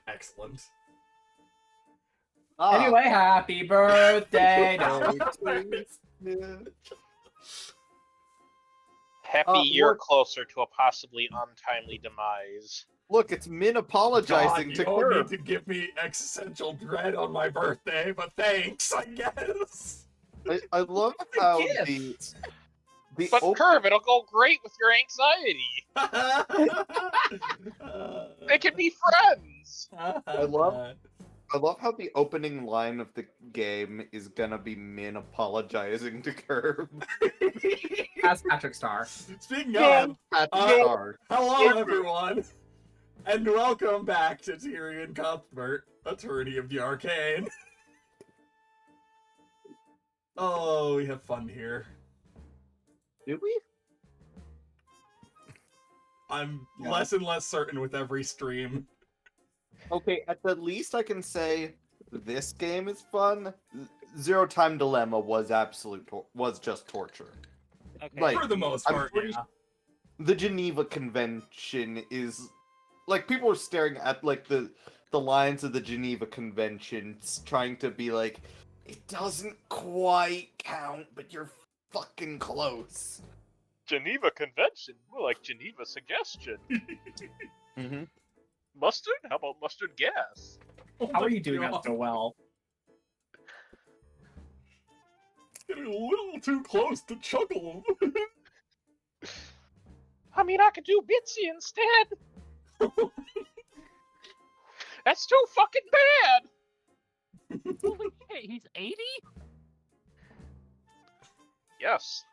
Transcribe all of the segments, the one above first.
Excellent. Anyway, happy birthday. Happy year look. closer to a possibly untimely demise. Look, it's Min apologizing God, to you don't need Curb. to give me existential dread on my birthday, but thanks, I guess. I love how gift. the But Curve, it'll go great with your anxiety. They can be friends. I love how the opening line of the game is gonna be Min apologizing to Curb. As Patrick Star. Speaking No. of, At the start. hello everyone, and welcome back to Tyrion Cuthbert, Attorney of the Arcane. Oh, we have fun here. Do we? I'm Yeah. less and less certain with every stream. Okay, at the least I can say this game is fun. Zero Time Dilemma was was just torture. Okay. Like, For the most I'm part, pretty yeah. The Geneva Convention is like people are staring at like the lines of the Geneva Convention, trying to be like, it doesn't quite count, but you're fucking close. Geneva Convention, more like Geneva Suggestion. Mm-hmm. Mustard? How about mustard gas? Oh How my are you doing God. that so well? Getting a little too close to chuckle. I mean, I could do Bitsy instead. That's too fucking bad. Holy shit, he's 80? Yes.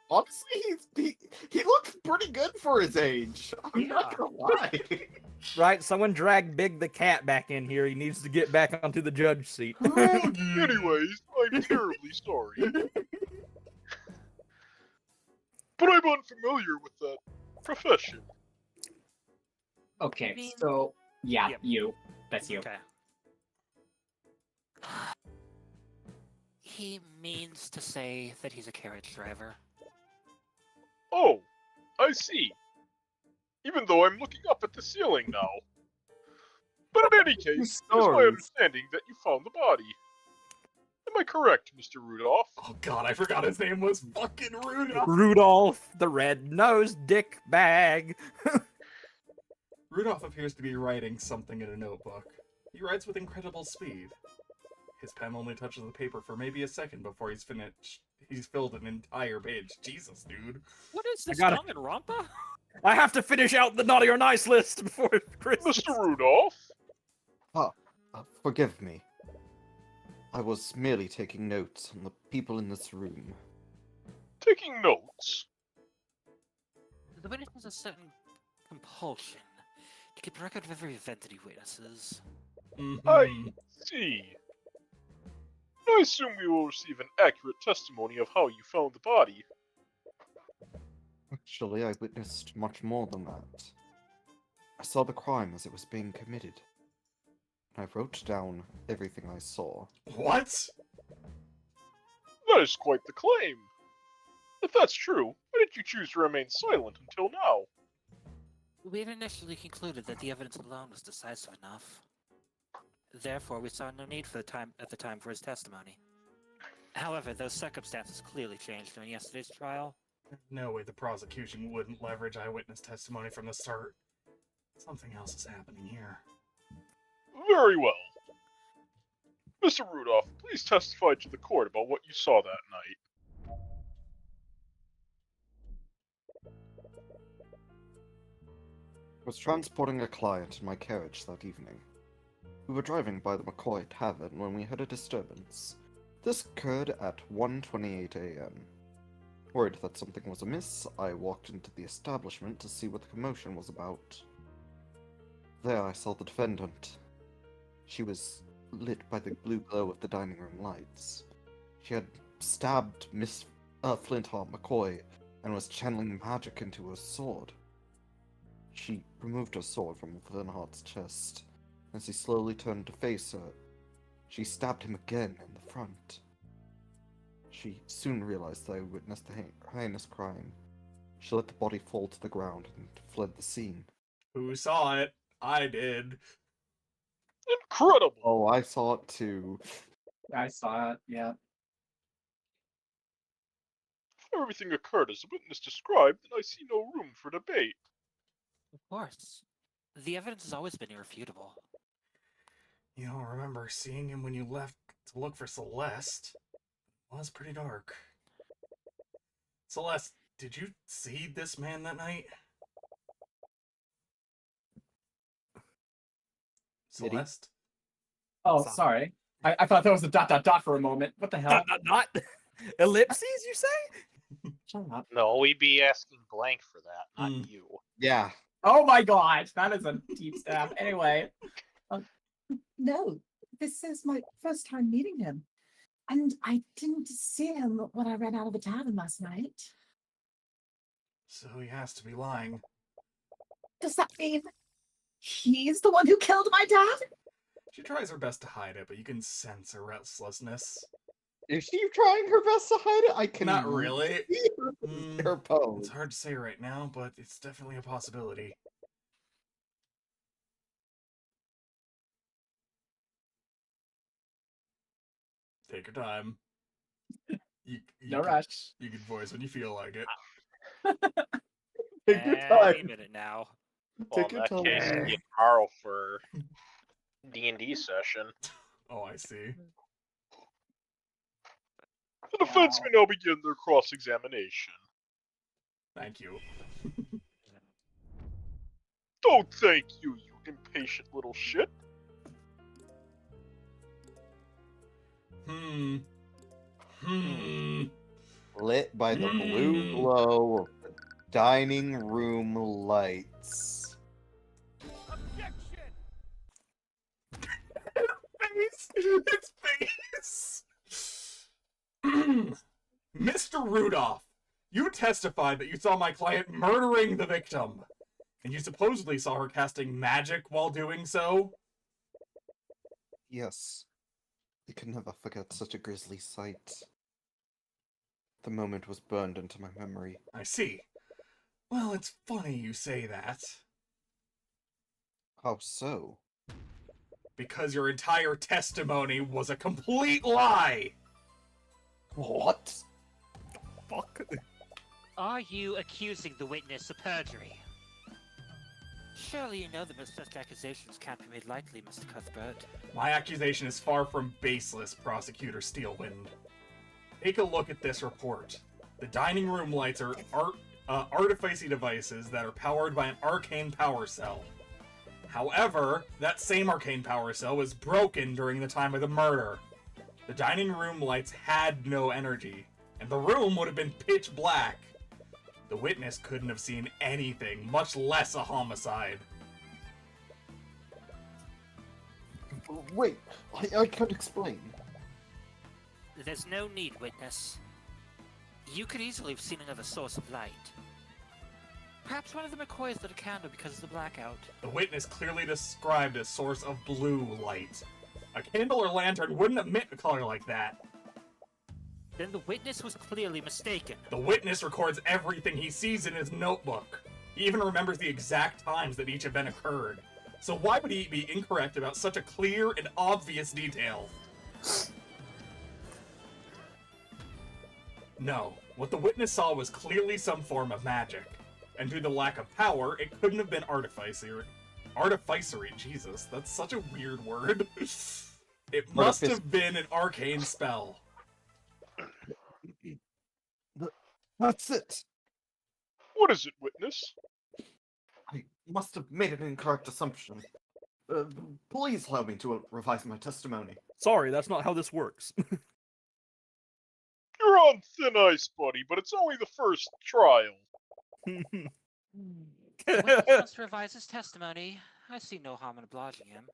Honestly, he looks pretty good for his age. I'm not gonna lie. Right, someone drag Big the cat back in here. He needs to get back onto the judge seat. Anyways, I'm terribly sorry. But I'm unfamiliar with that profession. Okay, mean- so yeah, Yep. you. That's you. Okay. He means to say that he's a carriage driver. Oh, I see. Even though I'm looking up at the ceiling now. But in any case, it is my Stories. understanding that you found the body. Am I correct, Mr. Rudolph? Oh god, I forgot his name was fucking Rudolph. Rudolph the red-nosed dick bag. Rudolph appears to be writing something in a notebook. He writes with incredible speed. His pen only touches the paper for maybe a second before he's finished. He's filled an entire page. Jesus, dude. What is this, gotta- Danganronpa? I have to finish out the naughty or nice list before Christmas. Mr. Rudolph? Forgive me. I was merely taking notes on the people in this room. Taking notes. The witness has a certain compulsion to keep record of every event that he witnesses. I see. I assume we will receive an accurate testimony of how you found the body. Actually, I witnessed much more than that. I saw the crime as it was being committed. I wrote down everything I saw. What? That is quite the claim. If that's true, why did you choose to remain silent until now? We had initially concluded that the evidence alone was decisive enough. Therefore, we saw no need for at the time for his testimony. However, those circumstances clearly changed during yesterday's trial. No way the prosecution wouldn't leverage eyewitness testimony from the start. Something else is happening here. Very well. Mr. Rudolph, please testify to the court about what you saw that night. I was transporting a client in my carriage that evening. We were driving by the McCoy Tavern when we heard a disturbance. This occurred at 1:28 a.m. Worried that something was amiss, I walked into the establishment to see what the commotion was about. There I saw the defendant. She was lit by the blue glow of the dining room lights. She had stabbed Miss Flintheart McCoy and was channeling magic into her sword. She removed her sword from Flintheart's chest. As he slowly turned to face her, she stabbed him again in the front. She soon realized that I witnessed the heinous crime. She let the body fall to the ground and fled the scene. Who saw it? I did. Incredible! Oh, I saw it too. I saw it. Yeah. If everything occurred as the witness described, then I see no room for debate. Of course. The evidence has always been irrefutable. You don't remember seeing him when you left to look for Celeste? It was pretty dark. Celeste, did you see this man that night? Did he? Celeste? Oh, Stop. sorry. I thought that was a dot dot dot for a moment. What the hell? Not ellipses, you say? Shut up. No, we'd be asking Blank for that, not Mm. you. Yeah. Oh my god, that is a deep stab. Anyway. No, this is my first time meeting him. And I didn't see him when I ran out of the tavern last night. So he has to be lying. Does that mean he's the one who killed my dad? She tries her best to hide it, but you can sense her restlessness. Is she trying her best to hide it? I can Not really. see Mm, her pose. It's hard to say right now, but it's definitely a possibility. Take your time. You No can, rush. You can voice when you feel like it. Take your Any time. minute now. Well, Take in your that time. case, see you tomorrow for D&D session. Oh, I see. The defense may now begin their cross-examination. Thank you. Don't thank you, you impatient little shit. Hmm. Lit by the blue glow of the dining room lights. Face! Its face! Mr. Rudolph, you testified that you saw my client murdering the victim, and you supposedly saw her casting magic while doing so? Yes. I could never forget such a grisly sight. The moment was burned into my memory. I see. Well, it's funny you say that, How so? because your entire testimony was a complete lie! What? Fuck. Are you accusing the witness of perjury? Surely you know that such accusations can't be made lightly, Mr. Cuthbert. My accusation is far from baseless, Prosecutor Steelwind. Take a look at this report. The dining room lights are artificing devices that are powered by an arcane power cell. However, that same arcane power cell was broken during the time of the murder. The dining room lights had no energy, and the room would have been pitch black. The witness couldn't have seen anything, much less a homicide. Wait, I can't explain. There's no need, witness. You could easily have seen another source of light. Perhaps one of the McCoys lit a candle because of the blackout. The witness clearly described a source of blue light. A candle or lantern wouldn't emit a color like that. Then the witness was clearly mistaken. The witness records everything he sees in his notebook. He even remembers the exact times that each event occurred. So why would he be incorrect about such a clear and obvious detail? No, what the witness saw was clearly some form of magic. And due to the lack of power, it couldn't have been artificery. Artificery, Jesus, that's such a weird word. It must have been an arcane spell. That's it! What is it, witness? I must have made an incorrect assumption. Please allow me to revise my testimony. Sorry, that's not how this works. You're on thin ice, buddy, but it's only the first trial. Witness wants to revise his testimony. I see no harm in obliging him.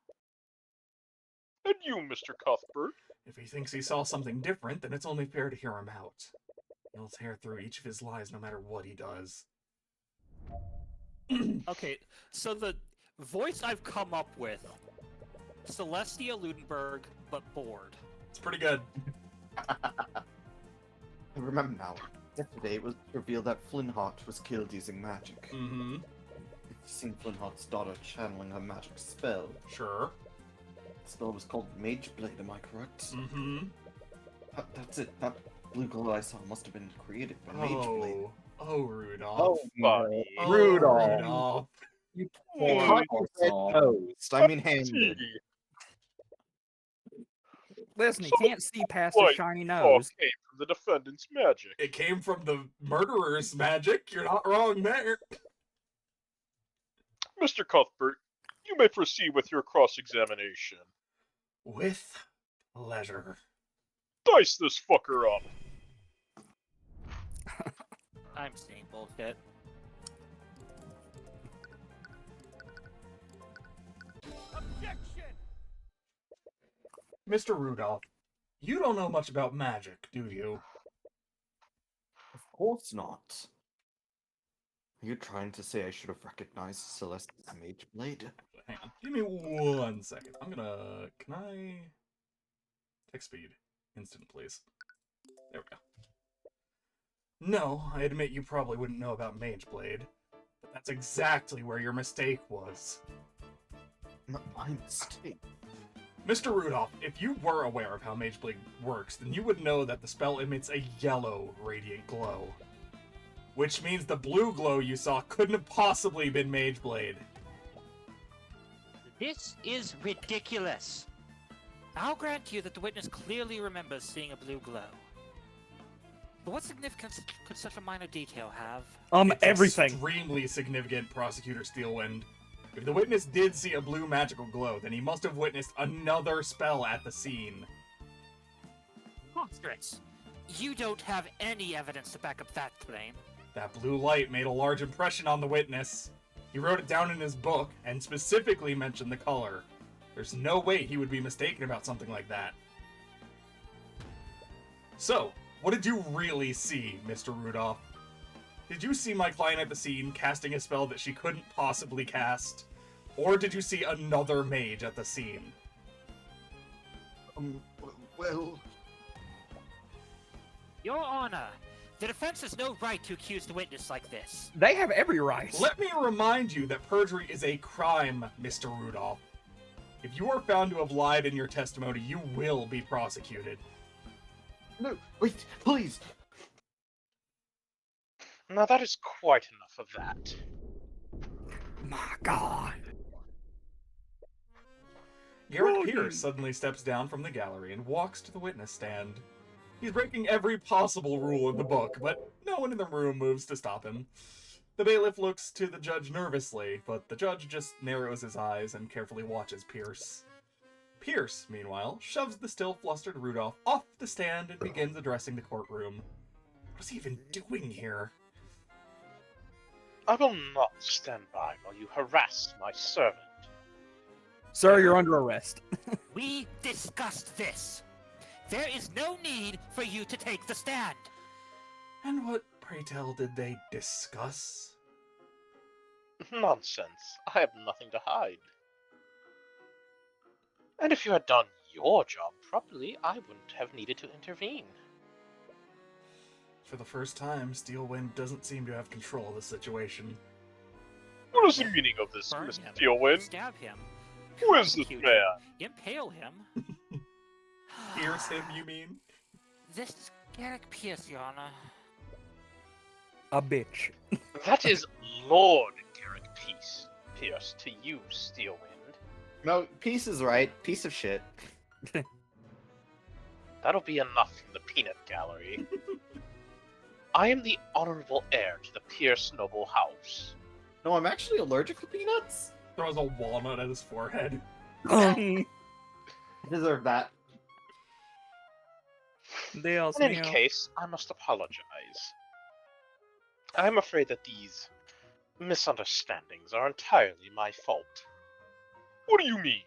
And you, Mr. Cuthbert? If he thinks he saw something different, then it's only fair to hear him out. He'll tear through each of his lies no matter what he does. Okay, so the voice I've come up with, Celestia Ludenberg, but bored. It's pretty good. I remember now. Yesterday it was revealed that Flintheart was killed using magic. Mm-hmm. You've seen Flintheart's daughter channeling her magic spell. Sure. spell was called Mage Blade, am I correct? Mm-hmm. That's it. That blue glow I saw must have been created by Mage Blade. Oh, Rudolph. Oh, Buddy. Oh, Rudolph. Rudolph. You Boy, poor Red soul. toast. I mean handed. See, Listen, he So, can't see past what his shiny all nose. came from the defendant's magic. It came from the murderer's magic. You're not wrong there. Mr. Cuthbert, you may proceed with your cross-examination. With pleasure. Dice this fucker up. I'm seeing bullshit. Mr. Rudolph, you don't know much about magic, do you? Of course not. Are you trying to say I should have recognized Celeste's Mage Blade? Hang on. Give me 1 second. Can I... Text speed. Instant, please. There we go. No, I admit you probably wouldn't know about Mage Blade. But that's exactly where your mistake was. My mistake. Mr. Rudolph, if you were aware of how Mage Blade works, then you would know that the spell emits a yellow radiant glow. Which means the blue glow you saw couldn't have possibly been Mage Blade. This is ridiculous. I'll grant you that the witness clearly remembers seeing a blue glow. But what significance could such a minor detail have? It's Everything. extremely significant, Prosecutor Steelwind. If the witness did see a blue magical glow, then he must have witnessed another spell at the scene. Monstrous. You don't have any evidence to back up that claim. That blue light made a large impression on the witness. He wrote it down in his book, and specifically mentioned the color. There's no way he would be mistaken about something like that. So, what did you really see, Mr. Rudolph? Did you see my client at the scene casting a spell that she couldn't possibly cast? Or did you see another mage at the scene? Well... Your Honor, the defense has no right to accuse the witness like this. They have every right. Let me remind you that perjury is a crime, Mr. Rudolph. If you are found to have lied in your testimony, you will be prosecuted. No, wait, please! Now that is quite enough of that. My God. Garrett Pierce suddenly steps down from the gallery and walks to the witness stand. He's breaking every possible rule in the book, but no one in the room moves to stop him. The bailiff looks to the judge nervously, but the judge just narrows his eyes and carefully watches Pierce. Pierce, meanwhile, shoves the still flustered Rudolph off the stand and begins addressing the courtroom. What is he even doing here? I will not stand by while you harass my servant. Sir, you're under arrest. We discussed this. There is no need for you to take the stand. And what, pray tell, did they discuss? Nonsense. I have nothing to hide. And if you had done your job properly, I wouldn't have needed to intervene. For the first time, Steelwind doesn't seem to have control of the situation. What is the meaning of this, Burn Mr. him. Steelwind? Stab him. Who is this Execute man? him. Impale him. Pierce him, you mean? This is Garrick Pierce, Your Honor. A bitch. That is Lord Garrick Pierce to you, Steelwind. No, Peace is right. Piece of shit. That'll be enough from the peanut gallery. I am the honorable heir to the Pierce noble house. No, I'm actually allergic to peanuts. Throws a walnut at his forehead. I deserve that. Dios In any mío. case, I must apologize. I am afraid that these misunderstandings are entirely my fault. What do you mean?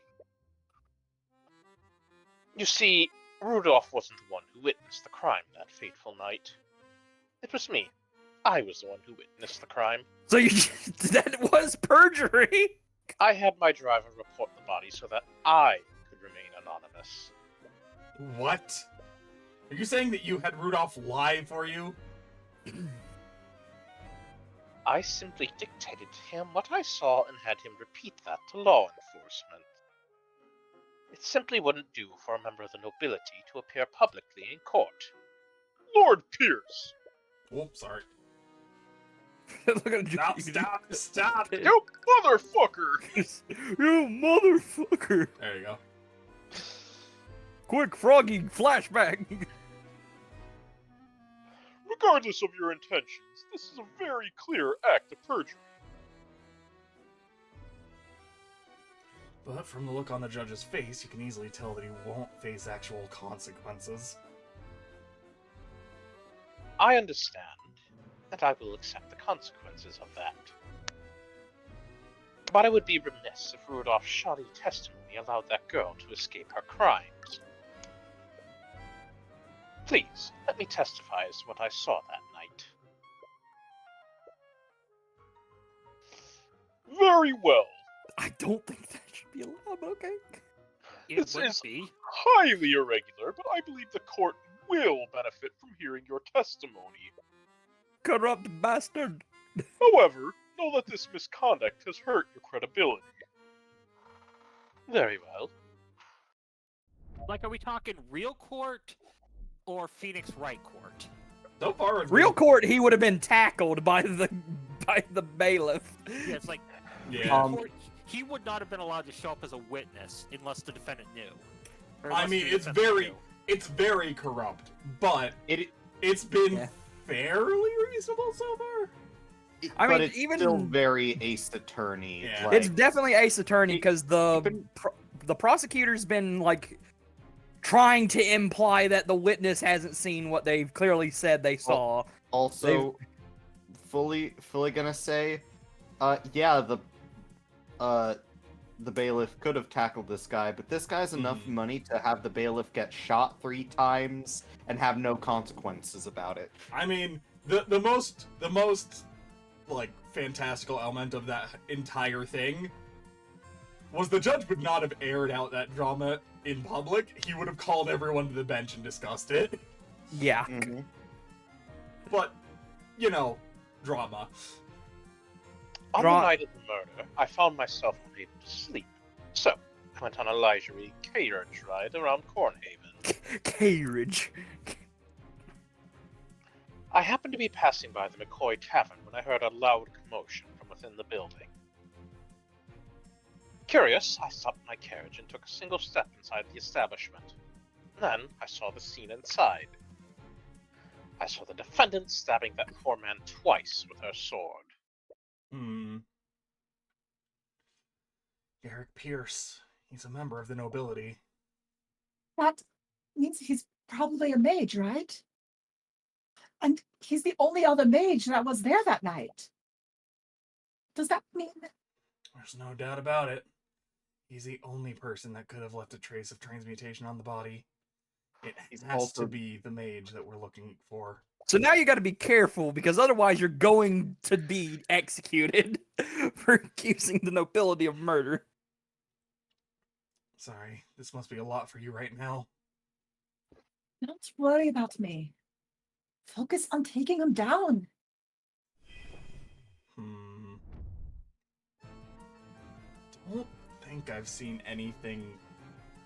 You see, Rudolph wasn't the one who witnessed the crime that fateful night. It was me. I was the one who witnessed the crime. So you that was perjury? I had my driver report the body so that I could remain anonymous. What? Are you saying that you had Rudolph lie for you? I simply dictated to him what I saw and had him repeat that to law enforcement. It simply wouldn't do for a member of the nobility to appear publicly in court. Lord Pierce! Whoops, sorry. Look at you. Stop! You motherfucker! You motherfucker! There you go. Quick, Froggy, flashback. Regardless of your intentions, this is a very clear act of perjury. But from the look on the judge's face, you can easily tell that he won't face actual consequences. I understand, and I will accept the consequences of that. But I would be remiss if Rudolph's shoddy testimony allowed that girl to escape her crimes. Please, let me testify as to what I saw that night. Very well. I don't think that should be allowed, but okay. It This would is- be. Highly irregular, but I believe the court will benefit from hearing your testimony. Corrupt bastard. However, know that this misconduct has hurt your credibility. Very well. Like, are we talking real court or Phoenix Wright court? So far, it's Real been- court, he would have been tackled by the bailiff. Yeah, it's like Yeah. court, he would not have been allowed to show up as a witness unless the defendant knew. Or I unless mean, the it's defendant very knew. corrupt, but It, it's been Yeah. fairly reasonable so far. I but mean, it's even- still very Ace Attorney. Yeah. It's like- definitely Ace Attorney because even- the prosecutor's been like trying to imply that the witness hasn't seen what they've clearly said they saw. Also, fully gonna say, yeah, the bailiff could have tackled this guy, but this guy's enough Mhm. money to have the bailiff get shot 3 times and have no consequences about it. I mean, the most like fantastical element of that entire thing was the judge would not have aired out that drama in public. He would have called everyone to the bench and discussed it. Yeah. Mm-hmm. But you know, drama. On Draw- the night of the murder, I found myself unable to sleep. So, I went on a leisurely carriage ride around Cornhaven. Carriage. I happened to be passing by the McCoy Tavern when I heard a loud commotion from within the building. Curious, I stopped my carriage and took a single step inside the establishment. Then, I saw the scene inside. I saw the defendant stabbing that poor man twice with her sword. Eric Pierce. He's a member of the nobility. That means he's probably a mage, right? And he's the only other mage that was there that night. Does that mean There's no doubt about it. He's the only person that could have left a trace of transmutation on the body. It He's has also- to be the mage that we're looking for. So now you got to be careful because otherwise you're going to be executed for accusing the nobility of murder. Sorry, this must be a lot for you right now. Don't worry about me. Focus on taking him down. Don't think I've seen anything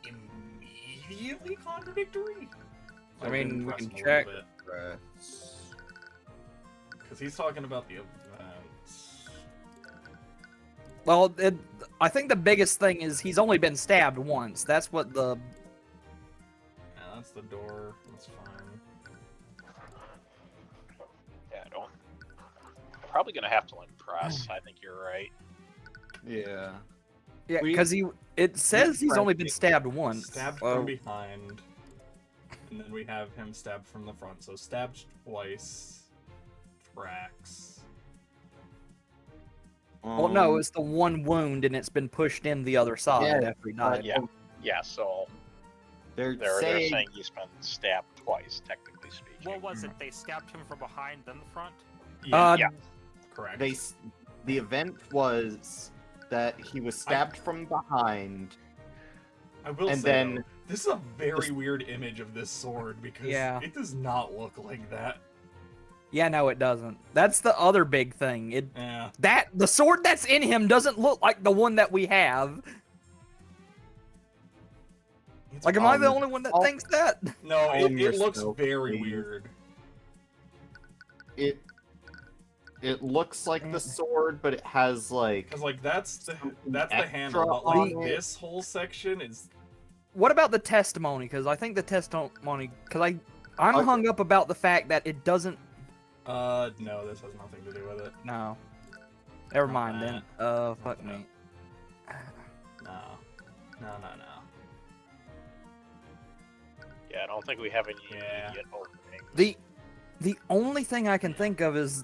immediately contradictory. I mean, we can Because check. he's talking about the events. Well, I think the biggest thing is he's only been stabbed once. That's what the... Yeah, that's the door. That's fine. Yeah, I don't. Probably gonna have to impress. I think you're right. Yeah. Yeah, We- because it says he's only been Right. stabbed once. Stabbed Oh, from behind. And then we have him stabbed from the front. So stabbed twice. Tracks. well, no, it's the one wound and it's been pushed in the other side Yeah, after he died. Yeah. Yeah, so They're they're saying, saying he's been stabbed twice, technically speaking. What was it? They stabbed him from behind, then the front? Yeah, yeah. correct. the event was that he was stabbed from behind. I will and say, then- though, this is a very This- weird image of this sword because Yeah. it does not look like that. Yeah, no, it doesn't. That's the other big thing. Yeah. The sword that's in him doesn't look like the one that we have. It's Like, am I the Um, only one that I'll- thinks that? No, Calm it looks yourself, very please. weird. It looks like the sword, but it has like Because like that's the extra handle, but on like it. this whole section is What about the testimony? Because I think the testimony, because I'm Okay. hung up about the fact that it doesn't. no, this has nothing to do with it. No. Never Not mind then. Fuck me. No. No. Yeah, I don't think we have any Yeah. immediate openings. The only thing I can think of is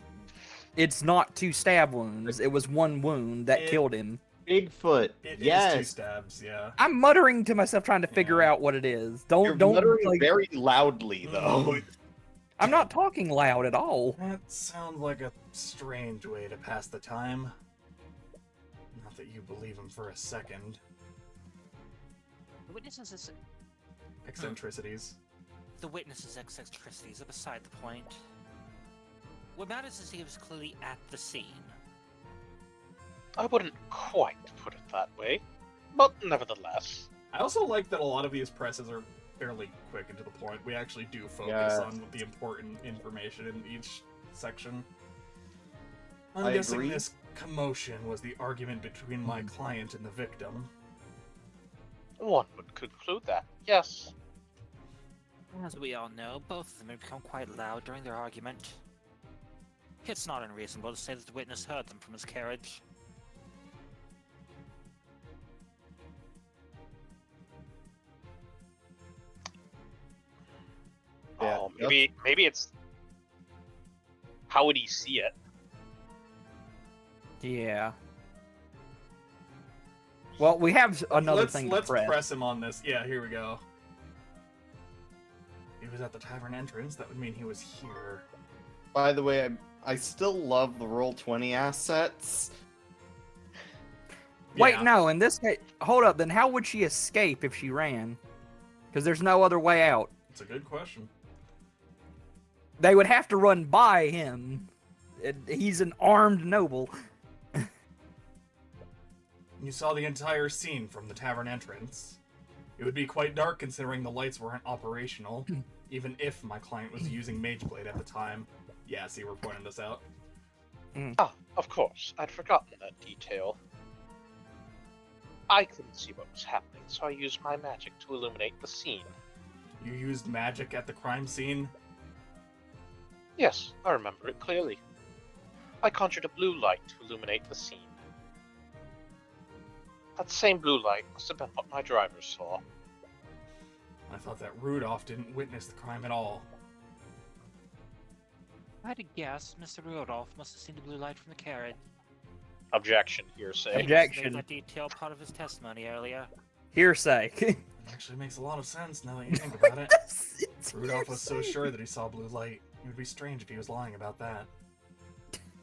it's not 2 stab wounds. It was 1 wound that It- killed him. Bigfoot. It is 2 yes, stabs, yeah. I'm muttering to myself trying to figure Yeah. out what it is. you're Don't muttering like, very loudly though. I'm not talking loud at all. That sounds like a strange way to pass the time. Not that you believe him for a second. The witnesses' Eccentricities. eccentricities are beside the point. What matters is he was clearly at the scene. I wouldn't quite put it that way, but nevertheless. I also like that a lot of these presses are fairly quick and to the point. We actually do focus Yeah. on the important information in each section. I'm I guessing agree. this commotion was the argument between my client and the victim. One would conclude that, yes. As we all know, both of them had become quite loud during their argument. It's not unreasonable to say that the witness heard them from his carriage. Yeah, Oh, maybe it's. How would he see it? Yeah. Well, we have another let's thing let's to press. press him on this. Yeah, here we go. He was at the tavern entrance. That would mean he was here. By the way, I still love the Roll20 assets. Wait, Yeah. no. In this case, hold up. Then how would she escape if she ran? Because there's no other way out. It's a good question. They would have to run by him. He's an armed noble. You saw the entire scene from the tavern entrance. It would be quite dark considering the lights weren't operational, even if my client was using Mageblade at the time. Yeah, see, we're pointing this out. Ah, of course, I'd forgotten that detail. I couldn't see what was happening, so I used my magic to illuminate the scene. You used magic at the crime scene? Yes, I remember it clearly. I conjured a blue light to illuminate the scene. That same blue light must have been what my driver saw. I thought that Rudolph didn't witness the crime at all. If I had to guess, Mr. Rudolph must have seen the blue light from the carriage. Objection, hearsay. Objection. Made that detail part of his testimony earlier. Hearsay. It actually makes a lot of sense now that you think about it. Rudolph was so sure that he saw blue light. It would be strange if he was lying about that.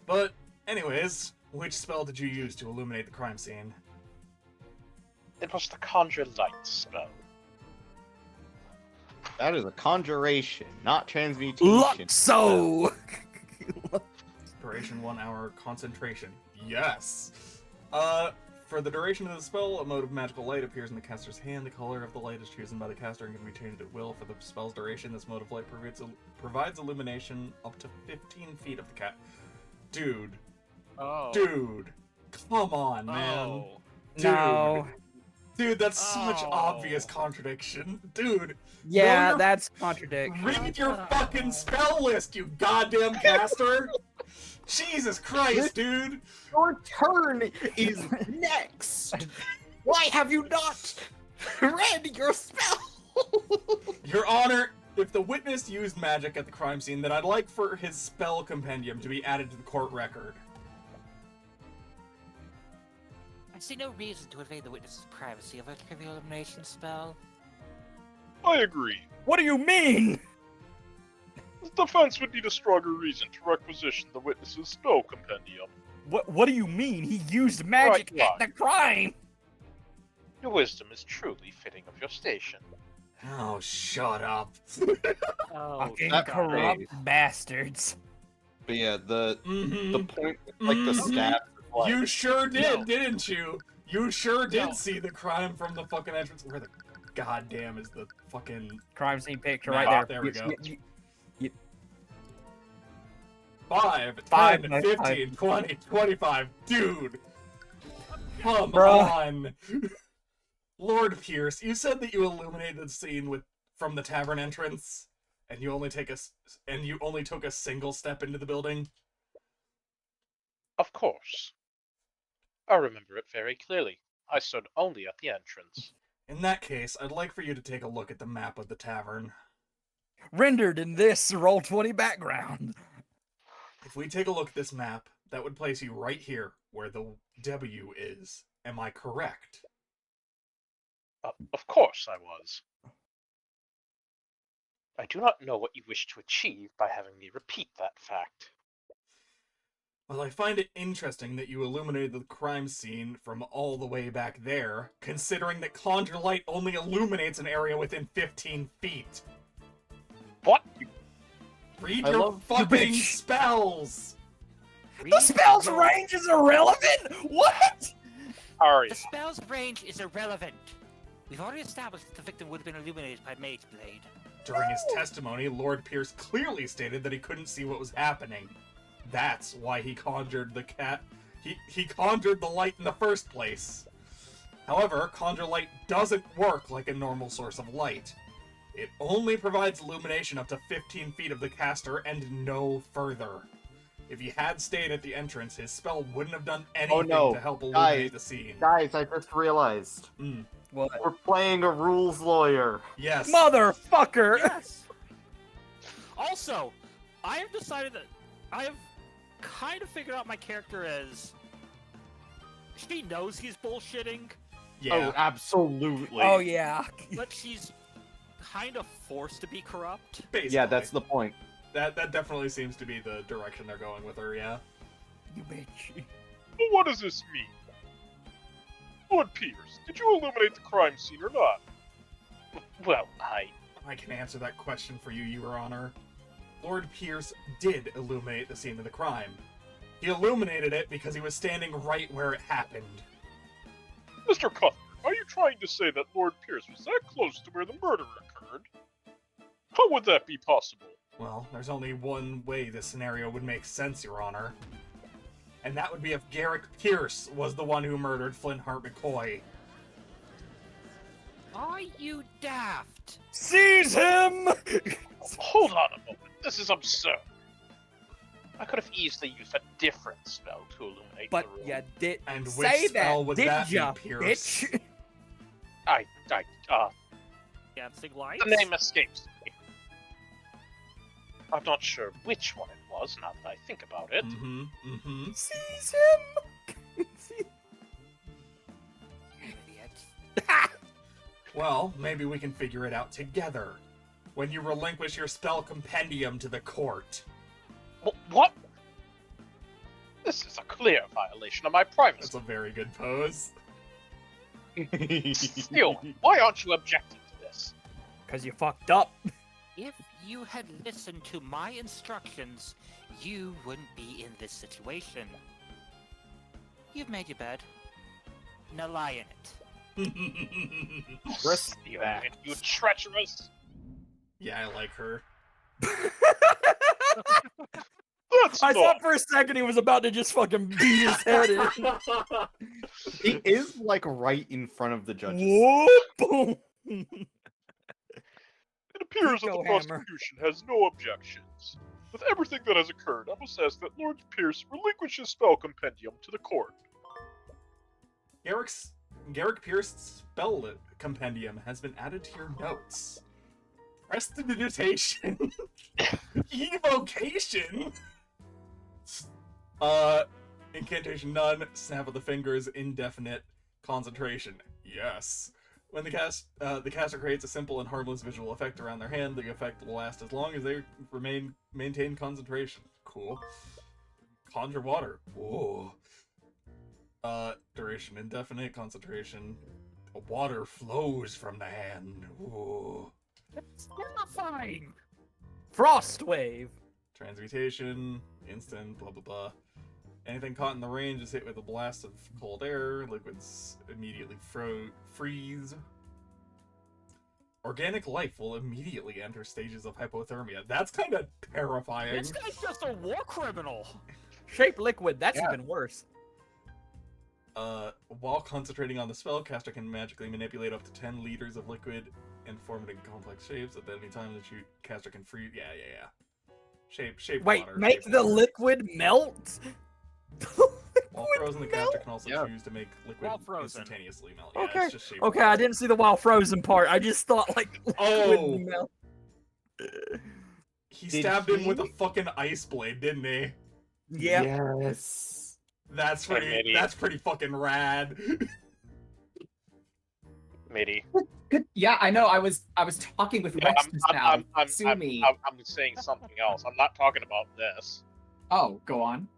But, anyways, which spell did you use to illuminate the crime scene? It was the conjure light spell. That is a conjuration, not transmutation. Luxo! Duration 1 hour, concentration. Yes! For the duration of the spell, a mode of magical light appears in the caster's hand. The color of the light is chosen by the caster and can be changed at will. For the spell's duration, this mode of light provides illumination up to 15 feet of the cat. Dude. Oh. Dude. Come on, man. Oh. Dude. No. Dude, that's such Oh. obvious contradiction. Dude. Yeah, your- that's contradiction. Read your fucking spell list, you goddamn caster! Jesus Christ, dude! Your turn is next. Why have you not read your spell? Your Honor, if the witness used magic at the crime scene, then I'd like for his spell compendium to be added to the court record. I see no reason to invade the witness's privacy of a trivial elimination spell. I agree. What do you mean? The defense would need a stronger reason to requisition the witness's spell compendium. What do you mean? He used magic Right, at the crime. Your wisdom is truly fitting of your station. Oh, shut up. Oh, Fucking that corrupt phrase. bastards. But yeah, the Mhm. point, like the Mhm. stab. Like, You sure did, No. didn't you? You sure did No. see the crime from the fucking entrance. Where the goddamn is the fucking Crime scene picture Map. right There there. we go. You- 5, 5, 10, 5. 15, 20, 25. Dude! Come Bruh. on! Lord Pierce, you said that you illuminated the scene from the tavern entrance, and you only took a single step into the building? Of course. I remember it very clearly. I stood only at the entrance. In that case, I'd like for you to take a look at the map of the tavern. Rendered in this Roll20 background. If we take a look at this map, that would place you right here, where the W is. Am I correct? Of course I was. I do not know what you wish to achieve by having me repeat that fact. Well, I find it interesting that you illuminated the crime scene from all the way back there, considering that Conjure Light only illuminates an area within 15 feet. What? Read I your love fucking bitch. spells! The spell's range is irrelevant? What? Arya, The spell's range is irrelevant. We've already established that the victim would have been illuminated by Mage Blade. During his testimony, Lord Pierce clearly stated that he couldn't see what was happening. That's why he conjured the cat. He conjured the light in the first place. However, Conjure Light doesn't work like a normal source of light. It only provides illumination up to 15 feet of the caster and no further. If he had stayed at the entrance, his spell wouldn't have done anything no. to help illuminate Guys. the scene. Guys, I just realized. What? We're playing a rules lawyer. Yes. Motherfucker! Yes! Also, I have decided that I have kind of figured out my character as... She knows he's bullshitting, Yeah. Oh, absolutely. Oh, yeah. but she's kind of forced to be corrupt. Basically. Yeah, that's the point. That definitely seems to be the direction they're going with her, yeah. You bitch. But what does this mean? Lord Pierce, did you illuminate the crime scene or not? well, I can answer that question for you, Your Honor. Lord Pierce did illuminate the scene of the crime. He illuminated it because he was standing right where it happened. Mr. Cuthbert, are you trying to say that Lord Pierce was that close to where the murder occurred? How would that be possible? Well, there's only one way this scenario would make sense, Your Honor. And that would be if Garrick Pierce was the one who murdered Flintheart McCoy. Are you daft? Seize him! hold on a moment. This is absurd. I could have easily used a different spell to illuminate But the room. you did And which say spell that, would did that be, ya, Pierce? bitch? Dancing lights? The name escapes me. I'm not sure which one it was, now that I think about it. Seize him! Idiot. Well, maybe we can figure it out together. When you relinquish your spell compendium to the court. What? This is a clear violation of my That's privacy. a very good pose. Still, why aren't you objecting to this? Because you fucked up. If you had listened to my instructions, you wouldn't be in this situation. You've made your bed. Now lie in it. Stealing it, you treacherous! Yeah, I like her. That's I not. thought for a second he was about to just fucking beat his head in. He is, like, right in front of the judges. Whoop! Boom! It appears that the Go, Hammer. prosecution has no objections. With everything that has occurred, I must ask that Lord Pierce relinquish his spell compendium to the court. Garrick Pierce's spell compendium has been added to your notes. Prestidigitation. Evocation. Incantation none. Snap of the fingers. Indefinite. Concentration. Yes. When the caster creates a simple and harmless visual effect around their hand, the effect will last as long as they maintain concentration. Cool. Conjure water. Whoa. Duration indefinite. Concentration. Water flows from the hand. Whoa. That's terrifying! Frost wave! Transmutation. Instant. Blah blah blah. Anything caught in the range is hit with a blast of cold air. Liquids immediately freeze. Organic life will immediately enter stages of hypothermia. That's kind of terrifying. This guy's just a war criminal. Shape liquid, that's Yeah. even worse. While concentrating on the spell, caster can magically manipulate up to 10 liters of liquid and form it in complex shapes. At any time that caster can freeze. Yeah. Shape Wait, water. make shape the water. liquid melt? While frozen, the caster can also Yeah. choose to make liquid While frozen. instantaneously melt. Yeah, Okay. it's just shape Okay, water. I didn't see the while frozen part. I just thought like liquid Oh. melt. He Did stabbed him with a he? fucking ice blade, didn't he? Yeah. Yes. That's Hey, pretty. Mitty. That's pretty fucking rad. Mitty. Good. Yeah, I know. I was talking with Yeah, Rex just now. Sue me. I'm saying something else. I'm not talking about this. Oh, go on.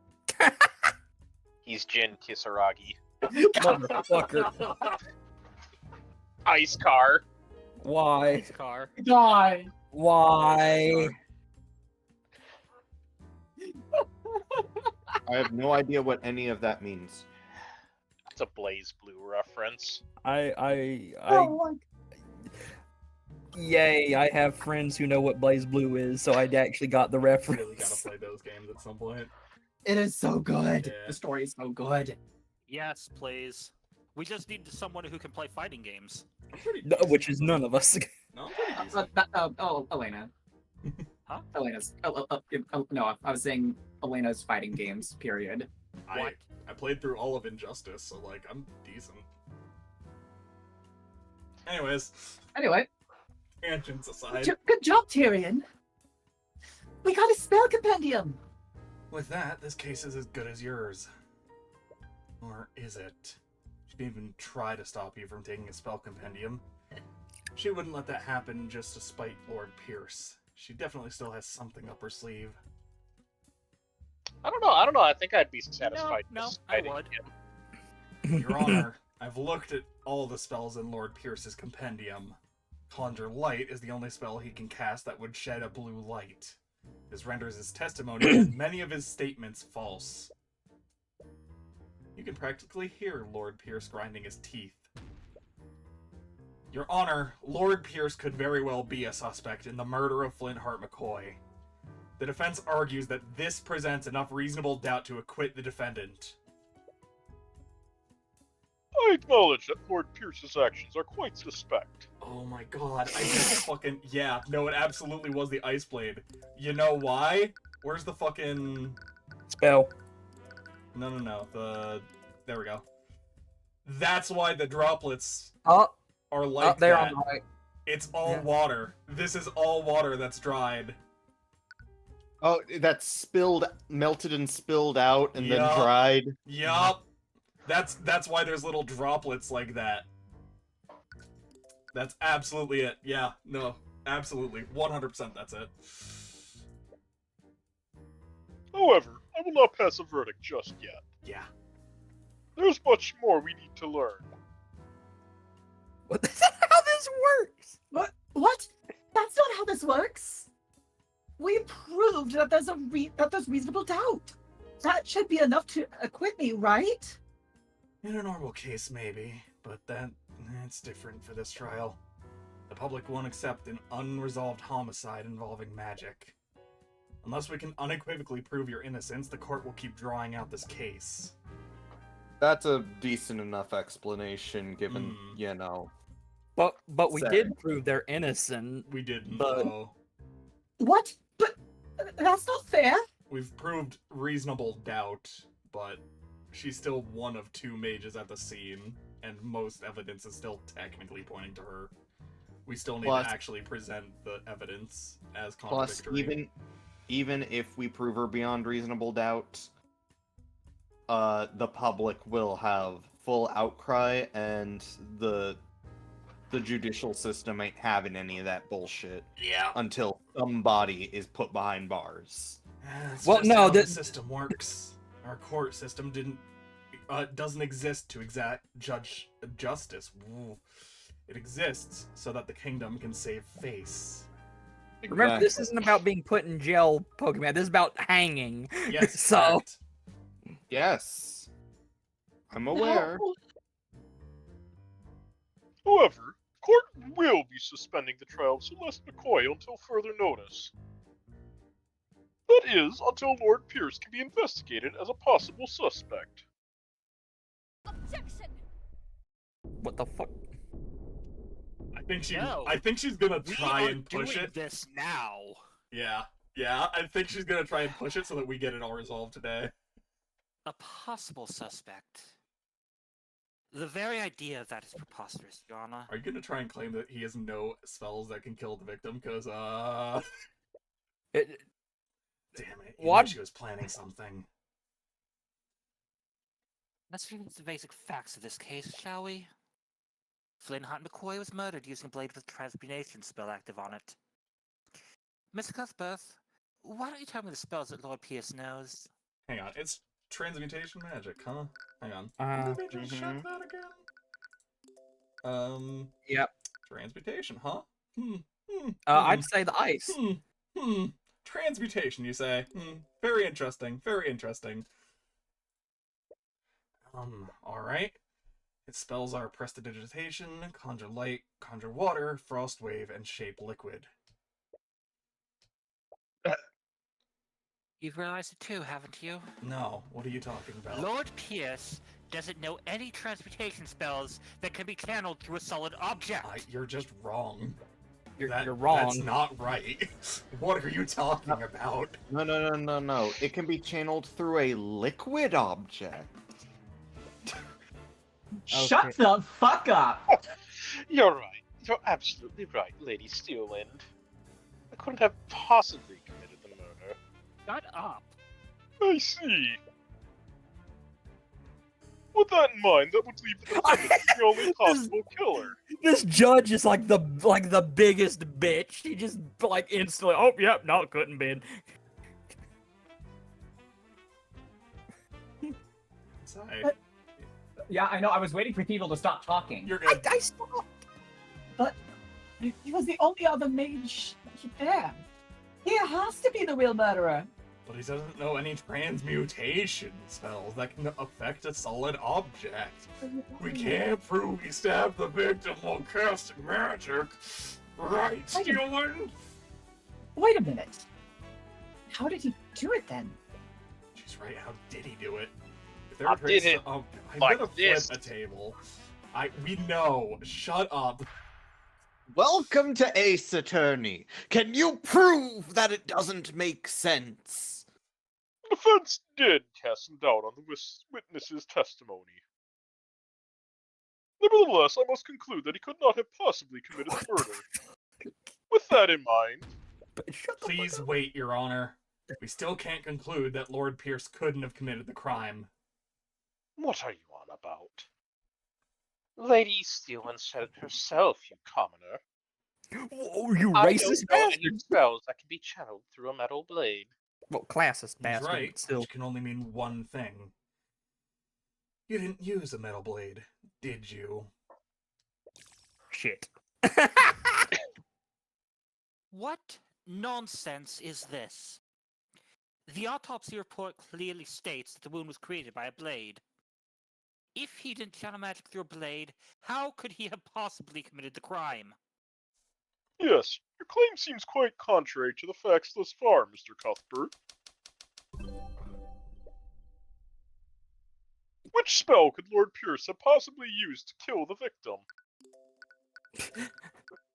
He's Jin Kisaragi. Motherfucker. Ice car. Why? His car. Die. Why? I have no idea what any of that means. It's a Blaze Blue reference. Oh, Yay, I have friends who know what Blaze Blue is, so I actually got the Really gotta reference. play those games at some point. It is so good. Yeah. The story is so good. Yes, please. We just need someone who can play fighting games. I'm pretty No, decent. which is none of us. No, I'm pretty decent. Elena. Huh? Elena's. No, I was saying Elena's fighting games. Period. I played through all of Injustice, so like I'm decent. Anyways, Anyway, tangents aside. good job, Tyrion. We got a spell compendium. With that, this case is as good as yours. Or is it? She didn't even try to stop you from taking a spell compendium. She wouldn't let that happen just to spite Lord Pierce. She definitely still has something up her sleeve. I don't know. I think I'd be satisfied. No, just I fighting would. him. Your Honor, I've looked at all the spells in Lord Pierce's compendium. Conjure Light is the only spell he can cast that would shed a blue light. This renders his testimony and many of his statements false. You can practically hear Lord Pierce grinding his teeth. Your Honor, Lord Pierce could very well be a suspect in the murder of Flintheart McCoy. The defense argues that this presents enough reasonable doubt to acquit the defendant. I acknowledge that Lord Pierce's actions are quite suspect. Oh my god, I just fucking... Yeah, no, it absolutely was the Ice Blade. You know why? Where's the fucking... Spell. No. There we go. That's why the droplets Up, are like up there that. on the right. It's all Yeah. water. This is all water that's dried. Oh, that's spilled, melted and spilled out and then Yup. dried. Yup. That's why there's little droplets like that. That's absolutely it. Yeah, no, absolutely. 100% that's it. However, I will not pass a verdict just yet. Yeah. There's much more we need to learn. What? That's not how this works. What? That's not how this works. We proved that there's reasonable doubt. That should be enough to acquit me, right? In a normal case, maybe, but that's different for this trial. The public won't accept an unresolved homicide involving magic. Unless we can unequivocally prove your innocence, the court will keep drawing out this case. That's a decent enough explanation, given, Hmm. you know. But we Sad. did prove they're innocent. We didn't, But- though. What? But that's not fair. We've proved reasonable doubt, but she's still one of two mages at the scene, and most evidence is still technically pointing to her. We still need Plus- to actually present the evidence as Plus, contradictory. even if we prove her beyond reasonable doubt, the public will have full outcry, and the judicial system ain't having any of that bullshit Yeah. until somebody is put behind bars. That's Well, just no, how the that- system works. Our court system doesn't exist to judge justice. Ooh. It exists so that the kingdom can save face. Remember, this Exactly. isn't about being put in jail, Pokemon. This is about hanging. Yes. So- correct. Yes, I'm aware. No. However, court will be suspending the trial of Celeste McCoy until further notice. That is, until Lord Pierce can be investigated as a possible suspect. Objection! What the fuck? No. I think she's gonna We try are and push doing it. this now. Yeah, I think she's gonna try and push it so that we get it all resolved today. A possible suspect. The very of that is preposterous, Your Honor. Are you gonna try and claim that he has no spells that can kill the victim? Because, It, damn it. You What? knew she was planning something. Let's review the basic facts of this case, shall we? Flynn Hunt McCoy was murdered using a blade with a transmutation spell active on it. Mr. Cuthbert, why don't you tell me the spells that Lord Pierce knows? Hang on, it's transmutation magic, huh? Hang on. Uh, Let me just check that again. Yep. Transmutation, huh? I'd say the ice. Transmutation, you say? Very interesting, very interesting. Alright. Its spells are prestidigitation, conjure light, conjure water, frost wave, and shape liquid. You've realized it too, haven't you? No, what are you talking about? Lord Pierce doesn't know any transmutation spells that can be channeled through a solid object. You're just wrong. You're wrong. That's not right. What are you talking about? No. It can be channeled through a liquid object. Shut the fuck up! You're right. You're absolutely right, Lady Steelwind. I couldn't have possibly committed the murder. Shut up. I see. With that in mind, that would leave the defendant as the only possible killer. This judge is like the biggest bitch. He just like instantly. Oh, yep, no, it couldn't be. Sorry. Yeah, I know. I was waiting for people to stop talking. You're good. I stopped. But he was the only other mage there. He has to be the real murderer. But he doesn't know any transmutation spells that can affect a solid object. We can't prove he stabbed the victim while casting magic. Right, Steelwind? Wait a minute. How did he do it then? She's right, how did he do it? If I did it I'm like gonna flip this. a table. We know. Shut up. Welcome to Ace Attorney. Can you prove that it doesn't make sense? The defense did cast some doubt on the witness's testimony. Nevertheless, I must conclude that he could not have possibly committed the murder. With that in mind, Please wait, Your Honor. We still can't conclude that Lord Pierce couldn't have committed the crime. What are you on about? Lady Steelwind said it herself, you commoner. Oh, you I racist don't know bastard. any spells that can be channeled through a metal blade. Well, classist He's bastard. right, But still. which can only mean one thing. You didn't use a metal blade, did you? Shit. What nonsense is this? The autopsy report clearly states that the wound was created by a blade. If he didn't channel magic through a blade, how could he have possibly committed the crime? yes, your claim seems quite contrary to the facts thus far, Mr. Cuthbert. Which spell could Lord Pierce have possibly used to kill the victim?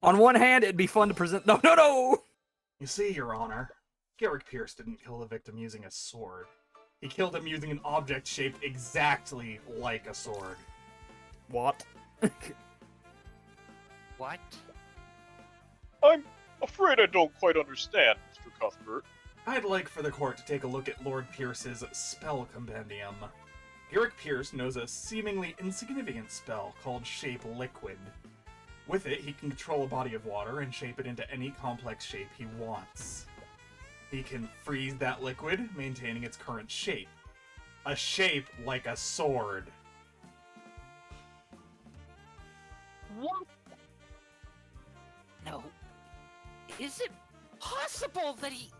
On one hand, it'd be fun to present. No. You see, Your Honor, Garrick Pierce didn't kill the victim using a sword. He killed him using an object shaped exactly like a sword. What? What? I'm afraid I don't quite understand, Mr. Cuthbert. I'd like for the court to take a look at Lord Pierce's spell compendium. Garrick Pierce knows a seemingly insignificant spell called Shape Liquid. With it, he can control a body of water and shape it into any complex shape he wants. He can freeze that liquid, maintaining its current shape. A shape like a sword. What? No. Is it possible that he...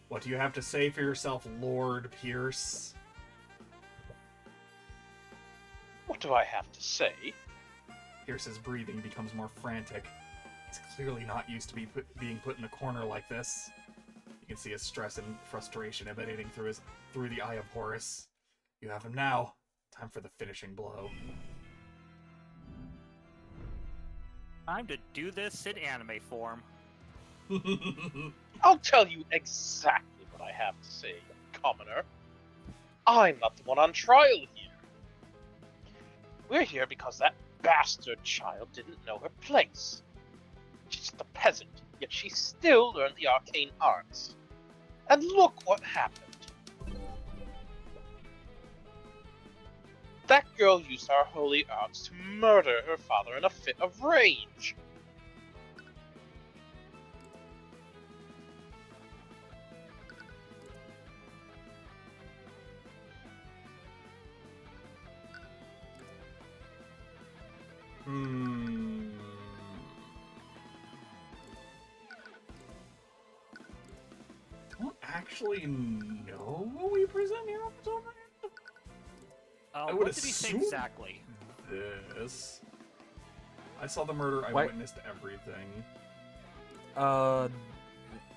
What do you have to say for yourself, Lord Pierce? What do I have to say? Pierce's breathing becomes more frantic. He's clearly not used to being put in a corner like this. You can see his stress and frustration emanating through the eye of Horus. You have him now. Time for the finishing blow. Time to do this in anime form. I'll tell you exactly what I have to say, commoner. I'm not the one on trial here. We're here because that bastard child didn't know her place. She's just a peasant, yet she still learned the arcane arts. And look what happened. That girl used our holy arts to murder her father in a fit of rage. Don't actually know what we present here off the top of my head. I would What did he say assume exactly? This. I saw the murder. I What? witnessed everything.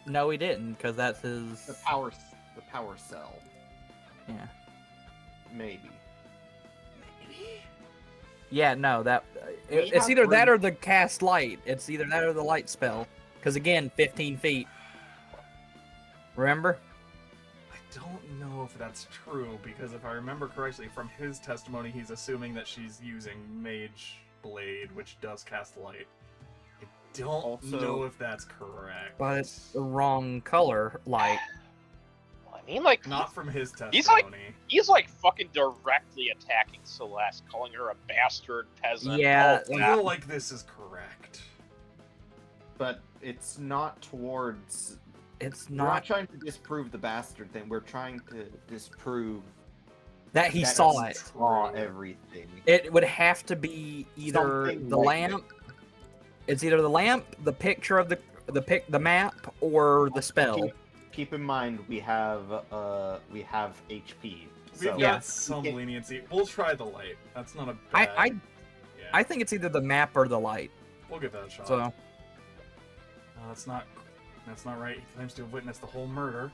No, he didn't, because that's his. The power cell. Yeah. Maybe. Yeah, no, that We it's have either that room- or the cast light. It's either that or the light spell. Because again, 15 feet. Remember? I don't know if that's true, because if I remember correctly from his testimony, he's assuming that she's using Mage Blade, which does cast light. I don't Also- know if that's correct. But it's the wrong color light. Well, I mean, like, Not from his testimony. he's like fucking directly attacking Celeste, calling her a bastard peasant. Yeah, I feel like this is correct. But it's not towards. It's We're not not trying to disprove the bastard thing. We're trying to disprove that he that saw he it. saw everything. It would have to be either Something the like lamp. It's either the lamp, the picture of the map, or the spell. Keep in mind we have HP. We've So got some leniency. We'll try the light. That's not a I bad... yeah, I think it's either the map or the light. we'll give that a shot. So No, that's not right. He claims to have witnessed the whole murder,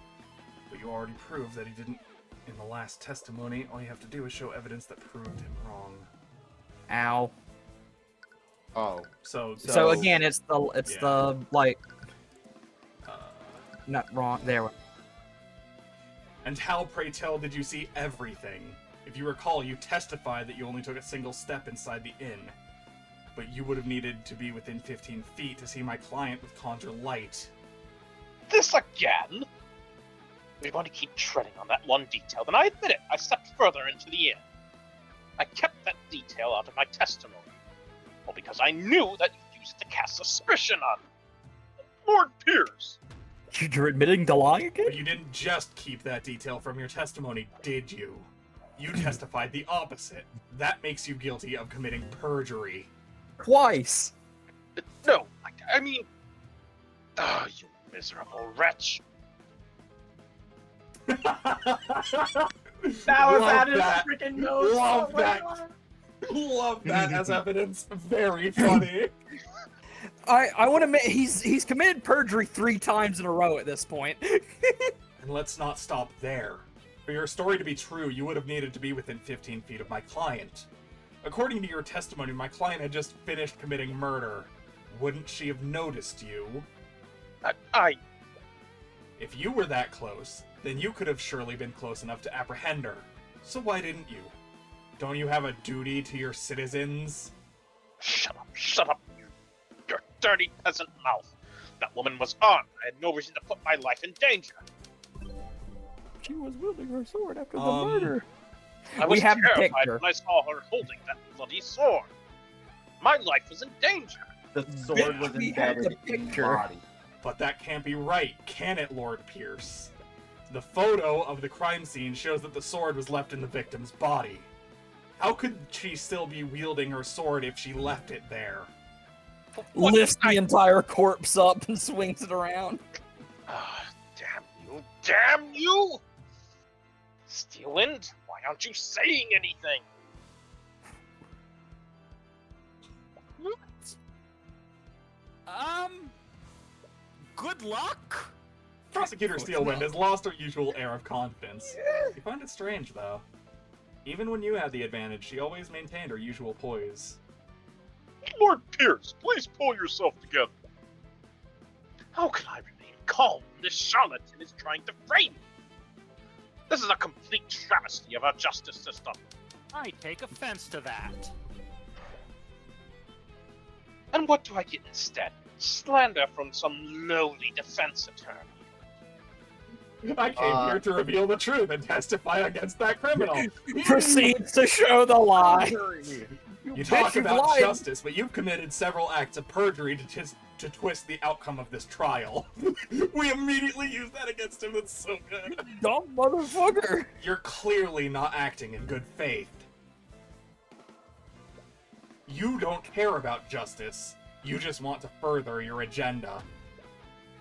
but you already proved that he didn't in the last testimony. All you have to do is show evidence that proved him wrong. ow. Oh, So So again, it's Yeah. the like uh, not wrong there. and how, pray tell, did you see everything? If you recall, you testified that you only took a single step inside the inn, but you would have needed to be within 15 feet to see my client with conjure light. This again? We want to keep treading on that one detail, then I admit it, I stepped further into the inn. I kept that detail out of my testimony. Well, because I knew that you'd use it to cast suspicion on Lord Pierce. You're admitting to lying again? But you didn't just keep that detail from your testimony, did you? You testified the opposite. That makes you guilty of committing perjury. Twice. No, I mean... Ah, you miserable wretch. That was Love at his that. freaking nose. Love Oh my that. God. Love that as evidence. Very funny. I want to admit he's committed perjury 3 times in a row at this point. And let's not stop there. For your story to be true, you would have needed to be within 15 feet of my client. According to your testimony, my client had just finished committing murder. Wouldn't she have noticed you? If you were that close, then you could have surely been close enough to apprehend her. So why didn't you? Don't you have a duty to your citizens? Shut up, your dirty peasant mouth. That woman was armed. I had no reason to put my life in danger. She was wielding her sword after the Um, murder. I was We have the terrified picture. when I saw her holding that bloody sword. My life was in danger. the sword was We have embedded the in the picture. body. But that can't be right, can it, Lord Pierce? The photo of the crime scene shows that the sword was left in the victim's body. How could she still be wielding her sword if she left it there? What? Lifts the entire corpse up and swings it around. Ah, damn you! Damn you! Steelwind, why aren't you saying anything? good luck? Prosecutor Steelwind has lost her usual air of confidence. You find it strange, though. Even when you had the advantage, she always maintained her usual poise. Lord Pierce, please pull yourself together. How can I remain calm when this charlatan is trying to frame me? This is a complete travesty of our justice system. I take offense to that. And what do I get instead? Slander from some lowly defense attorney. I came here to reveal the truth and testify against that criminal. Proceeds to show the lie. You talk bitch, you've about lied. justice, but you've committed several acts of perjury to twist the outcome of this trial. We immediately use that against him. That's so good. Dumb motherfucker. You're clearly not acting in good faith. You don't care about justice. You just want to further your agenda.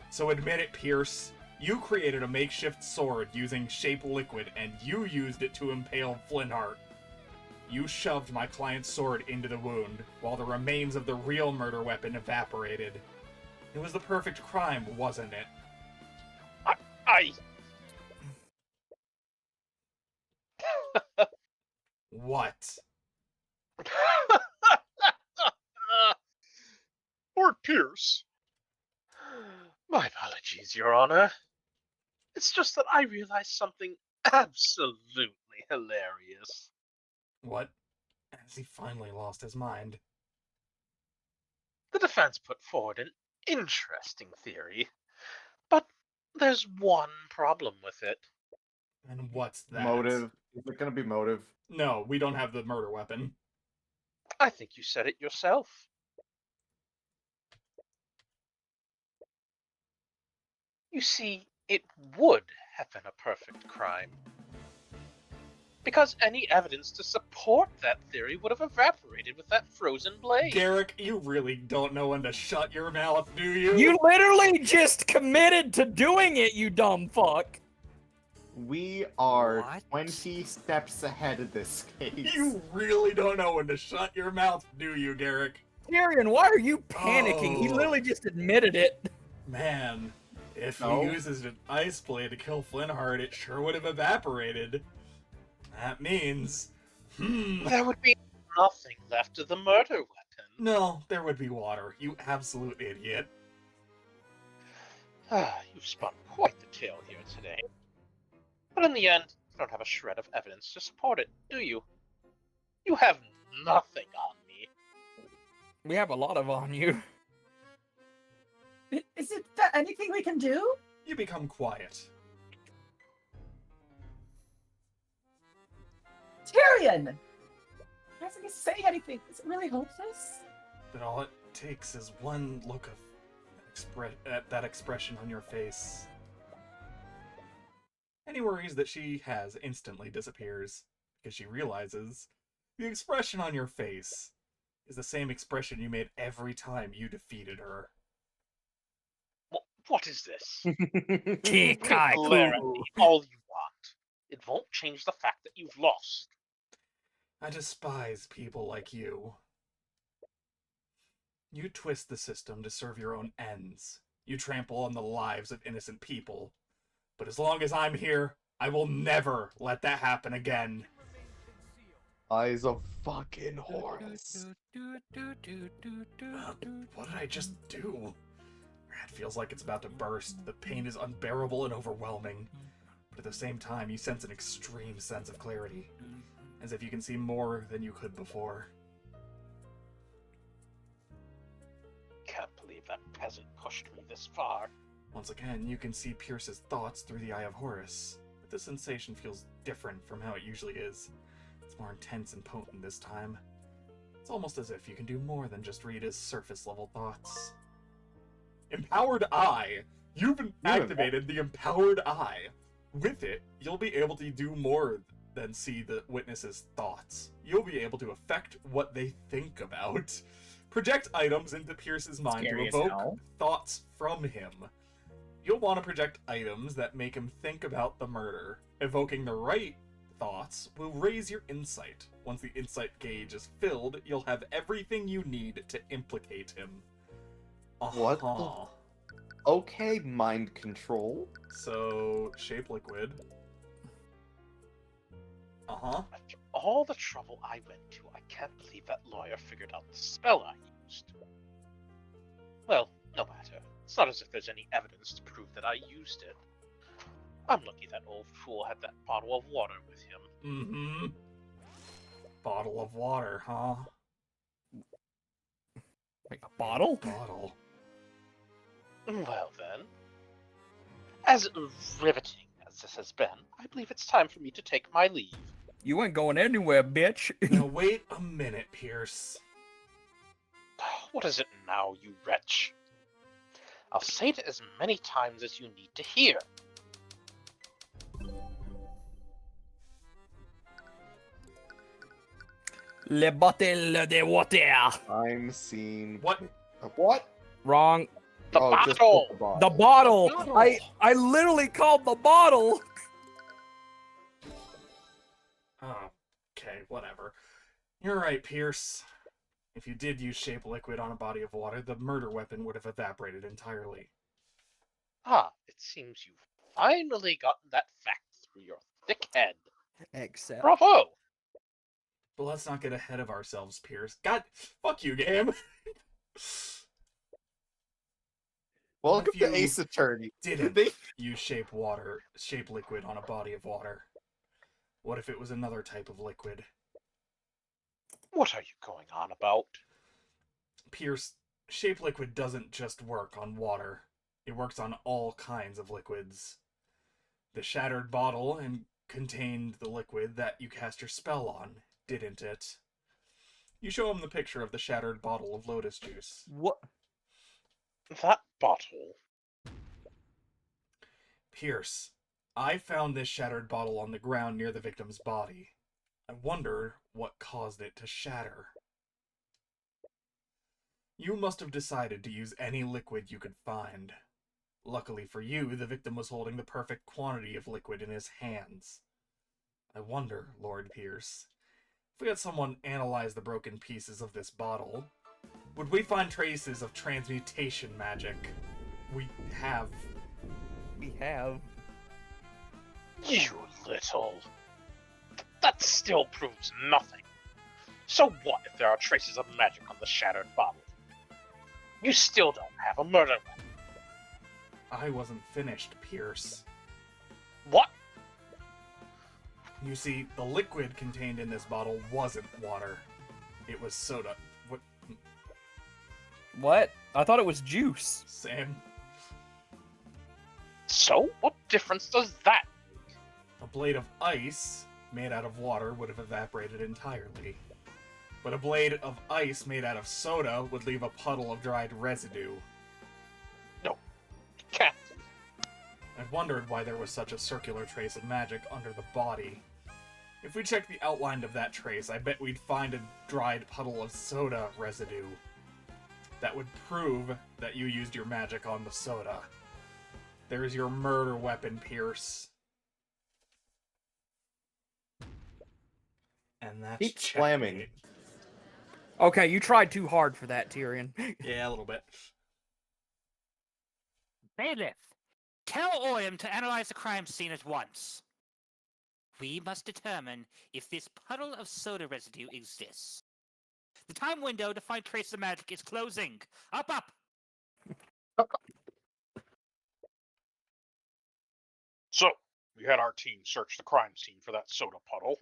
So admit it, Pierce. You created a makeshift sword using shape liquid, and you used it to impale Flintheart. You shoved my client's sword into the wound, while the remains of the real murder weapon evaporated. It was the perfect crime, wasn't it? I... What? Lord Pierce, My apologies, Your Honor. It's just that I realized something absolutely hilarious. What? Has he finally lost his mind? The defense put forward an interesting theory, but there's one problem with it. And what's that? Motive. Is it gonna be motive? No, we don't have the murder weapon. I think you said it yourself. You see, it would have been a perfect crime. Because any evidence to support that theory would have evaporated with that frozen blade. Garrick, you really don't know when to shut your mouth, do you? You literally just committed to doing it, you dumb fuck. We are What? 20 steps ahead of this case. You really don't know when to shut your mouth, do you, Garrick? Tyrion, why are you panicking? He Oh. literally just admitted it. Man, if No. he uses an ice blade to kill Flintheart, it sure would have evaporated. That means... There would be nothing left of the murder weapon. No, there would be water, you absolute idiot. You've spun quite the tale here today. But in the end, you don't have a shred of evidence to support it, do you? You have nothing on me. We have a lot of on you. Is it that anything we can do? You become quiet. Tyrion! Doesn't he say anything? Is it really hopeless? But all it takes is one look of that expression on your face. Any worries that she has instantly disappears, because she realizes the expression on your face is the same expression you made every time you defeated her. What is this? Kikai. Glare at me all you want. It won't change the fact that you've lost. I despise people like you. You twist the system to serve your own ends. You trample on the lives of innocent people. But as long as I'm here, I will never let that happen again. Eyes of fucking Horus. What did I just do? My head feels like it's about to burst. The pain is unbearable and overwhelming. But at the same time, you sense an extreme sense of clarity. As if you can see more than you could before. Can't believe that peasant pushed me this far. Once again, you can see Pierce's thoughts through the eye of Horus. But the sensation feels different from how it usually is. It's more intense and potent this time. It's almost as if you can do more than just read his surface-level thoughts. Empowered Eye! You've activated the Empowered Eye. With it, you'll be able to do more than see the witness's thoughts. You'll be able to affect what they think about. Project items into Pierce's mind to Scary as evoke hell. thoughts from him. You'll want to project items that make him think about the murder. Evoking the right thoughts will raise your insight. Once the insight gauge is filled, you'll have everything you need to implicate him. What the- Uh-huh. Okay, mind control. So, shape liquid. Uh-huh. After all the trouble I went to, I can't believe that lawyer figured out the spell I used. Well, no matter. It's not as if there's any evidence to prove that I used it. I'm lucky that old fool had that bottle of water with him. Mm-hmm. Bottle of water, huh? Like a bottle? Bottle. Well then, as riveting as this has been, I believe it's time for me to take my leave. You ain't going anywhere, bitch. Now wait a minute, Pierce. What is it now, you wretch? I'll say it as many times as you need to hear. Le bottle de water. I'm seen. What? What? Wrong. The Oh, just bottle! put The bottle. The bottle. I literally called the bottle. Oh, okay, whatever. You're right, Pierce. If you did use shape liquid on a body of water, the murder weapon would have evaporated entirely. Ah, it seems you've finally gotten that fact through your thick head. Except. Bravo! But let's not get ahead of ourselves, Pierce. God, fuck you, game. Welcome If to you Ace Attorney. Didn't They- use shape liquid on a body of water. What if it was another type of liquid? What are you going on about? Pierce, shape liquid doesn't just work on water. It works on all kinds of liquids. The shattered bottle contained the liquid that you cast your spell on, didn't it? You show him the picture of the shattered bottle of lotus juice. What? That bottle. Pierce, I found this shattered bottle on the ground near the victim's body. I wonder what caused it to shatter. You must have decided to use any liquid you could find. Luckily for you, the victim was holding the perfect quantity of liquid in his hands. I wonder, Lord Pierce, if we had someone analyze the broken pieces of this bottle, would we find traces of transmutation magic? We have. We have. You little. That still proves nothing. So what if there are traces of magic on the shattered bottle? You still don't have a murder weapon. I wasn't finished, Pierce. What? You see, the liquid contained in this bottle wasn't water. It was soda. What? What? I thought it was juice. Sam? So what difference does that make? A blade of ice made out of water would have evaporated entirely. But a blade of ice made out of soda would leave a puddle of dried residue. No, you can't. I wondered why there was such a circular trace of magic under the body. If we checked the outline of that trace, I bet we'd find a dried puddle of soda residue. That would prove that you used your magic on the soda. There's your murder weapon, Pierce. And that's Keep slamming. checkmate. Okay, you tried too hard for that, Tyrion. Yeah, a little bit. Bailiff, tell Oyam to analyze the crime scene at once. We must determine if this puddle of soda residue exists. The time window to find traces of magic is closing. Up, up! So, we had our team search the crime scene for that soda puddle.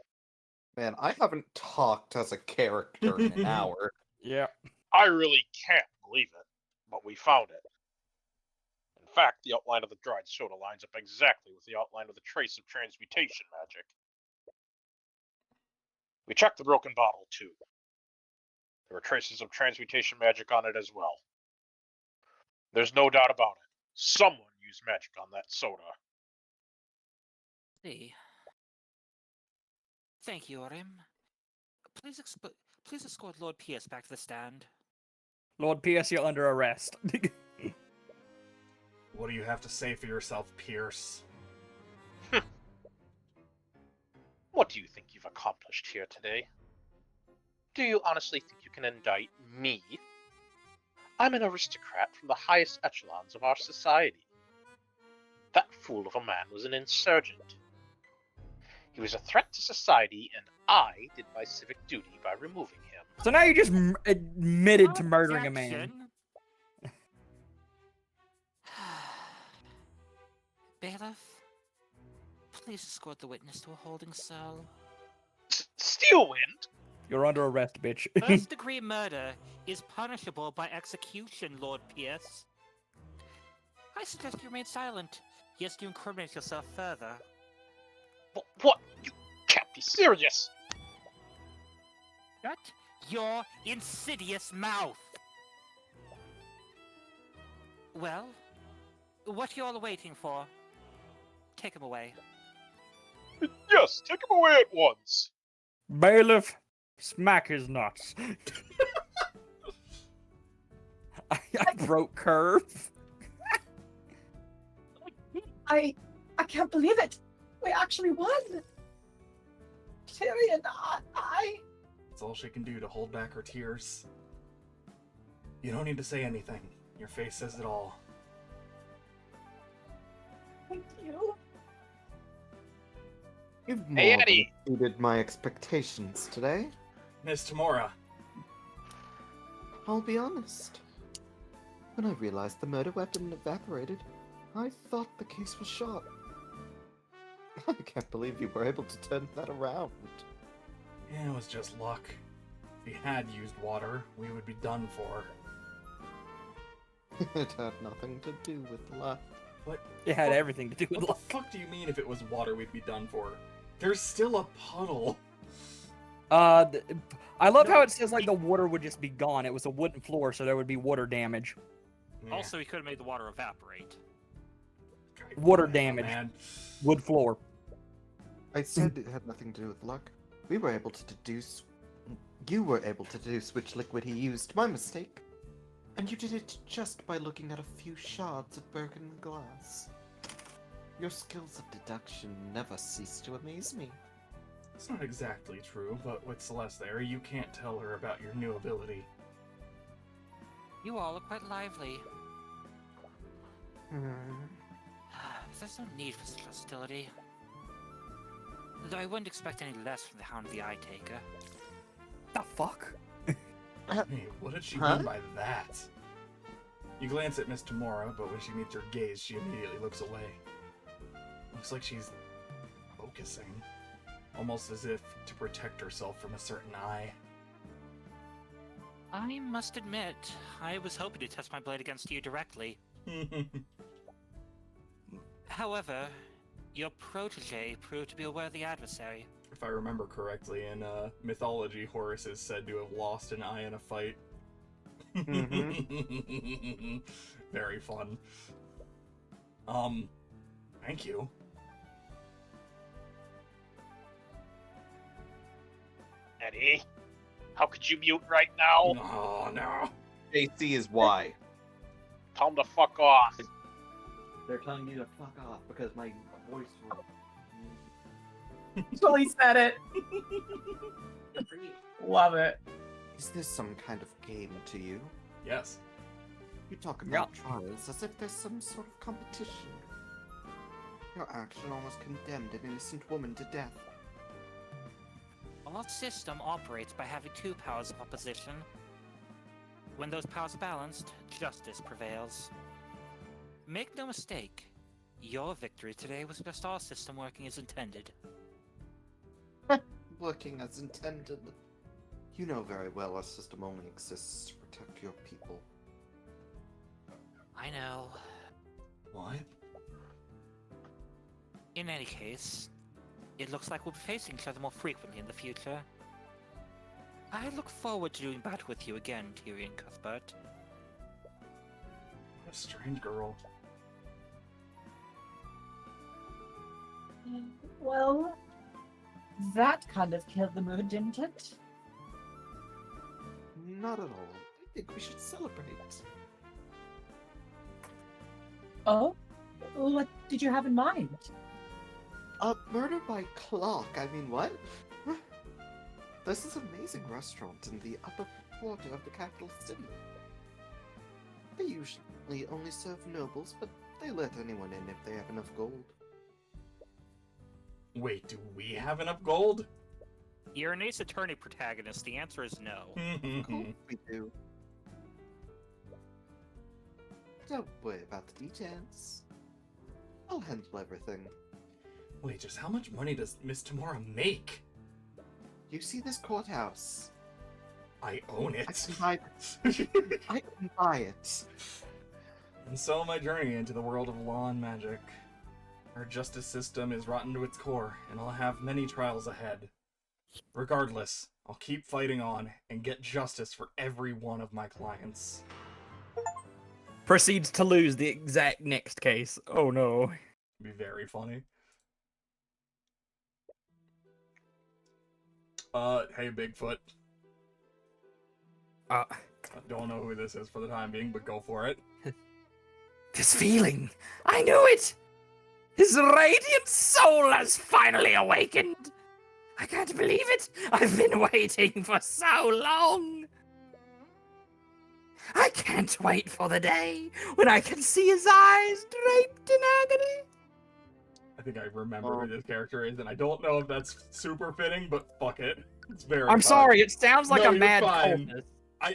Man, I haven't talked as a character in an hour. Yeah. I really can't believe it, but we found it. In fact, the outline of the dried soda lines up exactly with the outline of the trace of transmutation magic. We checked the broken bottle, too. There were traces of transmutation magic on it as well. There's no doubt about it. Someone used magic on that soda. See. Thank you, Oyam. Please escort Lord Pierce back to the stand. Lord Pierce, you're under arrest. What do you have to say for yourself, Pierce? What do you think you've accomplished here today? Do you honestly think you can indict me? I'm an aristocrat from the highest echelons of our society. That fool of a man was an insurgent. He was a threat to society, and I did my civic duty by removing him. So now you just admitted to murdering a man. Objection. Bailiff, please escort the witness to a holding cell. Steelwind? You're under arrest, bitch. First-degree murder is punishable by execution, Lord Pierce. I suggest you remain silent, lest you incriminate yourself further. What? You can't be serious! Shut your insidious mouth! Well, what you all waiting for? Take him away. Yes, take him away at once! Bailiff, smack his nuts. I broke Curve. I can't believe it. We actually won. Tyrion, I That's all she can do to hold back her tears. You don't need to say anything. Your face says it all. thank you. You've Hey, more than Eddie. exceeded my expectations today. Miss Tamora, I'll be honest. When I realized the murder weapon evaporated, I thought the case was shot. I can't believe you were able to turn that around. it was just luck. If he had used water, we would be done for. It had nothing to do with luck. It had everything to do with What luck. the fuck do you mean if it was water we'd be done for? There's still a puddle. I love how it says like the water would just be gone. It was a wooden floor, so there would be water damage. Yeah. Also, he could have made the water evaporate. Water Oh, damage. man. Wood floor. I said it had nothing to do with luck. We were able to deduce. You were able to deduce which liquid he used. My mistake. And you did it just by looking at a few shards of broken glass. Your skills of deduction never cease to amaze me. It's not exactly true, but with Celeste there, you can't tell her about your new ability. You all are quite lively. Hmm. There's no need for such hostility. Though I wouldn't expect any less from the Hound of the Eye Taker. The fuck? Hey, what did she Huh? mean by that? You glance at Miss Tamora, but when she meets your gaze, she immediately looks away. Looks like she's focusing, almost as if to protect herself from a certain eye. I must admit, I was hoping to test my blade against you directly. However, your protege proved to be a worthy adversary. If I remember correctly, in mythology, Horus is said to have lost an eye in a fight. Very fun. Thank you. Eddie, how could you mute right now? Oh, no. JC is why. Tell him to fuck off. They're telling you to fuck off because my voice was. Totally said it. Love it. Is this some kind of game to you? Yes. You talk about trials as if there's some sort of competition. Your action almost condemned an innocent woman to death. Our system operates by having two powers of opposition. When those powers are balanced, justice prevails. Make no mistake, your victory today was just our system working as intended. Working as intended. You know very well our system only exists to protect your people. I know. What? In any case, it looks like we'll be facing each other more frequently in the future. I look forward to doing battle with you again, Tyrion Cuthbert. What a strange girl. Well, that kind of killed the mood, didn't it? Not at all. I think we should celebrate. Oh? What did you have in mind? Murder by clock. I mean, what? This is an amazing restaurant in the upper quarter of the capital city. They usually only serve nobles, but they let anyone in if they have enough gold. Wait, do we have enough gold? You're an Ace Attorney protagonist. The answer is no. Of course we do. Don't worry about the details. I'll handle everything. Wait, just how much money does Miss Tamora make? You see this courthouse? I own I it. can buy I can buy it. And so my journey into the world of law and magic. Our justice system is rotten to its core, and I'll have many trials ahead. Regardless, I'll keep fighting on and get justice for every one of my clients. Proceeds to lose the exact next case. Oh no. Be very funny. Hey Bigfoot. I don't know who this is for the time being, but go for it. This feeling! I knew it! His radiant soul has finally awakened! I can't believe it! I've been waiting for so long! I can't wait for the day when I can see his eyes draped in agony! I think I remember who this character is, and I don't know if that's super fitting, but fuck it. It's very I'm fun. sorry, it sounds like No, a you're mad fine. cultist.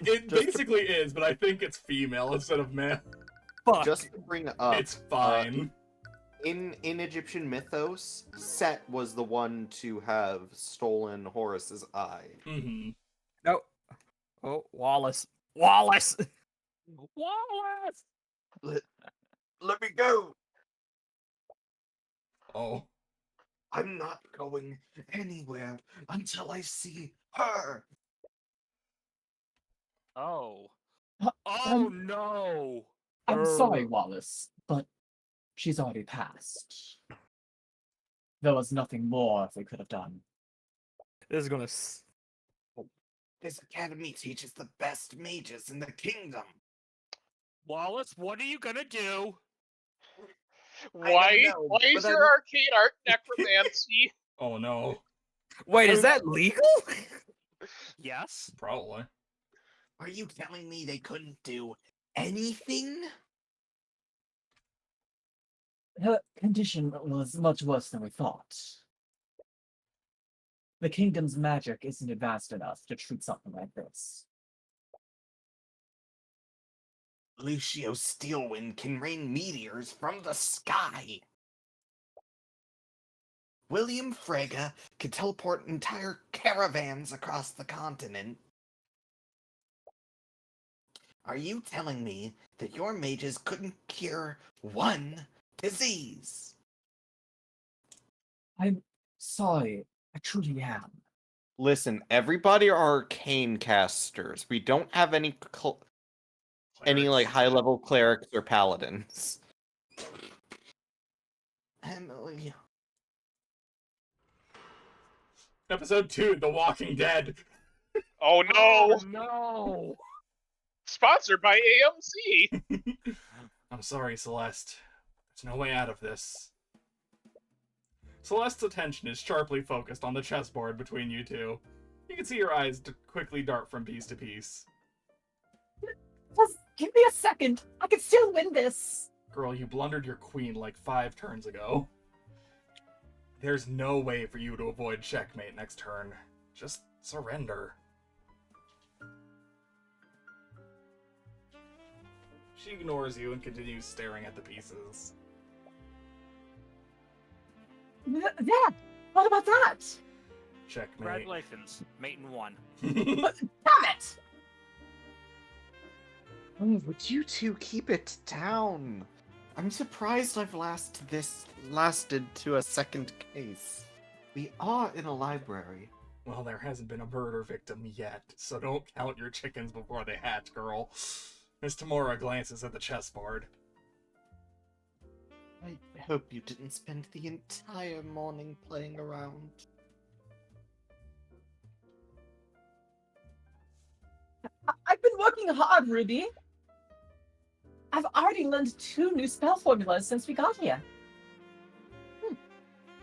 It basically is, but I think it's female instead of male. Fuck. Just to bring up, It's fine. in Egyptian mythos, Set was the one to have stolen Horus's eye. Mm-hmm. No. Oh, Wallace. Wallace! Wallace! Let me go! Oh. I'm not going anywhere until I see her! Oh. Uh, Oh um, no! I'm sorry, Wallace, but she's already passed. There was nothing more we could have done. This is gonna. This academy teaches the best mages in the kingdom. Wallace, what are you gonna do? Why? know, Why is but your arcade art necromancy? Oh no. Wait, is that legal? Yes? Probably. Are you telling me they couldn't do anything? Her condition was much worse than we thought. The kingdom's magic isn't advanced enough to treat something like this. Lucio Steelwind can rain meteors from the sky. William Frege could teleport entire caravans across the continent. Are you telling me that your mages couldn't cure one disease? I'm sorry, I truly am. Listen, everybody are arcane casters. We don't have any like high level clerics or paladins. Emily. Episode 2, The Walking Dead. Oh no! Oh no! Sponsored by AMC. I'm sorry, Celeste. There's no way out of this. Celeste's attention is sharply focused on the chessboard between you two. You can see her eyes quickly dart from piece to piece. Just give me a second. I can still win this. Girl, you blundered your queen like 5 turns ago. There's no way for you to avoid checkmate next turn. Just surrender. She ignores you and continues staring at the pieces. There. What about that? Checkmate. Congratulations, mate in one. Damn it! Oh, would you two keep it down? I'm surprised I've lasted to a second case. We are in a library. Well, there hasn't been a murder victim yet, so don't count your chickens before they hatch, girl. Miss Tamora glances at the chessboard. I hope you didn't spend the entire morning playing around. I've been working hard, Ruby. I've already learned 2 new spell formulas since we got here.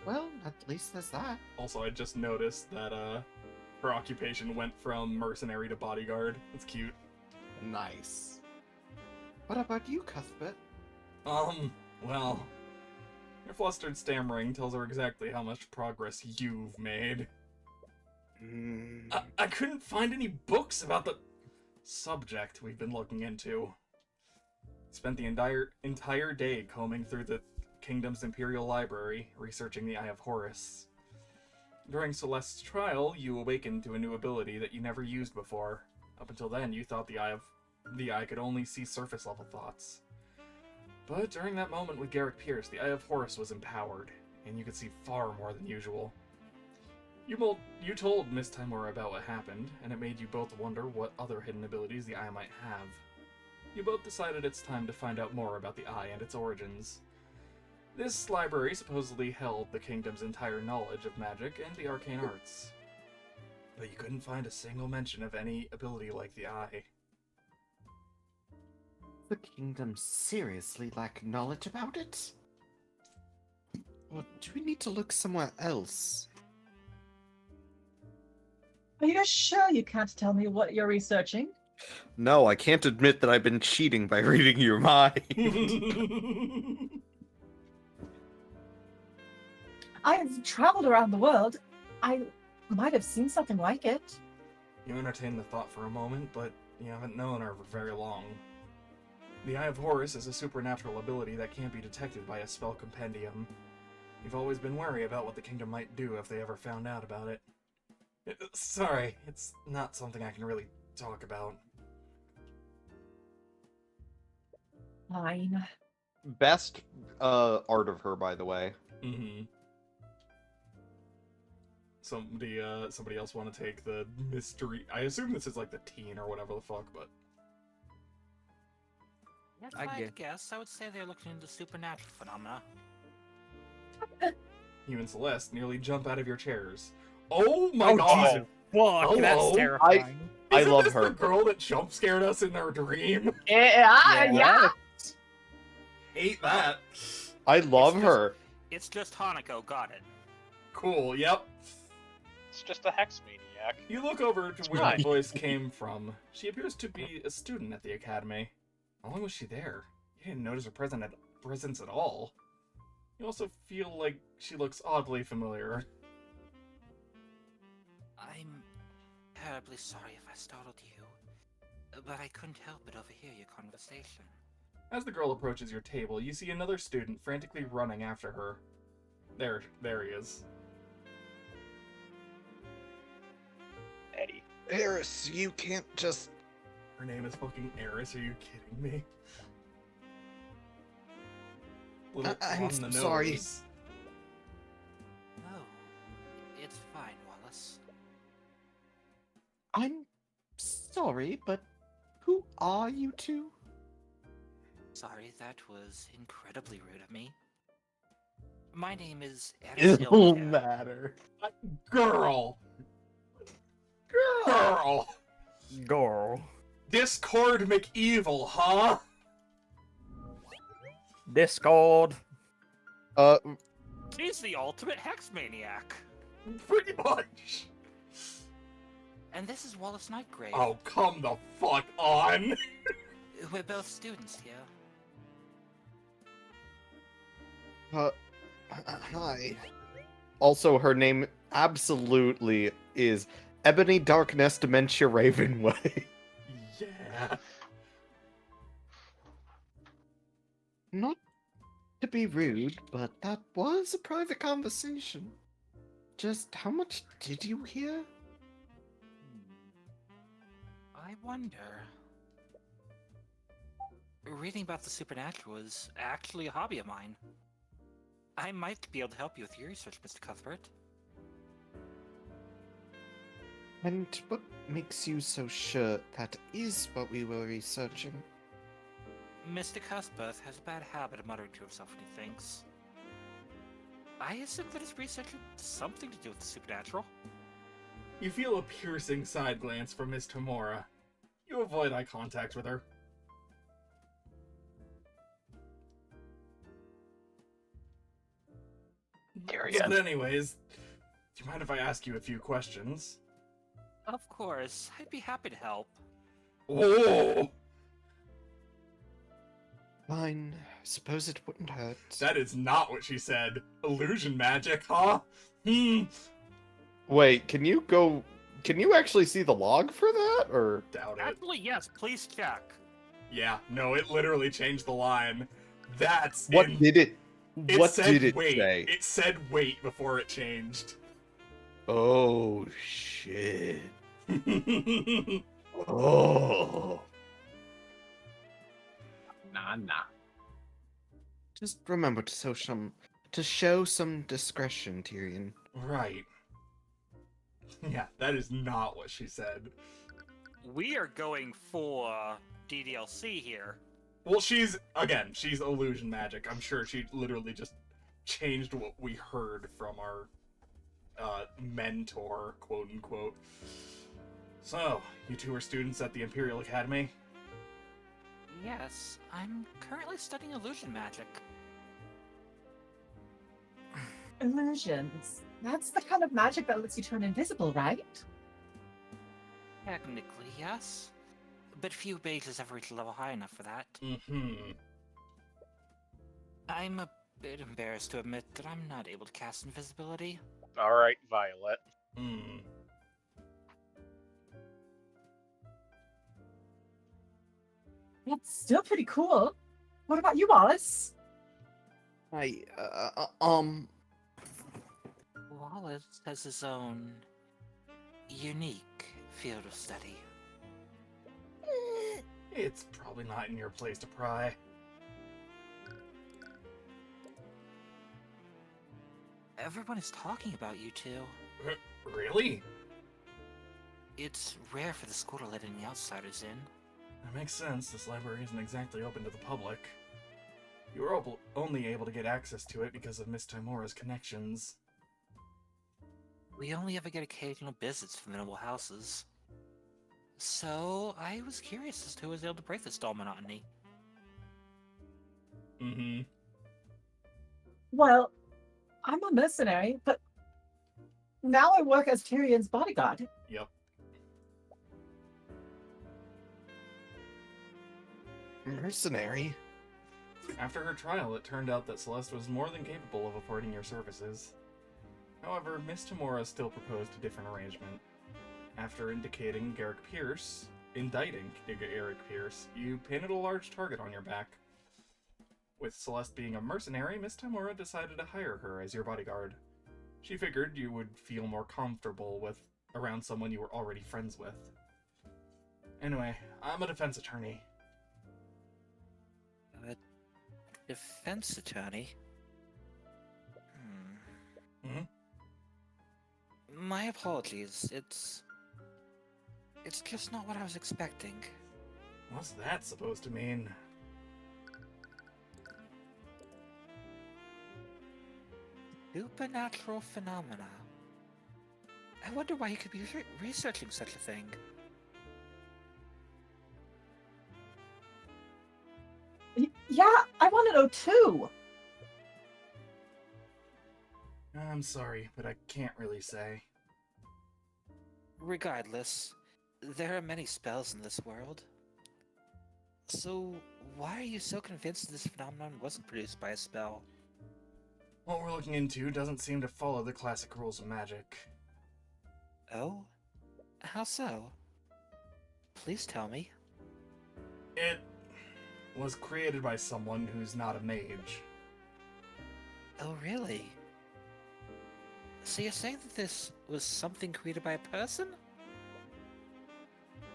Well, at least there's that. Also, I just noticed that her occupation went from mercenary to bodyguard. It's cute. Nice. What about you, Cuthbert? Well, your flustered stammering tells her exactly how much progress you've made. I couldn't find any books about the subject we've been looking into. Spent the entire day combing through the kingdom's imperial library, researching the Eye of Horus. During Celeste's trial, you awakened to a new ability that you never used before. Up until then, you thought the eye could only see surface-level thoughts. But during that moment with Garrick Pierce, the Eye of Horus was empowered, and you could see far more than usual. You told Miss Timora about what happened, and it made you both wonder what other hidden abilities the Eye might have. You both decided it's time to find out more about the Eye and its origins. This library supposedly held the kingdom's entire knowledge of magic and the arcane arts. But you couldn't find a single mention of any ability like the Eye. The kingdom seriously lack knowledge about it? Or do we need to look somewhere else? Are you sure you can't tell me what you're researching? No, I can't admit that I've been cheating by reading your mind. I've traveled around the world. I might have seen something like it. You entertain the thought for a moment, but you haven't known her for very long. The Eye of Horus is a supernatural ability that can't be detected by a spell compendium. You've always been wary about what the kingdom might do if they ever found out about it. Sorry, it's not something I can really talk about. Fine. Best art of her, by the way. Mm-hmm. Somebody else want to take the mystery? I assume this is like the teen or whatever the fuck, but... If I I get- guess, I would say they're looking into supernatural phenomena. You and Celeste nearly jump out of your chairs. Oh my god! Jesus. Fuck, that's Hello? terrifying. I Isn't love this her. the girl that jump scared us in our dream? Yeah. Hate that. I love It's her. It's just Hanako, got it. Cool, yep. It's just a hex maniac. You look over to where right. the voice came from. She appears to be a student at the academy. How long was she there? You didn't notice her presence at all. You also feel like she looks oddly familiar. I'm terribly sorry if I startled you, but I couldn't help but overhear your conversation. As the girl approaches your table, you see another student frantically running after her. There he is. Eddie. Eris, you can't just... Her name is fucking Eris, are you kidding me? Little I'm on the sorry. nose. No, it's fine, Wallace. I'm sorry, but who are you two? Sorry, that was incredibly rude of me. My name is It Eris won't Ilmater. matter. Girl! Girl! Girl. Discord McEvil, huh? Discord. He's the ultimate hex maniac. Pretty much. And this is Wallace Nightgrave. Oh, come the fuck on! We're both students here. Hi. Also, her name absolutely is Ebony Darkness Dementia Ravenway. Yeah. Not to be rude, but that was a private conversation. Just how much did you hear? I wonder. Reading about the supernatural is actually a hobby of mine. I might be able to help you with your research, Mr. Cuthbert. And what makes you so sure that is what we were researching? Mr. Cuthbert has a bad habit of muttering to himself when he thinks. I assume that his research has something to do with the supernatural. You feel a piercing side glance from Miss Tamora. You avoid eye contact with her. Tyrion. But anyways, do you mind if I ask you a few questions? Of course, I'd be happy to help. Oh! Fine. Suppose it wouldn't hurt. That is not what she said. Illusion magic, huh? Hmm. Wait, can you actually see the log for that, or? Doubt it. Actually, yes, please check. Yeah, no, it literally changed the line. That's What in... did it? It What said did it wait. say? It said wait before it changed. Oh shit! Oh. Nah. Just remember to show some discretion, Tyrion. Right. Yeah, that is not what she said. We are going for DDLC here. Well, she's illusion magic. I'm sure she literally just changed what we heard from our mentor, quote unquote. So, you two are students at the Imperial Academy? Yes, I'm currently studying illusion magic. Illusions. That's the kind of magic that lets you turn invisible, right? Technically, yes. But few mages ever reach a level high enough for that. Mm-hmm. I'm a bit embarrassed to admit that I'm not able to cast invisibility. Alright, Violet. Hmm. That's still pretty cool. What about you, Wallace? Wallace has his own unique field of study. It's probably not in your place to pry. Everyone is talking about you two. Really? It's rare for the school to let any outsiders in. That makes sense. This library isn't exactly open to the public. You were only able to get access to it because of Miss Timora's connections. We only ever get occasional visits from the noble houses. So, I was curious as to who was able to break this dull monotony. Mm-hmm. Well, I'm a mercenary, but now I work as Tyrion's bodyguard. Yep. Mercenary? After her trial, it turned out that Celeste was more than capable of affording your services. However, Miss Timora still proposed a different arrangement. After indicting indicting Garrick Pierce, you painted a large target on your back. With Celeste being a mercenary, Miss Timora decided to hire her as your bodyguard. She figured you would feel more comfortable around someone you were already friends with. Anyway, I'm a defense attorney. A defense attorney? My apologies. It's just not what I was expecting. What's that supposed to mean? Supernatural phenomena. I wonder why you could be researching such a thing. Yeah, I want to know too. I'm sorry, but I can't really say. Regardless, there are many spells in this world. So, why are you so convinced this phenomenon wasn't produced by a spell? What we're looking into doesn't seem to follow the classic rules of magic. Oh? How so? Please tell me. It was created by someone who's not a mage. Oh, really? So you're saying that this was something created by a person?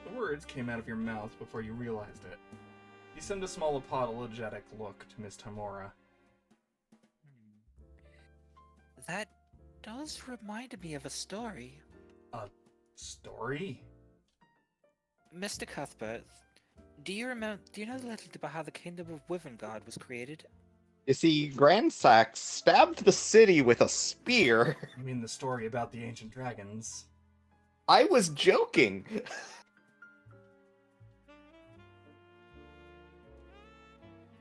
The words came out of your mouth before you realized it. You send a small apologetic look to Miss Timora. That does remind me of a story. A story? Mr. Cuthbert, do you know the legend about how the kingdom of Wyverngard was created? You see, Grandsax stabbed the city with a spear. You mean the story about the ancient dragons? I was joking.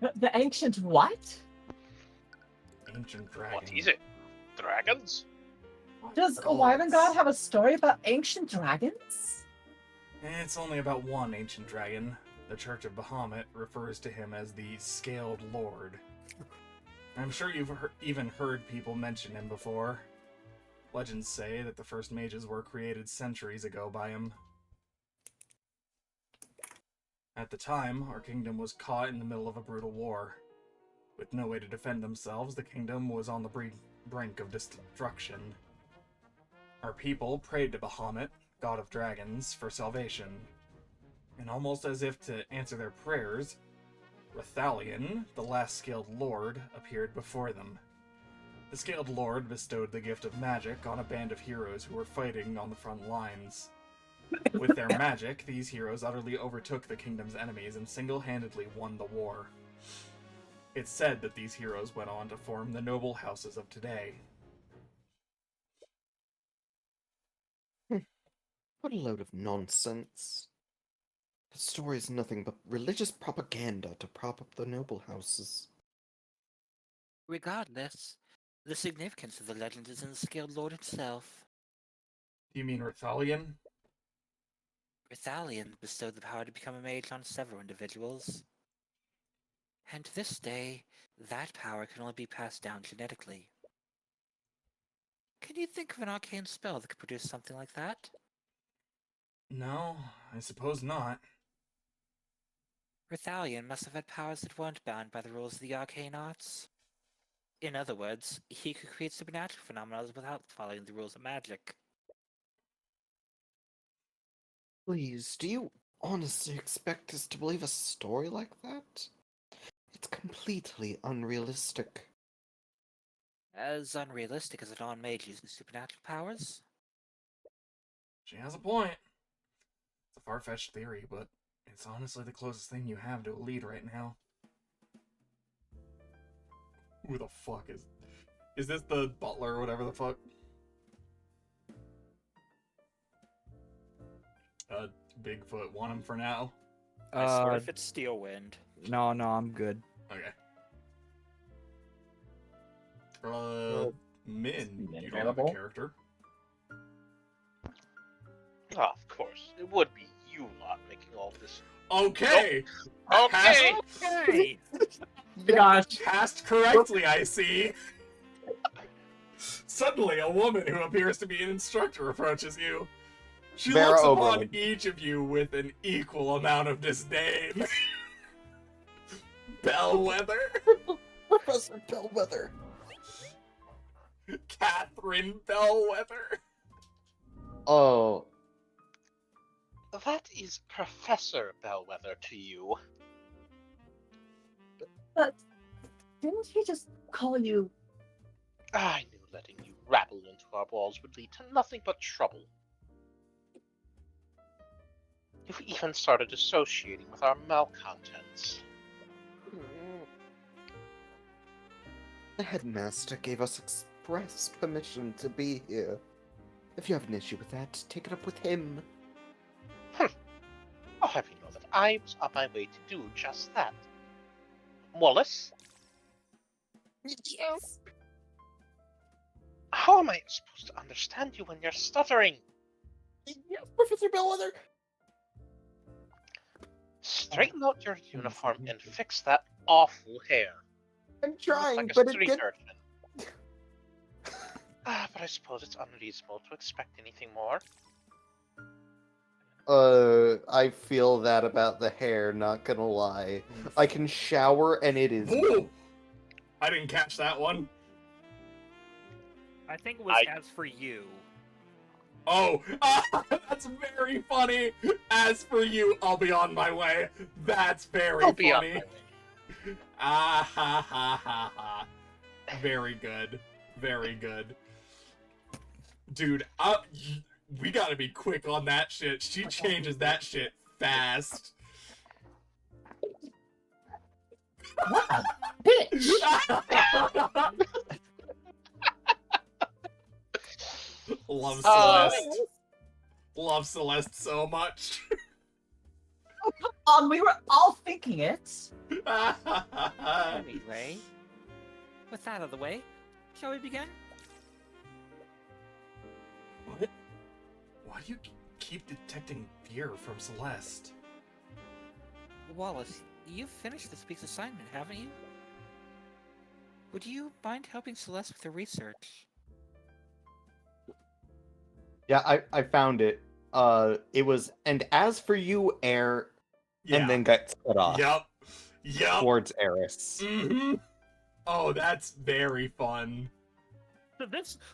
The ancient what? Ancient dragons. What is it? Dragons? Does Oh, Wyvern have a story about ancient dragons? It's only about one ancient dragon. The Church of Bahamut refers to him as the Scaled Lord. I'm sure you've even heard people mention him before. Legends say that the first mages were created centuries ago by him. At the time, our kingdom was caught in the middle of a brutal war. With no way to defend themselves, the kingdom was on the brink of destruction. Our people prayed to Bahamut, god of dragons, for salvation. And almost as if to answer their prayers, Rathalion, the last Scaled Lord, appeared before them. The Scaled Lord bestowed the gift of magic on a band of heroes who were fighting on the front lines. With their magic, these heroes utterly overtook the kingdom's enemies and single-handedly won the war. It's said that these heroes went on to form the noble houses of today. What a load of nonsense. The story is nothing but religious propaganda to prop up the noble houses. Regardless, the significance of the legend is in the Scaled Lord himself. Do you mean Rathalion? Rathalion bestowed the power to become a mage on several individuals. And to this day, that power can only be passed down genetically. Can you think of an arcane spell that could produce something like that? No, I suppose not. Rathalion must have had powers that weren't bound by the rules of the arcane arts. In other words, he could create supernatural phenomena without following the rules of magic. Please, do you honestly expect us to believe a story like that? It's completely unrealistic. As unrealistic as a non-mage using supernatural powers? She has a point. It's a far-fetched theory, but it's honestly the closest thing you have to a lead right now. Who the fuck is... Is this the butler or whatever the fuck? Bigfoot, want him for now? I swear if it's Steelwind. No, I'm good. Okay. Min, you don't have a available? character. Ah, of course. It would be you lot making all this. Okay! Okay! Hey! Gosh. Cast correctly, I see. Suddenly, a woman who appears to be an instructor approaches you. She Vera looks upon Oberlin. each of you with an equal amount of disdain. Bellwether, Professor Bellwether! Catherine Bellwether. Oh, That is Professor Bellwether to you. But didn't he just call you? I knew letting you rabble into our walls would lead to nothing but trouble. You've even started associating with our malcontents. The headmaster gave us express permission to be here. If you have an issue with that, take it up with him. I'll have you know that I was on my way to do just that. Wallace, yes. how am I supposed to understand you when you're stuttering? Yes, Professor Bellwether! Straighten out your uniform and fix that awful hair. I'm You look trying, like a but it street gets... urchin. But I suppose it's unreasonable to expect anything more. I feel that about the hair, not gonna lie. I can shower and it is... Ooh! I didn't catch that one. I think it was as for you. Oh, that's very funny. As for you, I'll be on my way. That's very I'll be on funny. my way. Ah ha ha ha ha. Very good. Very good. Dude, we gotta be quick on that shit. She changes that shit fast. What a bitch! Love Oh. Celeste. Love Celeste so much. Oh, come on, we were all thinking it. Anyway, with that out of the way, shall we begin? What? Why do you keep detecting fear from Celeste? Wallace, you've finished this week's assignment, haven't you? Would you mind helping Celeste with her research? Yeah, I found it. It was, and as for you, Air, Yeah. and then got cut off Yep. towards Eris. Mm-hmm. Oh, that's very fun.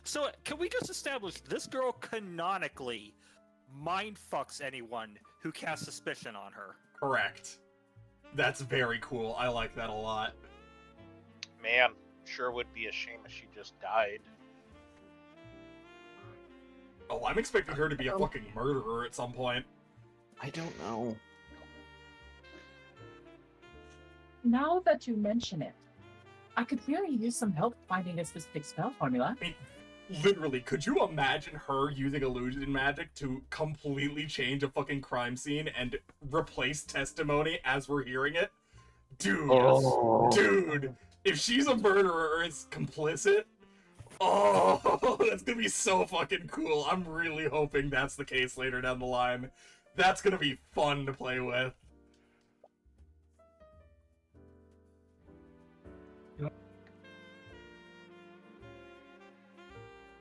So can we just establish this girl canonically mind fucks anyone who casts suspicion on her? Correct. That's very cool. I like that a lot. Man, sure would be a shame if she just died. Oh, I'm expecting her to be a fucking murderer at some point. I don't know. Now that you mention it, I could really use some help finding a specific spell formula. I mean, literally, could you imagine her using illusion magic to completely change a fucking crime scene and replace testimony as we're hearing it? Dude, if she's a murderer or is complicit, oh, that's gonna be so fucking cool. I'm really hoping that's the case later down the line. That's gonna be fun to play with.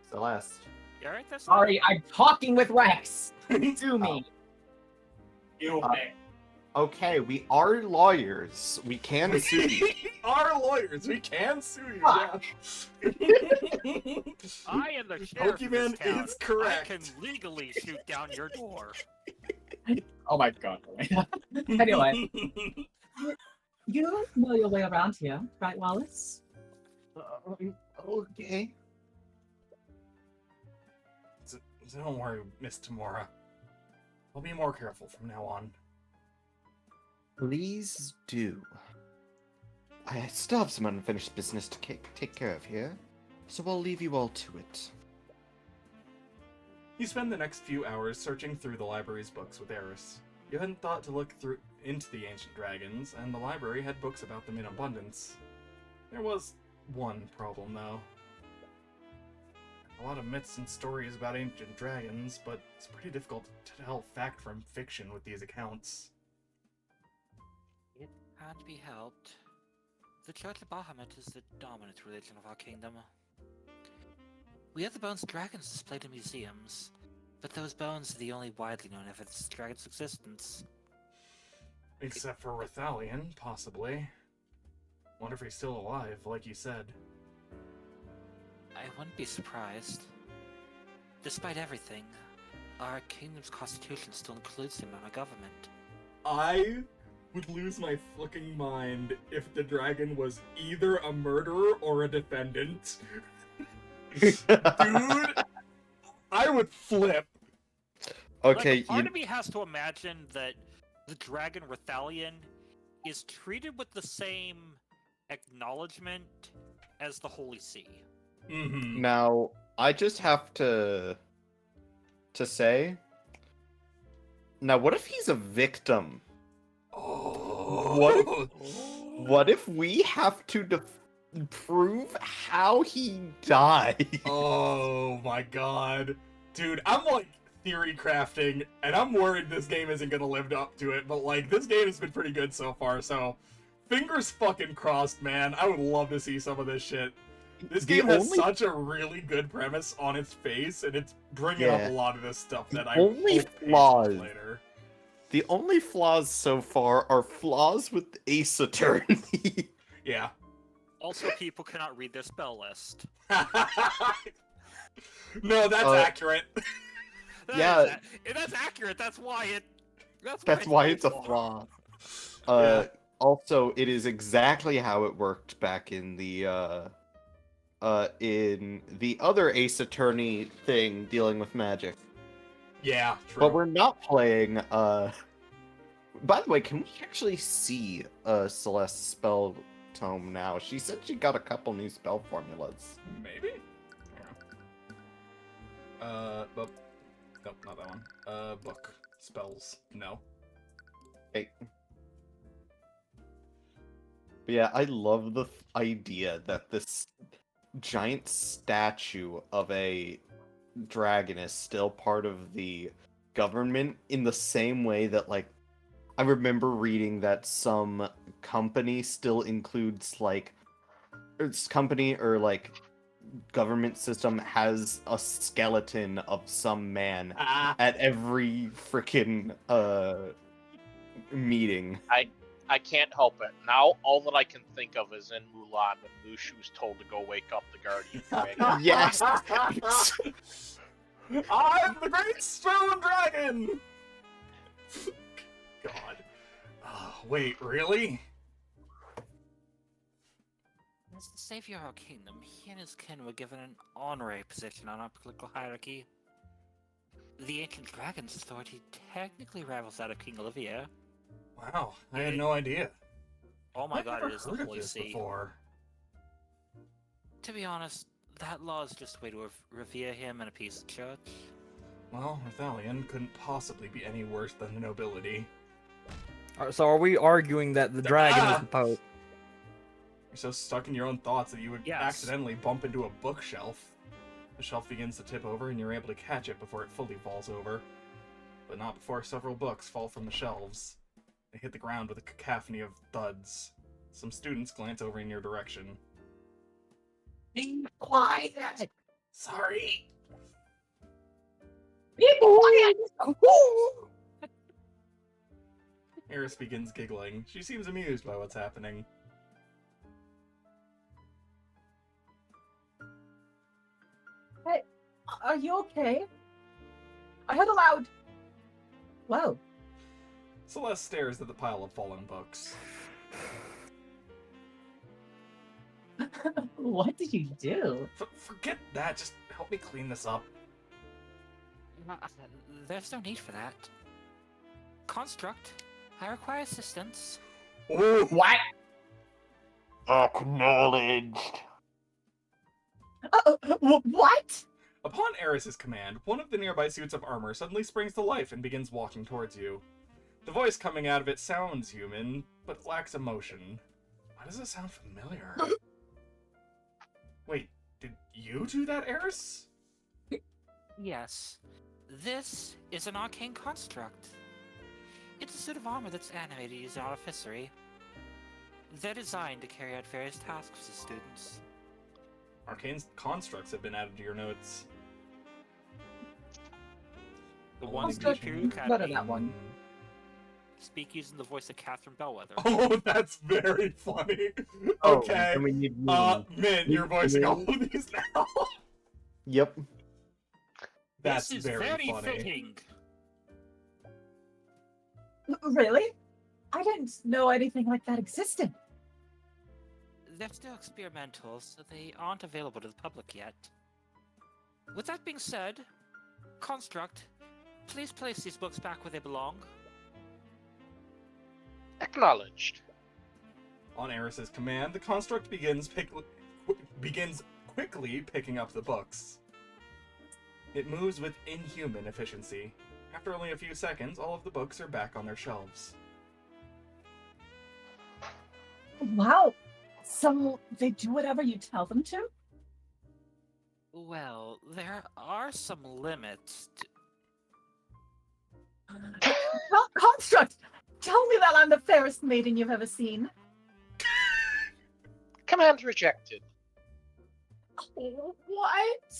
Celeste. You alright, that's Sorry, I'm talking with Rex. To me. You Okay, we are lawyers. We can sue you. We are lawyers. We can sue you. Fuck. Yeah. I am the sheriff of this Pokemon town. is correct. I can legally shoot down your door. Oh my god. Anyway, You know your way around here, right, Wallace? Okay. Don't worry, Miss Tamora. I'll be more careful from now on. Please do. I still have some unfinished business to take care of here, so I'll leave you all to it. You spend the next few hours searching through the library's books with Eris. You hadn't thought to look into the ancient dragons, and the library had books about them in abundance. There was one problem, though. A lot of myths and stories about ancient dragons, but it's pretty difficult to tell fact from fiction with these accounts. It can't be helped. The Church of Bahamut is the dominant religion of our kingdom. We have the bones of dragons displayed in museums, but those bones are the only widely known evidence of dragons' existence. Except for Rathalion, possibly. Wonder if he's still alive, like you said. I wouldn't be surprised. Despite everything, our kingdom's constitution still includes him in our government. I would lose my fucking mind if the dragon was either a murderer or a defendant. Dude, I would flip. Okay, Part of me has to imagine that the dragon Rathalion is treated with the same acknowledgement as the Holy See. Mm-hmm. now I just have to say. Now, what if he's a victim? Oh. What if we have to prove how he died? Oh my god. Dude, I'm like theory crafting, and I'm worried this game isn't gonna live up to it, but like, this game has been pretty good so far, so fingers fucking crossed, man. I would love to see some of this shit. This game has such a really good premise on its face, and it's bringing up a lot of this stuff that I only hope flaws later. The only flaws so far are flaws with Ace Attorney. Yeah. Also, people cannot read their spell list. No, that's accurate. Yeah. That's accurate. That's why it. That's why it's a flaw. Also, it is exactly how it worked back in the other Ace Attorney thing dealing with magic. Yeah, true. But we're not playing. By the way, can we actually see Celeste's spell tome now? She said she got a couple new spell formulas. Maybe. But nope, not that one. Book spells. No. Okay. But yeah, I love the idea that this giant statue of a dragon is still part of the government in the same way that, like, I remember reading that some company still includes like its company or like government system has a skeleton of some man at every freaking meeting. I can't help it. Now all that I can think of is in Mulan when Mushu's told to go wake up the Guardian Dragon. Yes. I'm the Great Stone Dragon! God. Wait, really? As the savior of our kingdom, he and his kin were given an honorary position on our political hierarchy. The ancient dragon's authority technically rivals that of King Olivier. Wow, I had no idea. Oh my I've god, never it is the heard of Holy this See. before. To be honest, that law is just a way to revere him and appease the church. Well, Rathalion couldn't possibly be any worse than the nobility. So are we arguing that the dragon is the Pope? You're so stuck in your own thoughts that you would Yes. accidentally bump into a bookshelf. The shelf begins to tip over and you're able to catch it before it fully falls over. But not before several books fall from the shelves. They hit the ground with a cacophony of thuds. Some students glance over in your direction. Be quiet. Sorry. Be quiet. Eris begins giggling. She seems amused by what's happening. Hey, are you okay? I heard a loud. Whoa. Celeste stares at the pile of fallen books. What did you do? Forget that. Just help me clean this up. There's no need for that. Construct, I require assistance. What? Acknowledged. What? Upon Eris's command, one of the nearby suits of armor suddenly springs to life and begins walking towards you. The voice coming out of it sounds human, but lacks emotion. Why does it sound familiar? Wait, did you do that, Eris? Yes. This is an arcane construct. It's a suit of armor that's animated using artificery. They're designed to carry out various tasks for the students. Arcane constructs have been added to your notes. The one in the Construct- Imperial better Academy that one. speak using the voice of Catherine Bellwether. Oh, that's very funny. Oh, Okay. and we need Min, you're voicing all of these now. Yep. That's this is very funny. fitting. Really? I didn't know anything like that existed. They're still experimental, so they aren't available to the public yet. With that being said, Construct, please place these books back where they belong. Acknowledged. On Eris's command, the construct begins quickly picking up the books. It moves with inhuman efficiency. After only a few seconds, all of the books are back on their shelves. Wow. So they do whatever you tell them to? Well, there are some limits to... Well, Construct, tell me that I'm the fairest maiden you've ever seen. Command rejected. What?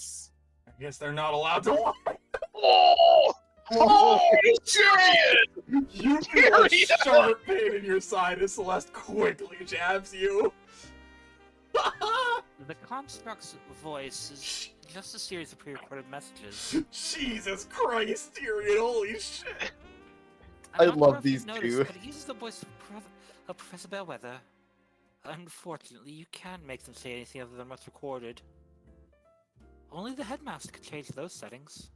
I guess they're not allowed to lie. Oh! Holy Tyrion! You feel a Tyrion! sharp pain in your side as Celeste quickly jabs you. The Construct's voice is just a series of pre-recorded messages. Jesus Christ, Tyrion, holy shit. I'm I not love sure if these you've noticed, two. but he uses the voice of Professor Bellwether. Unfortunately, you can't make them say anything other than what's recorded. Only the headmaster can change those settings.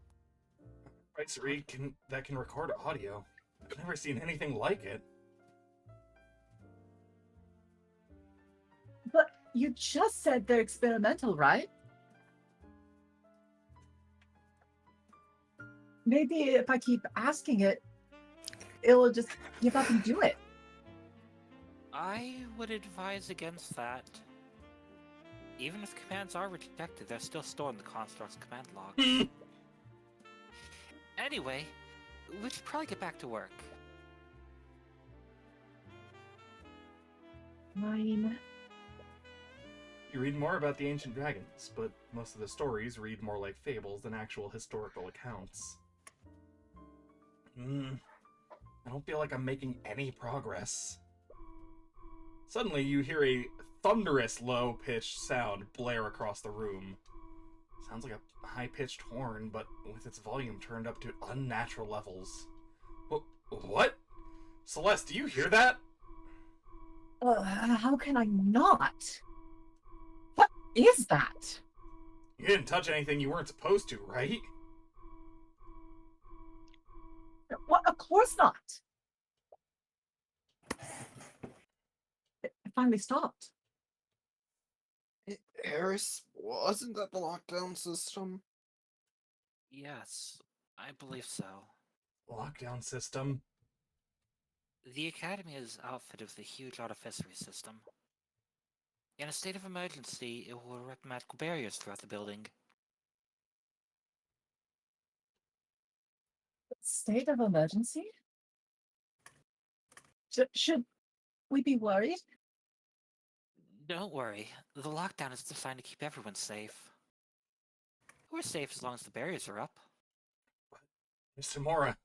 Right, Reed that can record audio. I've never seen anything like it. But you just said they're experimental, right? Maybe if I keep asking it, it'll just give up and do it. I would advise against that. Even if commands are rejected, they're still stored in the Construct's command log. Anyway, we should probably get back to work. Mine. You read more about the ancient dragons, but most of the stories read more like fables than actual historical accounts. I don't feel like I'm making any progress. Suddenly, you hear a thunderous, low-pitched sound blare across the room. Sounds like a high-pitched horn, but with its volume turned up to unnatural levels. What? Celeste, do you hear that? How can I not? What is that? You didn't touch anything you weren't supposed to, right? What? Of course not. It finally stopped. Harris, wasn't that the lockdown system? Yes, I believe so. Lockdown system? The Academy is outfitted with a huge artificery system. In a state of emergency, it will erect magical barriers throughout the building. State of emergency? Should we be worried? Don't worry, the lockdown is designed to keep everyone safe. We're safe as long as the barriers are up. Mr. Mora,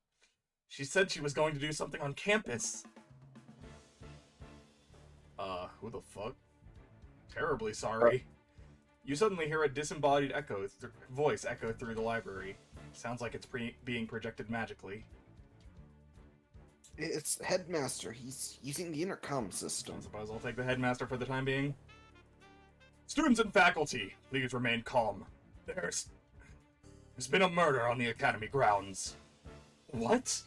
she said she was going to do something on campus. Who the fuck? Terribly sorry. You suddenly hear a disembodied voice echo through the library. Sounds like it's being projected magically. It's Headmaster. He's using the intercom system. I suppose I'll take the headmaster for the time being. Students and faculty, please remain calm. There's been a murder on the Academy grounds. What?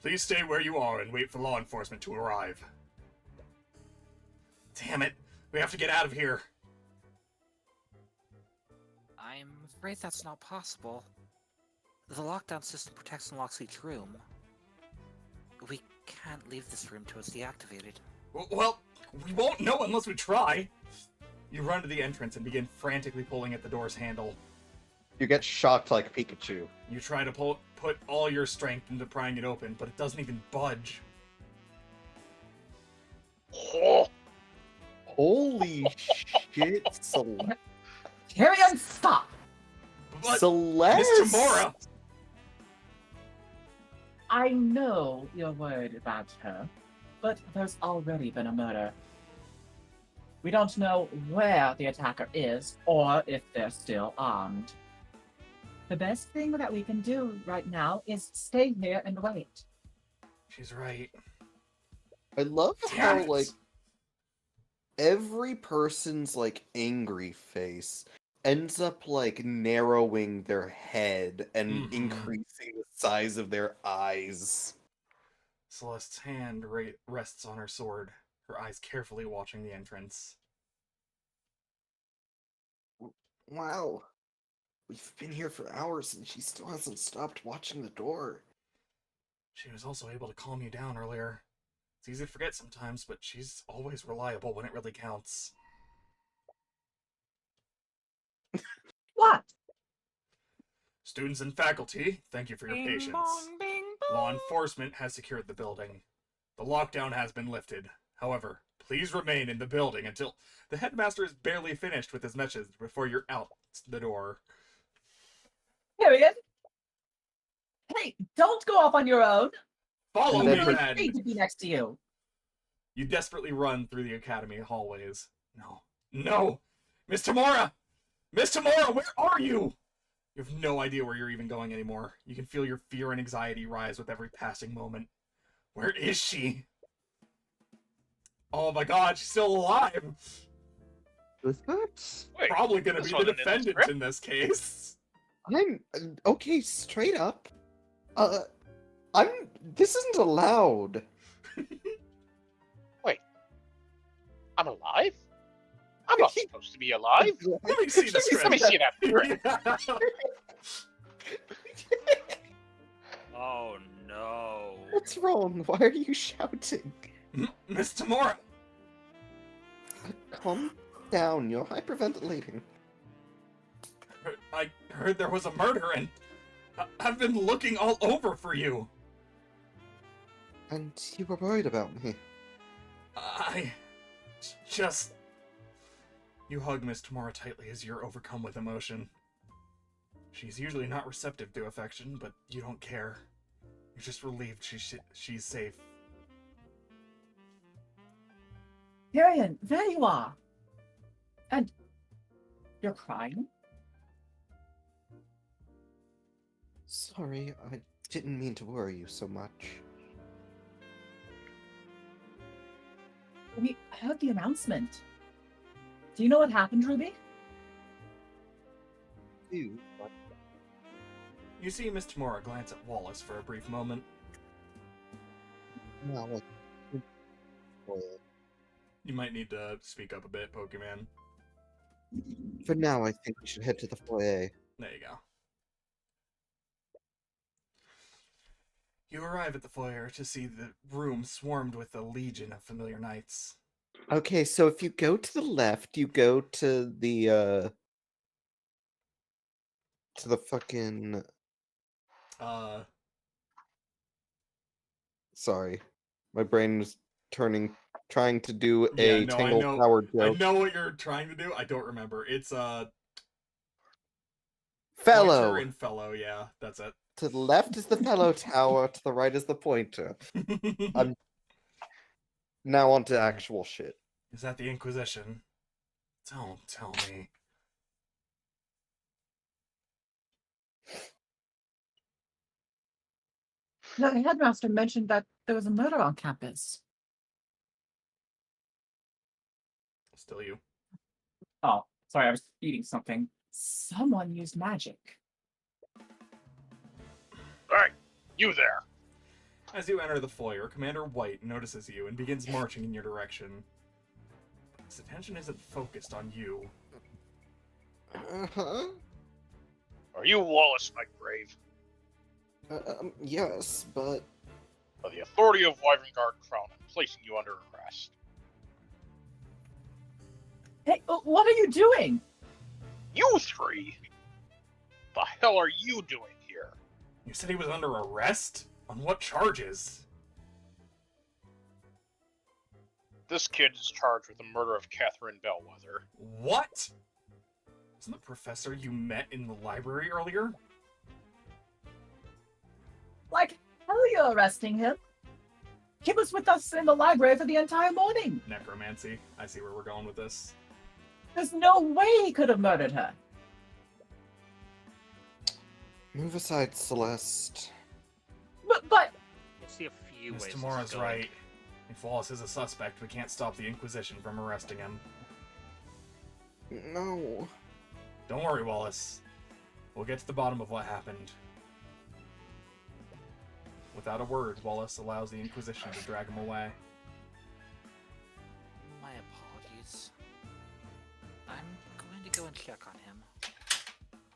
Please stay where you are and wait for law enforcement to arrive. Damn it. We have to get out of here. I'm afraid that's not possible. The lockdown system protects and locks each room. We can't leave this room till it's deactivated. Well, we won't know unless we try. You run to the entrance and begin frantically pulling at the door's handle. You get shocked like Pikachu. You try to put all your strength into prying it open, but it doesn't even budge. Oh, Holy shit, Celeste. Tyrion, stop! But, Celeste! Mr. Mora! I know you're worried about her, but there's already been a murder. We don't know where the attacker is or if they're still armed. The best thing that we can do right now is stay here and wait. She's right. I love Damn how, it. like, every person's, like, angry face ends up, like, narrowing their head and Mhm. increasing the size of their eyes. Celeste's hand rests on her sword, her eyes carefully watching the entrance. Wow. We've been here for hours and she still hasn't stopped watching the door. She was also able to calm you down earlier. It's easy to forget sometimes, but she's always reliable when it really counts. What? Students and faculty, thank you for your patience. Law enforcement has secured the building. The lockdown has been lifted. However, please remain in the building until the headmaster is barely finished with his message before you're out the door. Tyrion? Hey, don't go off on your own. Follow And me, then I'm Red! paid to be next to you. You desperately run through the academy hallways. No! Mr. Mora! Mr. Mora, where are you? You have no idea where you're even going anymore. You can feel your fear and anxiety rise with every passing moment. Where is she? Oh my god, she's still alive! Is that? wait. Probably gonna this be the wasn't in the defendant script? in this case. I'm okay, straight up. This isn't allowed. I'm alive? I'm not supposed to be alive. Let me see the script. Let me see that. Oh no. What's wrong? Why are you shouting? Miss Tamora! Calm down, you're hyperventilating. I heard there was a murder and I've been looking all over for you. And you were worried about me. just... You hug Miss Tamora tightly as you're overcome with emotion. She's usually not receptive to affection, but you don't care. You're just relieved she's safe. Tyrion, there you are. And you're crying? Sorry, I didn't mean to worry you so much. We heard the announcement. Do you know what happened, Ruby? You? You see Miss Tamora glance at Wallace for a brief moment. Now, You might need to speak up a bit, Pokemon. for now, I think we should head to the foyer. There you go. You arrive at the foyer to see the room swarmed with a legion of familiar knights. Okay, so if you go to the left, you go to the fucking... Sorry. My brain was trying to do a Tangled Tower I joke. know what you're trying to do. I don't remember. It's Fellow! Pointer and fellow, yeah, that's it. To the left is the fellow tower, to the right is the pointer. I'm now on to actual shit. Is that the Inquisition? Don't tell me. The headmaster mentioned that there was a murder on campus. Still you. Oh, sorry, I was eating something. Someone used magic. Alright, you there. As you enter the foyer, Commander White notices you and begins marching in your direction. His attention isn't focused on you. Uh-huh. Are you Wallace Nightgrave? Yes, but... By the authority of Wyverngard Crown, I'm placing you under arrest. Hey, what are you doing? You three? The hell are you doing here? You said he was under arrest? On what charges? This kid is charged with the murder of Catherine Bellwether. What? Isn't the professor you met in the library earlier? Like, how are you arresting him? He was with us in the library for the entire morning. Necromancy. I see where we're going with this. There's no way he could have murdered her. Move aside, Celeste. But I see a few Miss ways. Tamora's this is going. right. If Wallace is a suspect, we can't stop the Inquisition from arresting him. No. Don't worry, Wallace. We'll get to the bottom of what happened. Without a word, Wallace allows the Inquisition to drag him away. My apologies. I'm going to go and check on him.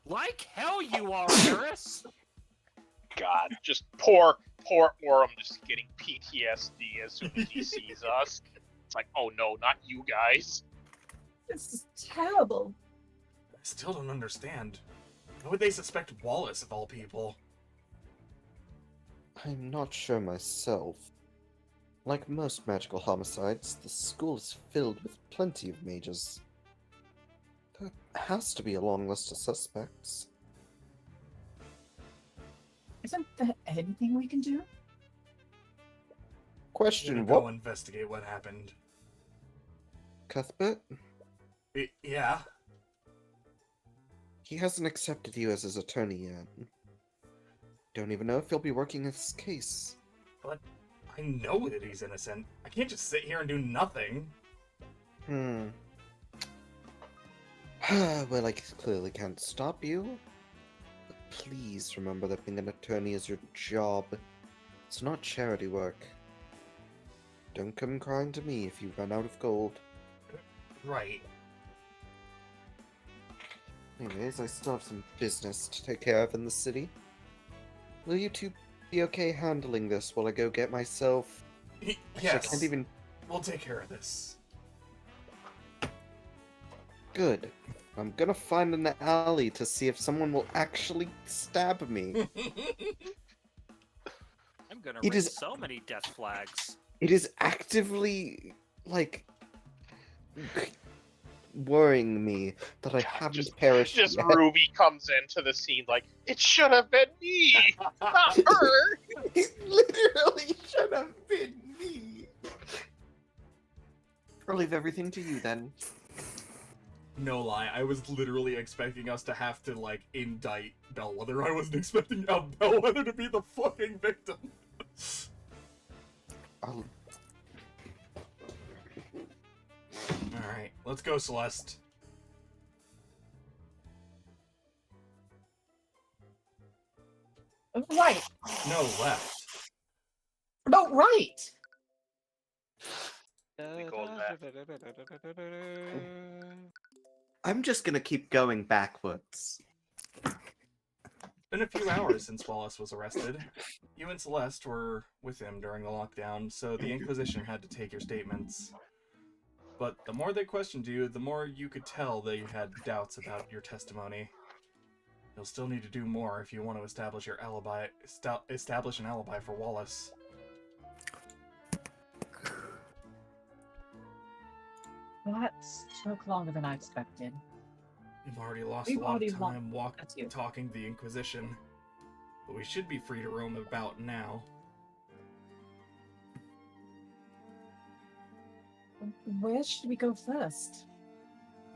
Like hell you are, Harris! God, just poor Orem just getting PTSD as soon as he sees us. It's like, oh no, not you guys. this is terrible. I still don't understand. Why would they suspect Wallace of all people? I'm not sure myself. Like most magical homicides, the school is filled with plenty of mages. There has to be a long list of suspects. Isn't there anything we can do? We're Question, gonna go what? investigate what happened. Cuthbert? Yeah? He hasn't accepted you as his attorney yet. Don't even know if he'll be working this case. But I know that he's innocent. I can't just sit here and do nothing. Well, I clearly can't stop you. But please remember that being an attorney is your job. It's not charity work. Don't come crying to me if you run out of gold. Right. Anyways, I still have some business to take care of in the city. Will you two be okay handling this while I go get myself... Actually, Yes. I can't even... We'll take care of this. Good. I'm gonna find an alley to see if someone will actually stab me. I'm gonna It raise is- so many death flags. It is actively, like, worrying me that I haven't perished Just yet. Ruby comes into the scene like, it should have been me, not her. It literally should have been me. I'll leave everything to you then. No lie, I was literally expecting us to have to, like, indict Bellwether. I wasn't expecting Bellwether to be the fucking victim. I'll... Alright, let's go, Celeste. Right. No, left. No, right. We go left. I'm just gonna keep going backwards. Been a few hours since Wallace was arrested. You and Celeste were with him during the lockdown, so the Inquisition had to take your statements. But the more they questioned you, the more you could tell they had doubts about your testimony. You'll still need to do more if you want to establish your alibi, establish an alibi for Wallace. That took longer than I expected. You've already lost We've a lot already of time That's you. talking to the Inquisition, but we should be free to roam about now. Where should we go first?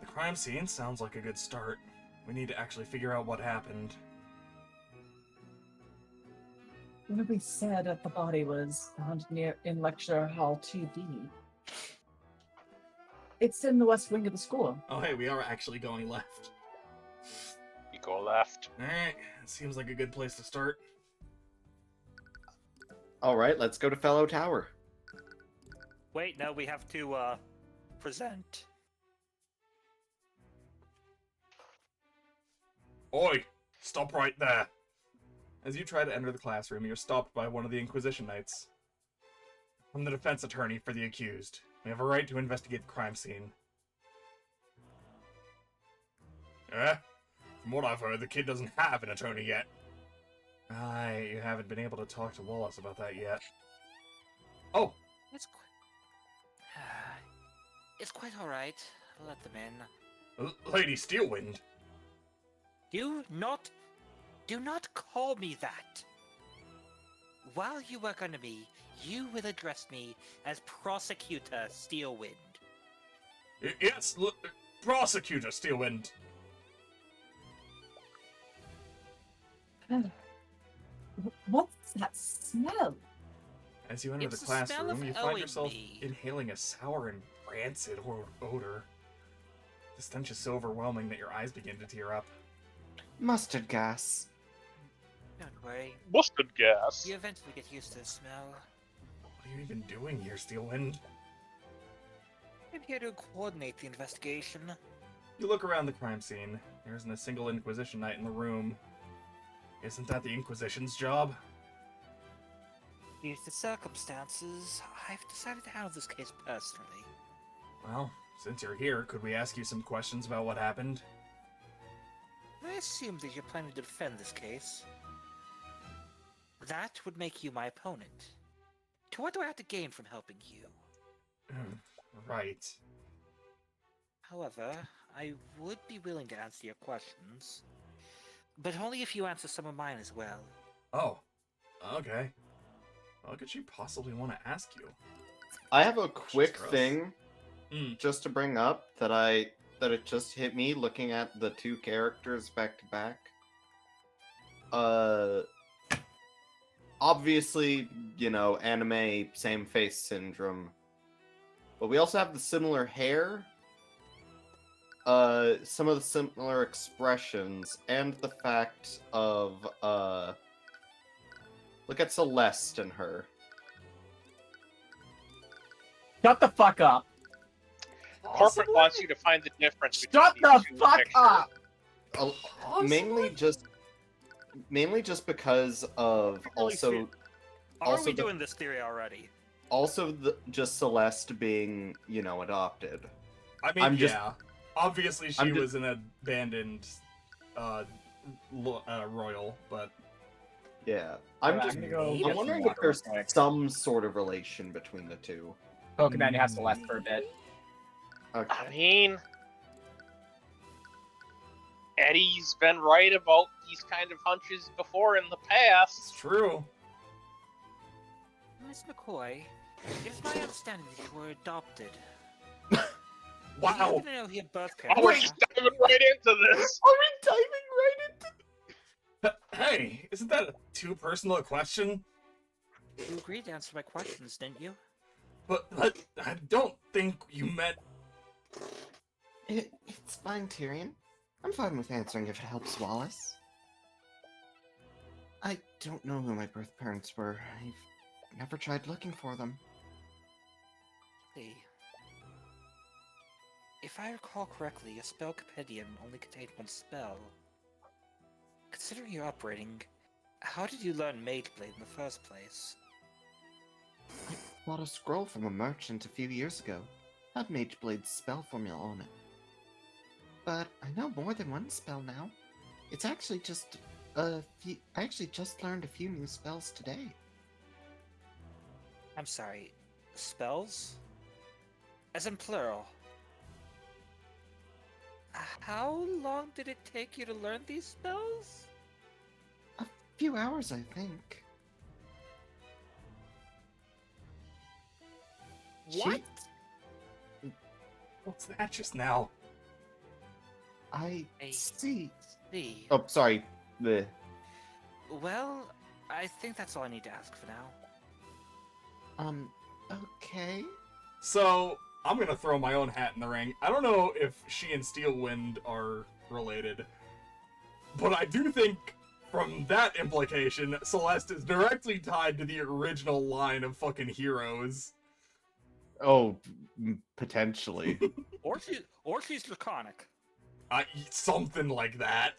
The crime scene sounds like a good start. We need to actually figure out what happened. Ruby said that the body was found in Lecture Hall 2D. It's in the west wing of the school. Oh hey, we are actually going left. We go left. Alright, seems like a good place to start. Alright, let's go to Fellow Tower. Wait, no, we have to present. Oi! Stop right there! As you try to enter the classroom, you're stopped by one of the Inquisition Knights. I'm the defense attorney for the accused. We have a right to investigate the crime scene. From what I've heard, the kid doesn't have an attorney yet. Aye, you haven't been able to talk to Wallace about that yet. Oh! It's quite alright. Let them in. Lady Steelwind! Do not call me that. While you work under me, you will address me as Prosecutor Steelwind. Yes, Prosecutor Steelwind! What's that smell? As you enter It's the the smell classroom, of you find owing yourself me. inhaling a sour and rancid odor. The stench is so overwhelming that your eyes begin to tear up. Mustard gas. Don't worry. Mustard gas. You eventually get used to the smell. What are you even doing here, Steelwind? I'm here to coordinate the investigation. You look around the crime scene. There isn't a single Inquisition Knight in the room. Isn't that the Inquisition's job? Due to the circumstances, I've decided to handle this case personally. Well, since you're here, could we ask you some questions about what happened? I assume that you're planning to defend this case. That would make you my opponent. To what do I have to gain from helping you? Right. However, I would be willing to answer your questions. But only if you answer some of mine as well. Oh, okay. What could she possibly want to ask you? I have a quick gross. thing Mm. just to bring up that it just hit me looking at the two characters back to back. Obviously, anime same face syndrome. But we also have the similar hair, some of the similar expressions, and the fact of look at Celeste and her. Shut the fuck up. Corporate wants you to find the difference Shut between the these two fuck pictures. up. Mainly just because of also Are we the- doing this theory already? also just Celeste being adopted. I mean, I'm just- yeah. Obviously, she I'm just- was an abandoned royal, but Yeah, I'm gonna go I'm get wondering some if there's water real quick. some sort of relation between the two. Pokemon has Celeste for a bit. Okay. I mean, Eddie's been right about these kind of hunches before in the It's past. true. Miss McCoy, it's my understanding that you were adopted. Wow. Do you happen to know your birth Oh, parents? we're just diving right into this. Are we diving right into? Hey, isn't that too personal a question? You agreed to answer my questions, didn't you? But I don't think you meant. It's fine, Tyrion. I'm fine with answering if it helps Wallace. I don't know who my birth parents were. I've never tried looking for them. See. If I recall correctly, a spell compendium only contained one spell. Considering your upbringing, how did you learn Mage Blade in the first place? I bought a scroll from a merchant a few years ago. Had Mage Blade's spell formula on it. But I know more than one spell now. It's actually just a few. I actually just learned a few new spells today. I'm sorry, spells? As in plural. How long did it take you to learn these spells? A few hours, I think. What? What's that just now? I see. See. Oh, sorry. The Well, I think that's all I need to ask for now. Okay. So, I'm gonna throw my own hat in the ring. I don't know if she and Steelwind are related, but I do think from that implication, Celeste is directly tied to the original line of fucking heroes. potentially. Or she's draconic. Something like that.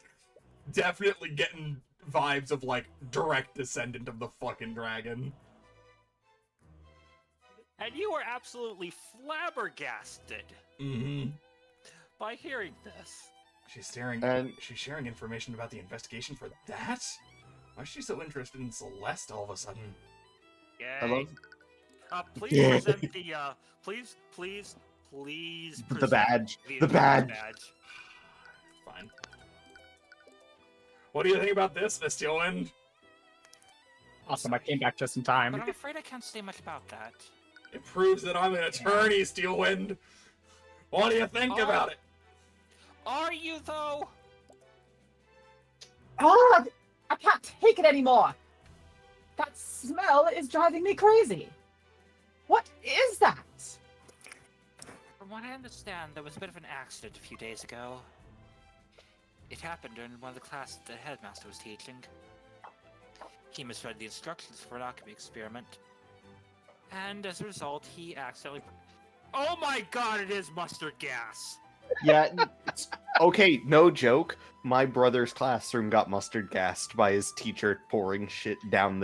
Definitely getting vibes of, like, direct descendant of the fucking dragon. And you were absolutely flabbergasted Mm-hmm. by hearing this. She's sharing information about the investigation for that? Why is she so interested in Celeste all of a sudden? Yay. I love Please Yeah. present the, please present the badge. the The badge. Fine. What do you think about this, Miss Steelwind? Awesome, I came back just in But time. I'm afraid I can't say much about that. It proves that I'm an attorney, Steelwind. What do you think Oh. about it? Are you, though? God! I can't take it anymore! That smell is driving me crazy! What is that? From what I understand, there was a bit of an accident a few days ago. It happened during one of the classes the headmaster was teaching. He misread the instructions for an alchemy experiment. And as a result, he accidentally... Oh my god, it is mustard gas! Yeah. Okay, no joke. My brother's classroom got mustard gassed by his teacher pouring shit down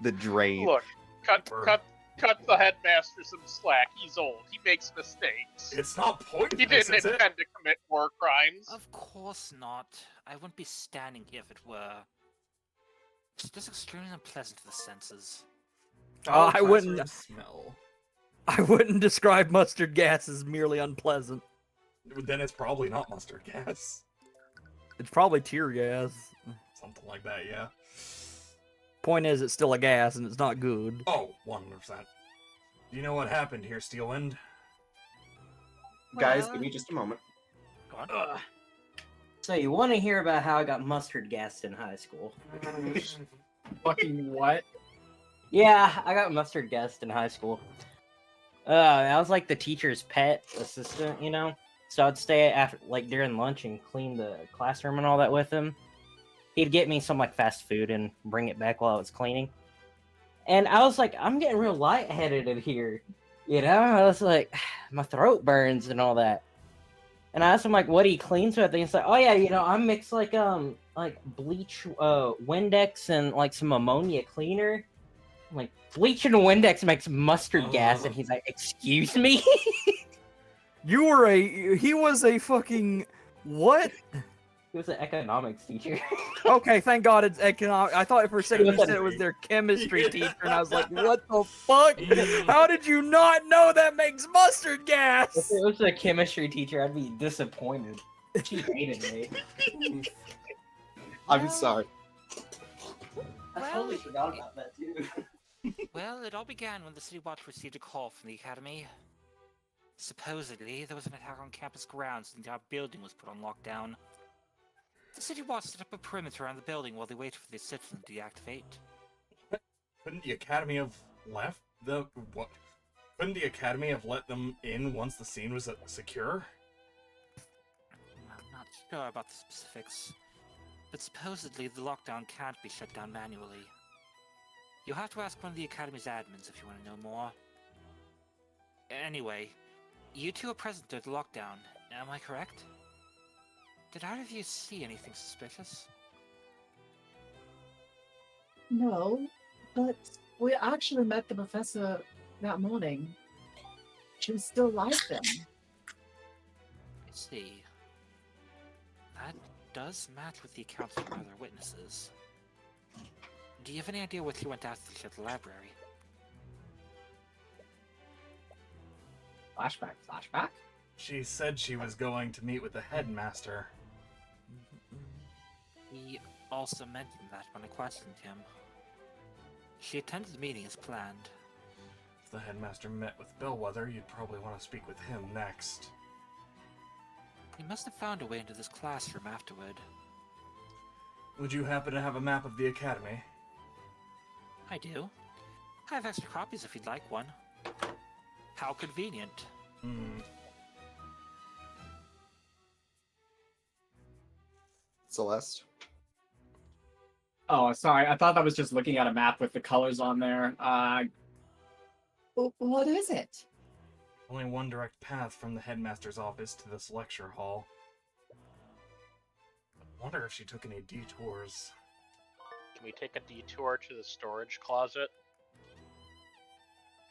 the drain. Look, cut the headmaster some slack. He's old. He makes mistakes. It's not He poisonous, didn't is it? intend to commit war crimes. Of course not. I wouldn't be standing here if it were. It's just extremely unpleasant to the senses. Foul I wouldn't- classroom Smell. I wouldn't describe mustard gas as merely unpleasant. Then it's probably not mustard gas. It's probably tear gas. Something like that, yeah. Point is, it's still a gas and it's not good. Oh, 100%. Do you know what happened here, Steelwind? Guys, Well- give me just a moment. Go on. So you want to hear about how I got mustard gassed in high school? Fucking what? Yeah, I got mustard gassed in high school. I was like the teacher's pet assistant, you know? So I'd stay after, like, during lunch and clean the classroom and all that with him. He'd get me some, like, fast food and bring it back while I was cleaning. And I was like, I'm getting real lightheaded in here. You know? I was like, my throat burns and all that. And I asked him, like, what he cleans with. And he's like, oh, yeah, you know, I mix, like bleach, Windex and, like, some ammonia cleaner. I'm like, bleach and Windex makes mustard gas. And he's like, excuse me? He was a fucking what? He was an economics teacher. Okay, thank God it's economic. I thought for a second you Listen. said it was their chemistry teacher, and I was like, what the fuck? How did you not know that makes mustard If gas? it was a chemistry teacher, I'd be disappointed. She hated me. I'm Well, sorry. I Well, totally forgot about that too. Well, it all began when the City Watch received a call from the Academy. Supposedly, there was an attack on campus grounds and the entire building was put on lockdown. The City Watch set up a perimeter around the building while they waited for the citizen to deactivate. Couldn't the Academy have left the what? Couldn't the Academy have let them in once the scene was secure? I'm not sure about the specifics, but supposedly the lockdown can't be shut down manually. You'll have to ask one of the Academy's admins if you want to know more. Anyway, you two are present at the lockdown, am I correct? Did either of you see anything suspicious? No, but we actually met the professor that morning. She was still alive then. I see. That does match with the accounts from other witnesses. Do you have any idea what you went after at the library? Flashback. She said she was going to meet with the headmaster. He also mentioned that when I questioned him. She attended the meeting as planned. If the headmaster met with Bellwether, you'd probably want to speak with him next. He must have found a way into this classroom afterward. Would you happen to have a map of the Academy? I do. I have extra copies if you'd like one. How convenient. Celeste? Oh, sorry. I thought that was just looking at a map with the colors on there. What is it? Only one direct path from the headmaster's office to this lecture hall. I wonder if she took any detours. Can we take a detour to the storage closet?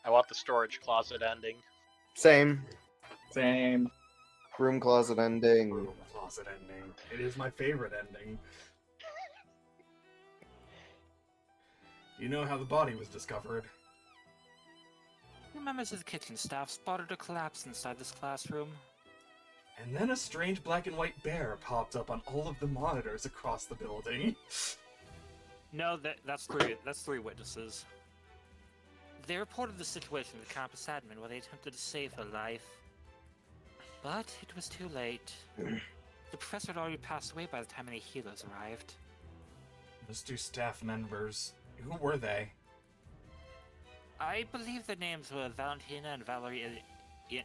I want the storage closet ending. Same. Same. Room closet ending. Room closet ending. It is my favorite ending. You know how the body was discovered? Members of the kitchen staff spotted a collapse inside this classroom. And then a strange black and white bear popped up on all of the monitors across the building. No, that's three witnesses. They reported the situation to the campus admin where they attempted to save her life. But it was too late. The professor had already passed away by the time any healers arrived. Those two staff members, who were they? I believe their names were Valentina and Valerie Yes,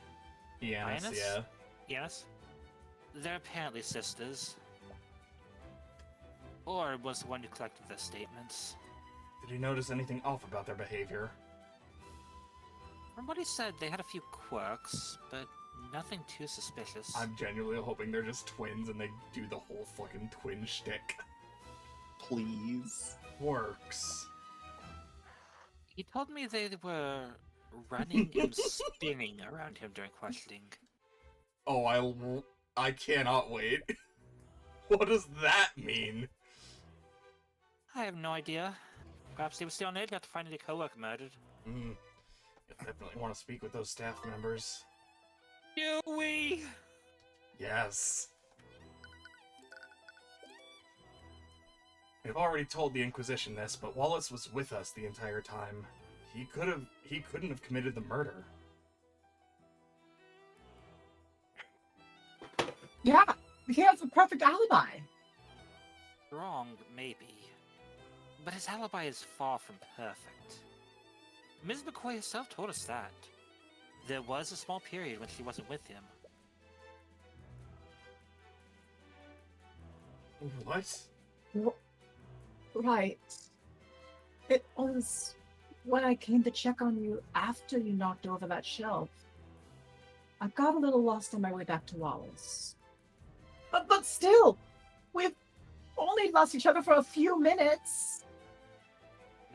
Ionis? yeah. Yes? They're apparently sisters. Or was the one who collected their statements. Did you notice anything off about their behavior? From what he said, they had a few quirks, but nothing too suspicious. I'm genuinely hoping they're just twins and they do the whole fucking twin shtick. Please. Works. He told me they were running and spinning around him during questioning. Oh, I cannot wait. What does that mean? I have no idea. Perhaps they were still on edge after finding a coworker murdered. I definitely want to speak with those staff members. Do we? Yes. We've already told the Inquisition this, but Wallace was with us the entire time. He couldn't have committed the murder. Yeah, he has a perfect alibi. Wrong, maybe. But his alibi is far from perfect. Ms. McCoy herself told us that. There was a small period when she wasn't with him. What? Right. It was when I came to check on you after you knocked over that shelf. I got a little lost on my way back to Wallace. But still, we've only lost each other for a few minutes.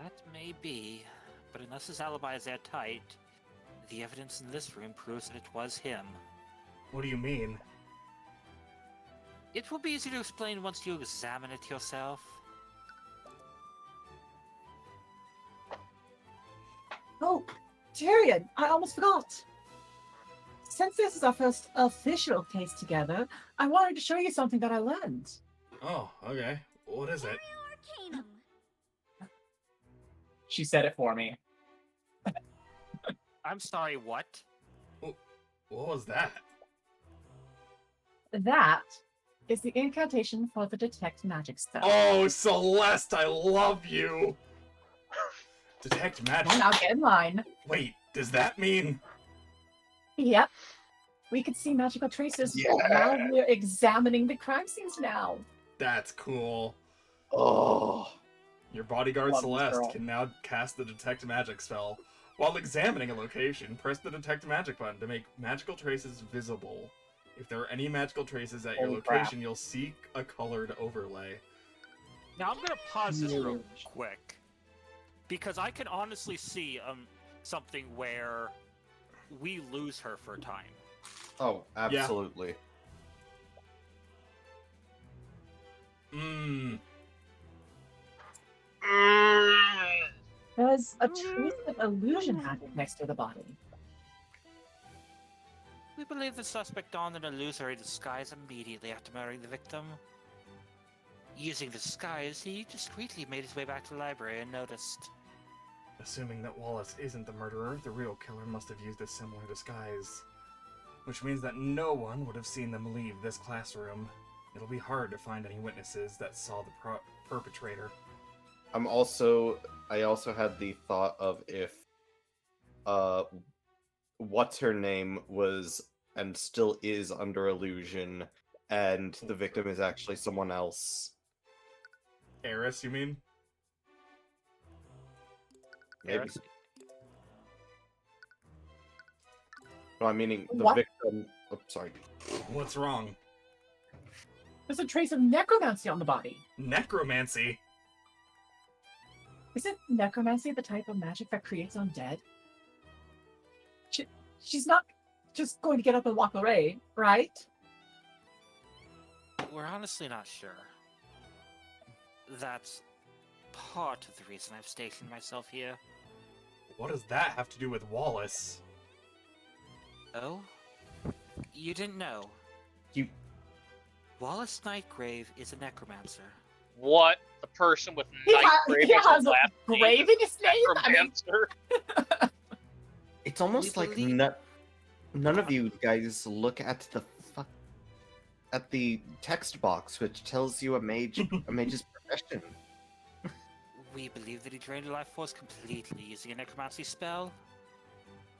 That may be, but unless his alibi is airtight, the evidence in this room proves that it was him. What do you mean? It will be easy to explain once you examine it yourself. Oh, Tyrion, I almost forgot. Since this is our first official case together, I wanted to show you something that I learned. Oh, okay. What is it? Arcanum. She said it for me. I'm sorry, what? What was that? That is the incantation for the detect magic spell. Oh, Celeste, I love you! Detect magic. Well, now get in line. Wait, does that mean... Yep. We can see magical traces while we're examining the crime scenes now. That's cool. Oh. Your bodyguard Love this Celeste girl. can now cast the Detect Magic spell. While examining a location, press the Detect Magic button to make magical traces visible. If there are any magical traces at your Holy crap. location, you'll see a colored overlay. Now I'm gonna pause this real Huge. quick. Because I can honestly see something where we lose her for a time. Oh, absolutely. Mmm. There's a trace of illusion magic next to the body. We believe the suspect donned an illusory disguise immediately after murdering the victim. Using the disguise, he discreetly made his way back to the library and noticed. Assuming that Wallace isn't the murderer, the real killer must have used a similar disguise. Which means that no one would have seen them leave this classroom. It'll be hard to find any witnesses that saw the perpetrator. I also had the thought of if what's her name was and still is under illusion and the victim is actually someone else. Eris, you mean? Maybe. Eris? No, I'm meaning the What? victim. Oh, sorry. What's wrong? There's a trace of necromancy on the body. Necromancy? Isn't necromancy the type of magic that creates undead? She's not just going to get up and walk away, right? We're honestly not sure. That's part of the reason I've stationed myself here. What does that have to do with Wallace? Oh? You didn't know? You- Wallace Nightgrave is a necromancer. What? The person with He Nightgrave as has a last name grave in his name? I mean, necromancer? It's almost We like believe- none of you guys look at the text box, which tells you a mage's profession. We believe that he drained the life force completely using a necromancy spell.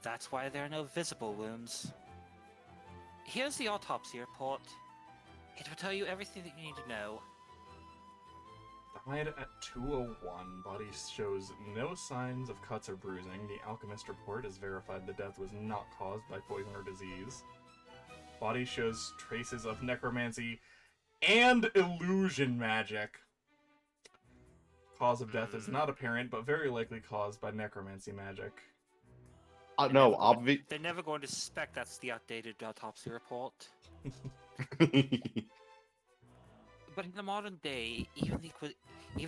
That's why there are no visible wounds. Here's the autopsy report. It will tell you everything that you need to know. Died at 2:01. Body shows no signs of cuts or bruising. The alchemist report has verified the death was not caused by poison or disease. Body shows traces of necromancy and illusion magic. Cause of death is not apparent, but very likely caused by necromancy magic. No, obvious. They're never going to suspect that's the outdated autopsy report. But in the modern day, even the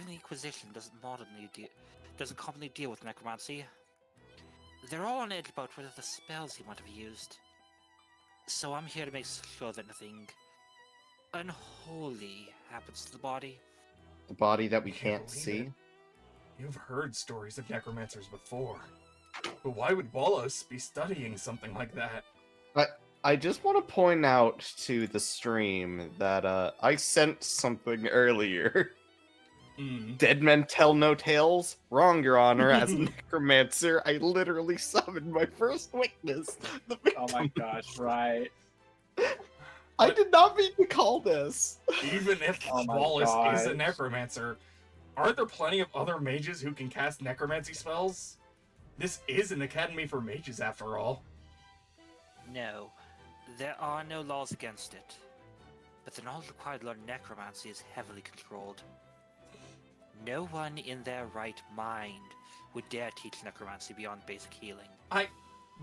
Inquisition doesn't commonly deal with necromancy. They're all on edge about whether the spells he might have used. So I'm here to make sure that nothing unholy happens to the body. The body that we Can't can't believe see. it. You've heard stories of necromancers before. But why would Wallace be studying something like that? I just want to point out to the stream that I sent something earlier. Dead men tell no tales? Wrong, Your Honor. As a necromancer, I literally summoned my first witness. The victim. Oh my gosh, right. I did not mean to call this. Even if Oh my Wallace is a gosh. necromancer, aren't there plenty of other mages who can cast necromancy spells? This is an academy for mages, after all. No, there are no laws against it. But the knowledge required to learn necromancy is heavily controlled. No one in their right mind would dare teach necromancy beyond basic healing.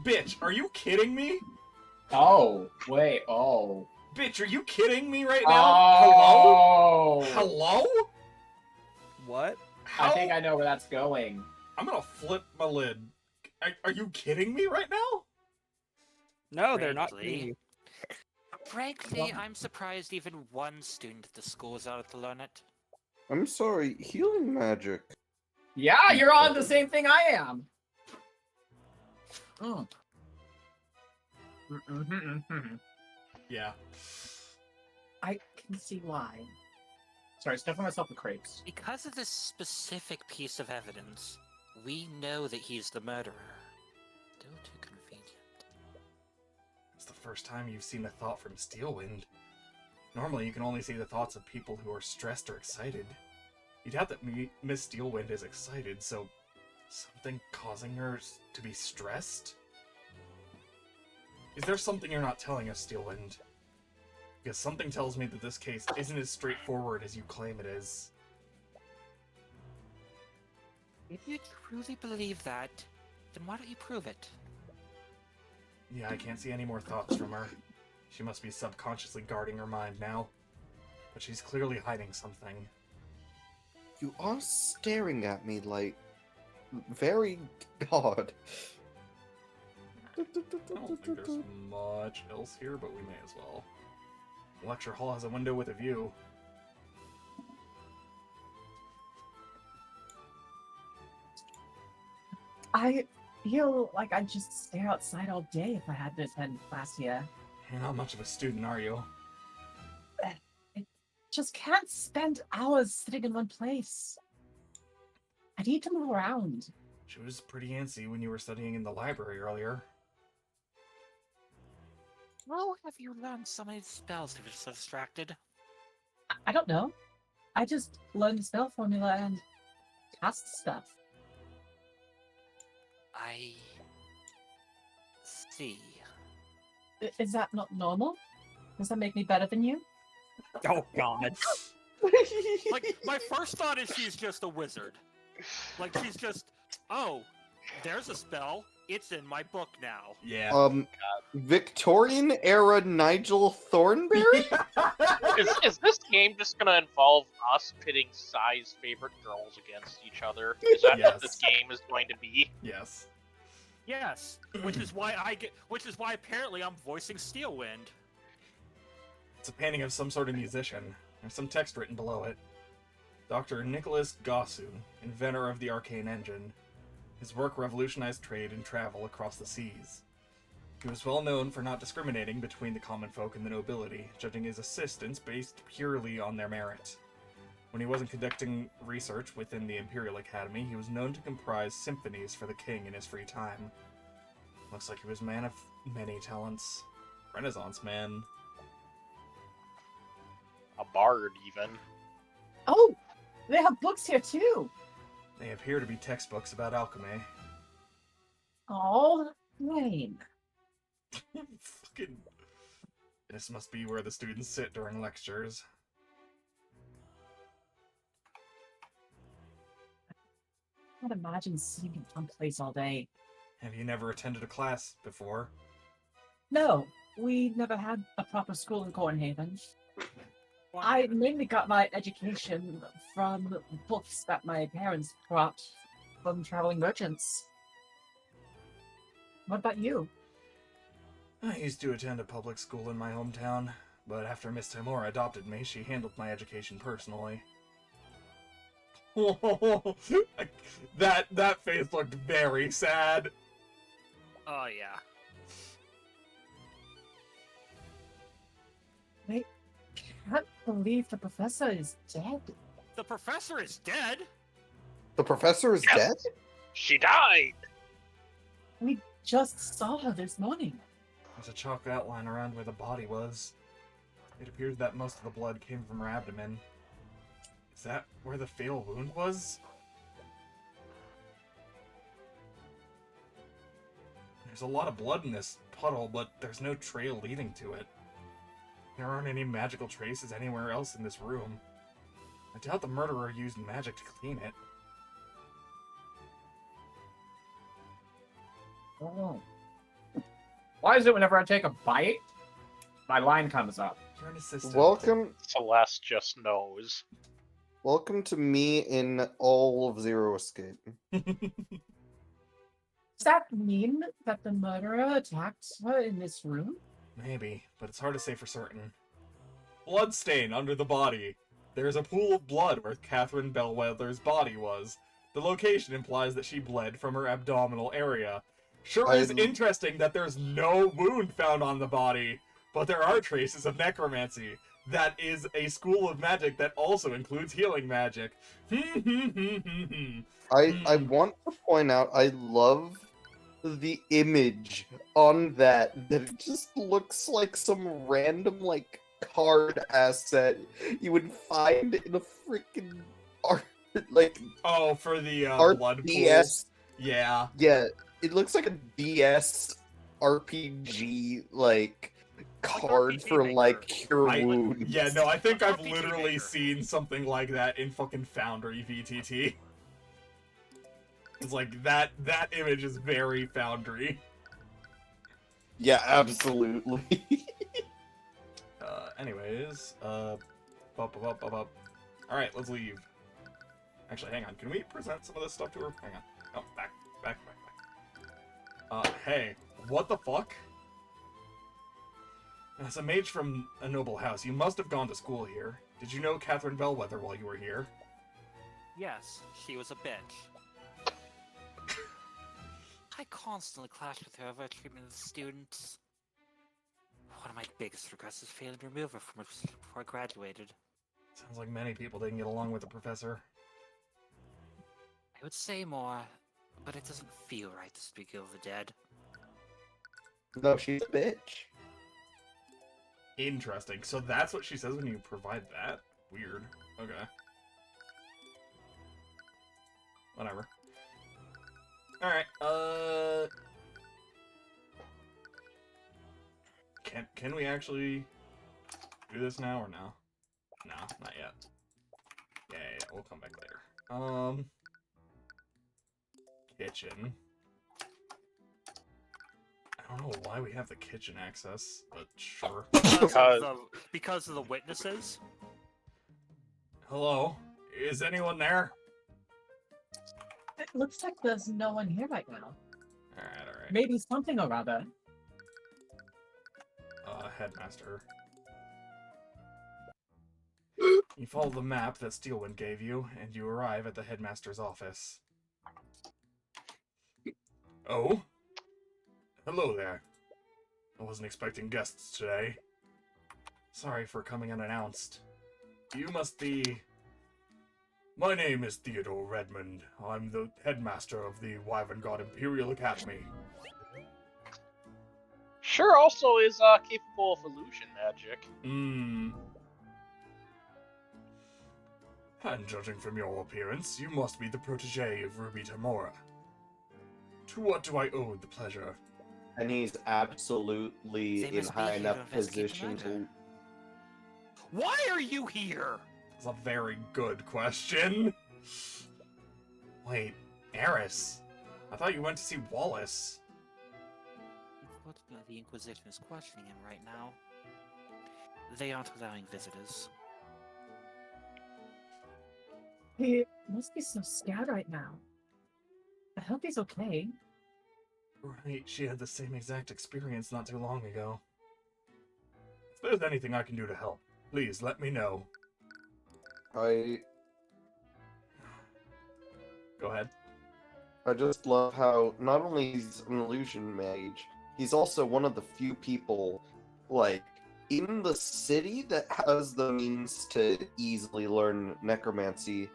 Bitch, are you kidding me? Oh, wait, oh. Bitch, are you kidding me right now? Hello? Oh! Hello? What? How? I think I know where that's going. I'm gonna flip my lid. Are you kidding me right now? No, they're not. Frankly- Frankly, I'm surprised even one student at the school is out to learn it. I'm sorry, healing magic. Yeah, you're on the same thing I am. Mm. Yeah. I can see why. Sorry, stuffing myself with crepes. Because of this specific piece of evidence, we know that he's the murderer. Still too convenient. It's the first time you've seen a thought from Steelwind. Normally, you can only see the thoughts of people who are stressed or excited. You doubt that Miss Steelwind is excited, so something causing her to be stressed? Is there something you're not telling us, Steelwind? Because something tells me that this case isn't as straightforward as you claim it is. If you truly believe that, then why don't you prove it? Yeah, I can't see any more thoughts from her. She must be subconsciously guarding her mind now. But she's clearly hiding something. You are staring at me like... very odd. I don't think there's much else here, but we may as well. The lecture hall has a window with a view. I feel like I'd just stare outside all day if I had to attend class here. You're not much of a student, are you? Just can't spend hours sitting in one place. I need to move around. She was pretty antsy when you were studying in the library earlier. How have you learned so many spells if you're so distracted? I don't know. I just learned the spell formula and cast stuff. I see. Is that not normal? Does that make me better than you? Oh God. Like, my first thought is she's just a wizard. Like, she's just, oh, there's a spell. It's in my book now. Yeah. Victorian era Nigel Thornberry? Is this game just gonna involve us pitting Sai's favorite girls against each other? Is that Yes. what this game is going to be? Yes. Yes, which is why apparently I'm voicing Steelwind. It's a painting of some sort of musician. There's some text written below it. Dr. Nicholas Gossu, inventor of the arcane engine. His work revolutionized trade and travel across the seas. He was well known for not discriminating between the common folk and the nobility, judging his assistants based purely on their merit. When he wasn't conducting research within the Imperial Academy, he was known to comprise symphonies for the king in his free time. Looks like he was a man of many talents. Renaissance man. A bard, even. Oh, they have books here too. They appear to be textbooks about alchemy. Oh, lame. Fucking... This must be where the students sit during lectures. I can't imagine sitting in one place all day. Have you never attended a class before? No, we never had a proper school in Cornhaven. I mainly got my education from books that my parents brought from traveling merchants. What about you? I used to attend a public school in my hometown, but after Miss Timora adopted me, she handled my education personally. that face looked very sad. Oh yeah. I can't believe the professor is dead. The professor is dead? The professor is Yes. dead? She died! We just saw her this morning. There's a chalk outline around where the body was. It appears that most of the blood came from her abdomen. Is that where the fatal wound was? There's a lot of blood in this puddle, but there's no trail leading to it. There aren't any magical traces anywhere else in this room. I doubt the murderer used magic to clean it. Oh. Why is it whenever I take a bite, my line comes up? You're an assistant. Celeste just knows. Welcome to me in all of Zero Escape. Does that mean that the murderer attacked her in this room? Maybe, but it's hard to say for certain. Bloodstain under the body. There's a pool of blood where Catherine Bellwether's body was. The location implies that she bled from her abdominal area. Sure is interesting that there's no wound found on the body, but there are traces of necromancy. That is a school of magic that also includes healing magic. I want to point out, I love the image on that it just looks like some random, like, card asset you would find in a freaking art, like... Oh, for the blood DS. pool? Yeah. Yeah, it looks like a DS RPG, like, card for, like, cure wounds. Yeah, no, I think I've literally seen something like that in fucking Foundry VTT. It's like, that image is very Foundry. Yeah, absolutely. Anyways, Alright, let's leave. Actually, hang on, can we present some of this stuff to her? Hang on. Oh, back. Hey, what the fuck? As a mage from a noble house, you must have gone to school here. Did you know Catherine Bellwether while you were here? Yes, she was a bitch. I constantly clash with her over her treatment of the students. One of my biggest regrets is failing to remove her from her before I graduated. Sounds like many people didn't get along with the professor. I would say more, but it doesn't feel right to speak ill of the dead. No, she's a bitch. Interesting. So that's what she says when you provide that? Weird. Okay. Whatever. Alright, Can we actually do this now or no? No, not yet. Yeah, we'll come back later. Kitchen. I don't know why we have the kitchen access, but sure. Because of the witnesses? Hello? Is anyone there? It looks like there's no one here right now. Alright. Maybe something or other. Headmaster. You follow the map that Steelwind gave you, and you arrive at the headmaster's office. Oh? Hello there. I wasn't expecting guests today. Sorry for coming unannounced. You must be... My name is Theodore Redmond. I'm the headmaster of the Wyvern God Imperial Academy. Sure also is capable of illusion magic. And judging from your appearance, you must be the protege of Ruby Tamora. To what do I owe the pleasure? And he's absolutely They in must be high here enough to investigate the position matter. to... Why are you here? That's a very good question. Wait, Eris? I thought you went to see Wallace. Unfortunately, the Inquisition is questioning him right now. They aren't allowing visitors. He must be so scared right now. I hope he's okay. Right, she had the same exact experience not too long ago. If there's anything I can do to help, please let me know. I Go ahead. just love how not only he's an illusion mage, he's also one of the few people, like, in the city that has the means to easily learn necromancy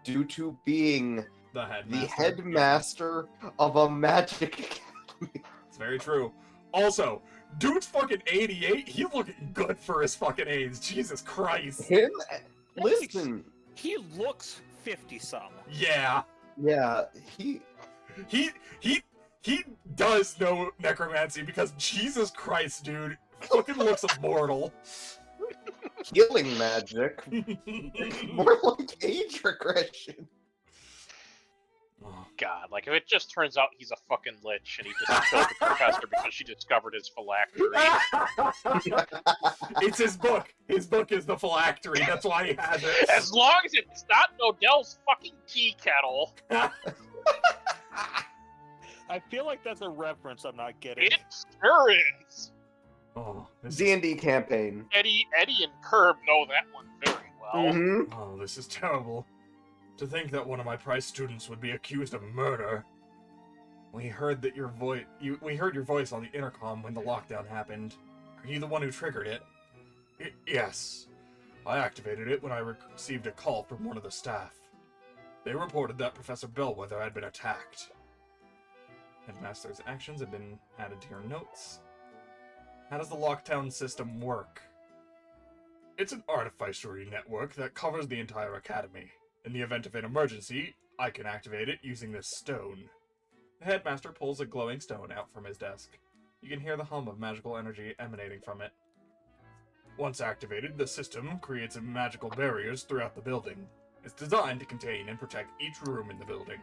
due to being The headmaster. the headmaster of a magic academy. It's very true. Also, dude's fucking 88. He's looking good for his fucking age. Jesus Christ. Him? Listen. He looks 50-some. Yeah. Yeah, He does know necromancy because Jesus Christ, dude, fucking looks immortal. healing magic. More like age regression. Oh, God, like if it just turns out he's a fucking lich and he just killed the professor because she discovered his phylactery. It's his book. His book is the phylactery. That's why he has it. As long as it's not Nodell's fucking tea kettle. I feel like that's a reference I'm not getting. It sure is. Oh, D&D campaign. Eddie and Curb know that one very well. Mm-hmm. Oh, this is terrible. To think that one of my prized students would be accused of murder. We heard that we heard your voice on the intercom when the lockdown happened. Are you the one who triggered it? Yes. I activated it when I received a call from one of the staff. They reported that Professor Bellwether had been attacked. Headmaster's actions have been added to your notes. How does the lockdown system work? It's an artificery network that covers the entire academy. In the event of an emergency, I can activate it using this stone. The headmaster pulls a glowing stone out from his desk. You can hear the hum of magical energy emanating from it. Once activated, the system creates magical barriers throughout the building. It's designed to contain and protect each room in the building.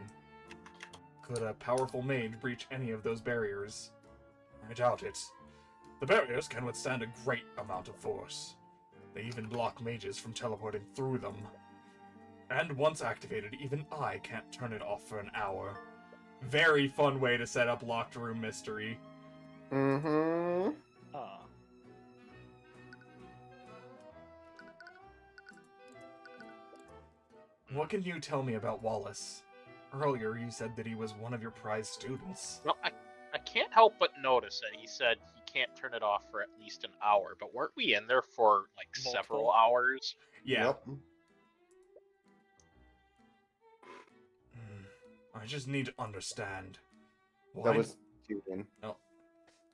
Could a powerful mage breach any of those barriers? I doubt it. The barriers can withstand a great amount of force. They even block mages from teleporting through them. And once activated, even I can't turn it off for an hour. Very fun way to set up locked room mystery. Mm-hmm. What can you tell me about Wallace? Earlier you said that he was one of your prized students. Well, I can't help but notice that he said he can't turn it off for at least an hour, but weren't we in there for like several hours? Yeah. Yep. I just need to understand. That was Tyrion.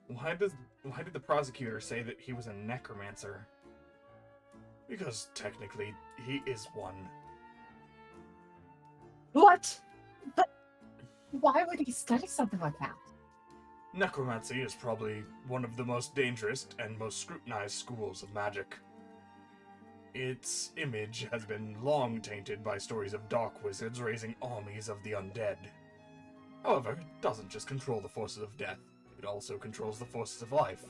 Why did the prosecutor say that he was a necromancer? Because technically, he is one. What? But why would he study something like that? Necromancy is probably one of the most dangerous and most scrutinized schools of magic. Its image has been long tainted by stories of dark wizards raising armies of the undead. However, it doesn't just control the forces of death, it also controls the forces of life.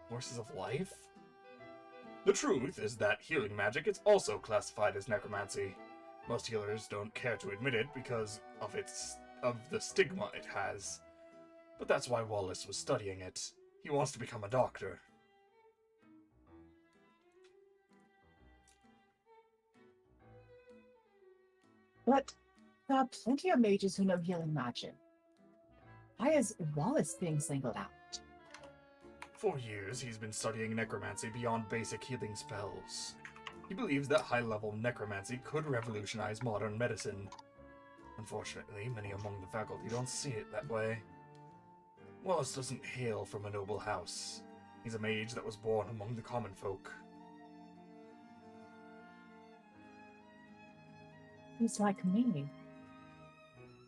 Forces of life? The truth is that healing magic is also classified as necromancy. Most healers don't care to admit it because of the stigma it has. But that's why Wallace was studying it. He wants to become a doctor. But there are plenty of mages who know healing magic. Why is Wallace being singled out? For years, he's been studying necromancy beyond basic healing spells. He believes that high-level necromancy could revolutionize modern medicine. Unfortunately, many among the faculty don't see it that way. Wallace doesn't hail from a noble house. He's a mage that was born among the common folk. He's like me.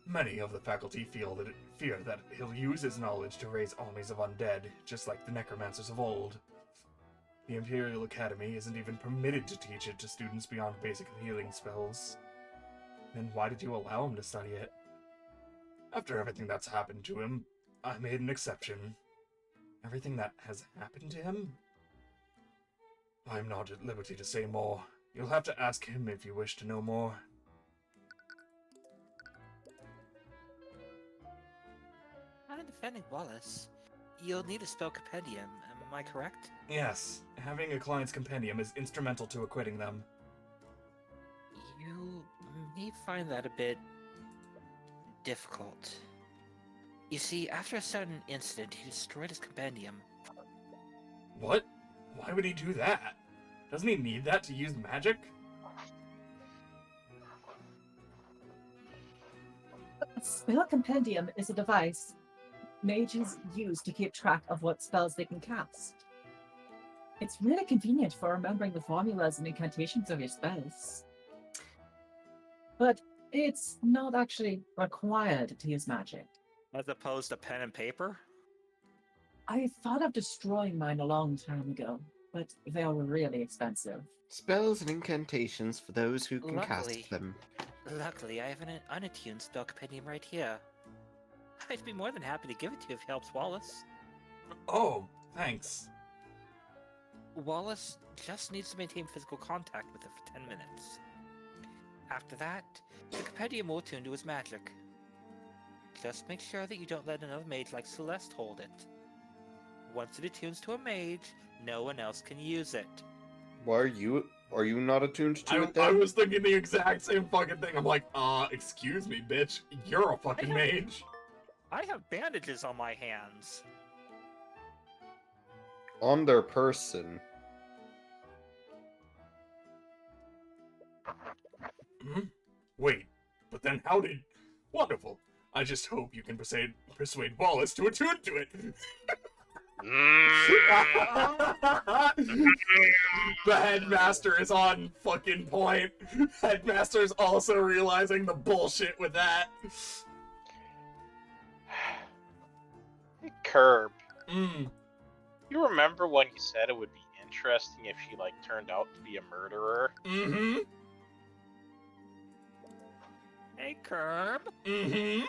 Many of the faculty fear that he'll use his knowledge to raise armies of undead, just like the necromancers of old. The Imperial Academy isn't even permitted to teach it to students beyond basic healing spells. Then why did you allow him to study it? After everything that's happened to him, I made an exception. Everything that has happened to him? I'm not at liberty to say more. You'll have to ask him if you wish to know more. I'm defending Wallace. You'll need a spell compendium, am I correct? Yes, having a client's compendium is instrumental to acquitting them. You may find that a bit difficult. You see, after a sudden incident, he destroyed his compendium. What? Why would he do that? Doesn't he need that to use magic? A spell compendium is a device mages use to keep track of what spells they can cast. It's really convenient for remembering the formulas and incantations of your spells. But it's not actually required to use magic. As opposed to pen and paper? I thought of destroying mine a long time ago, but they were really expensive. Spells and incantations for those who can Luckily, cast them. Luckily, I have an unattuned spell compendium right here. I'd be more than happy to give it to you if it helps Wallace. Oh, thanks. Wallace just needs to maintain physical contact with it for 10 minutes. After that, the compendium will attune to his magic. Just make sure that you don't let another mage like Celeste hold it. Once it attunes to a mage, no one else can use it. Why are you not attuned to it I then? was thinking the exact same fucking thing. I'm like, excuse me, bitch. You're a fucking mage. I have bandages on my hands. On their person. Hmm? Wait, but then how did... Wonderful. I just hope you can persuade Wallace to attune to it. The headmaster is on fucking point. Headmaster's also realizing the bullshit with that. Curb. Mm. You remember when you said it would be interesting if she, turned out to be a murderer? Mm-hmm. Hey, Curb. Mm-hmm.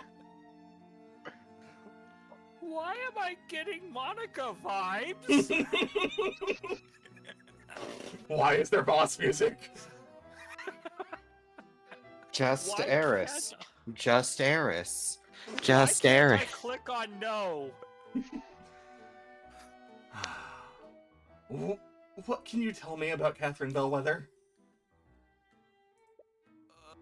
Why am I getting Monica vibes? Why is there boss music? Just Why Eris. can't- Just Eris. Why Just can't Eris. I click on no? What can you tell me about Catherine Bellwether?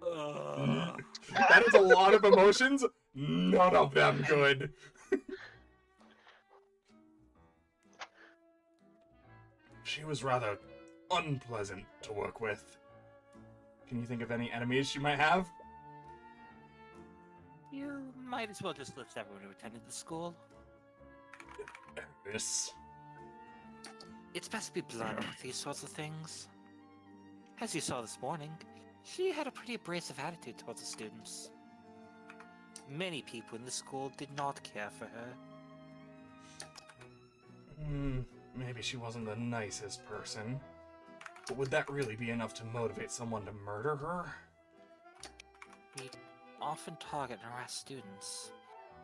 That is a lot of emotions. None of them good. She was rather unpleasant to work with. Can you think of any enemies she might have? You might as well just list everyone who attended the school. Eris. It's best to be blunt with these sorts of things. As you saw this morning, she had a pretty abrasive attitude towards the students. Many people in the school did not care for her. Maybe she wasn't the nicest person. But would that really be enough to motivate someone to murder her? We often target and harass students,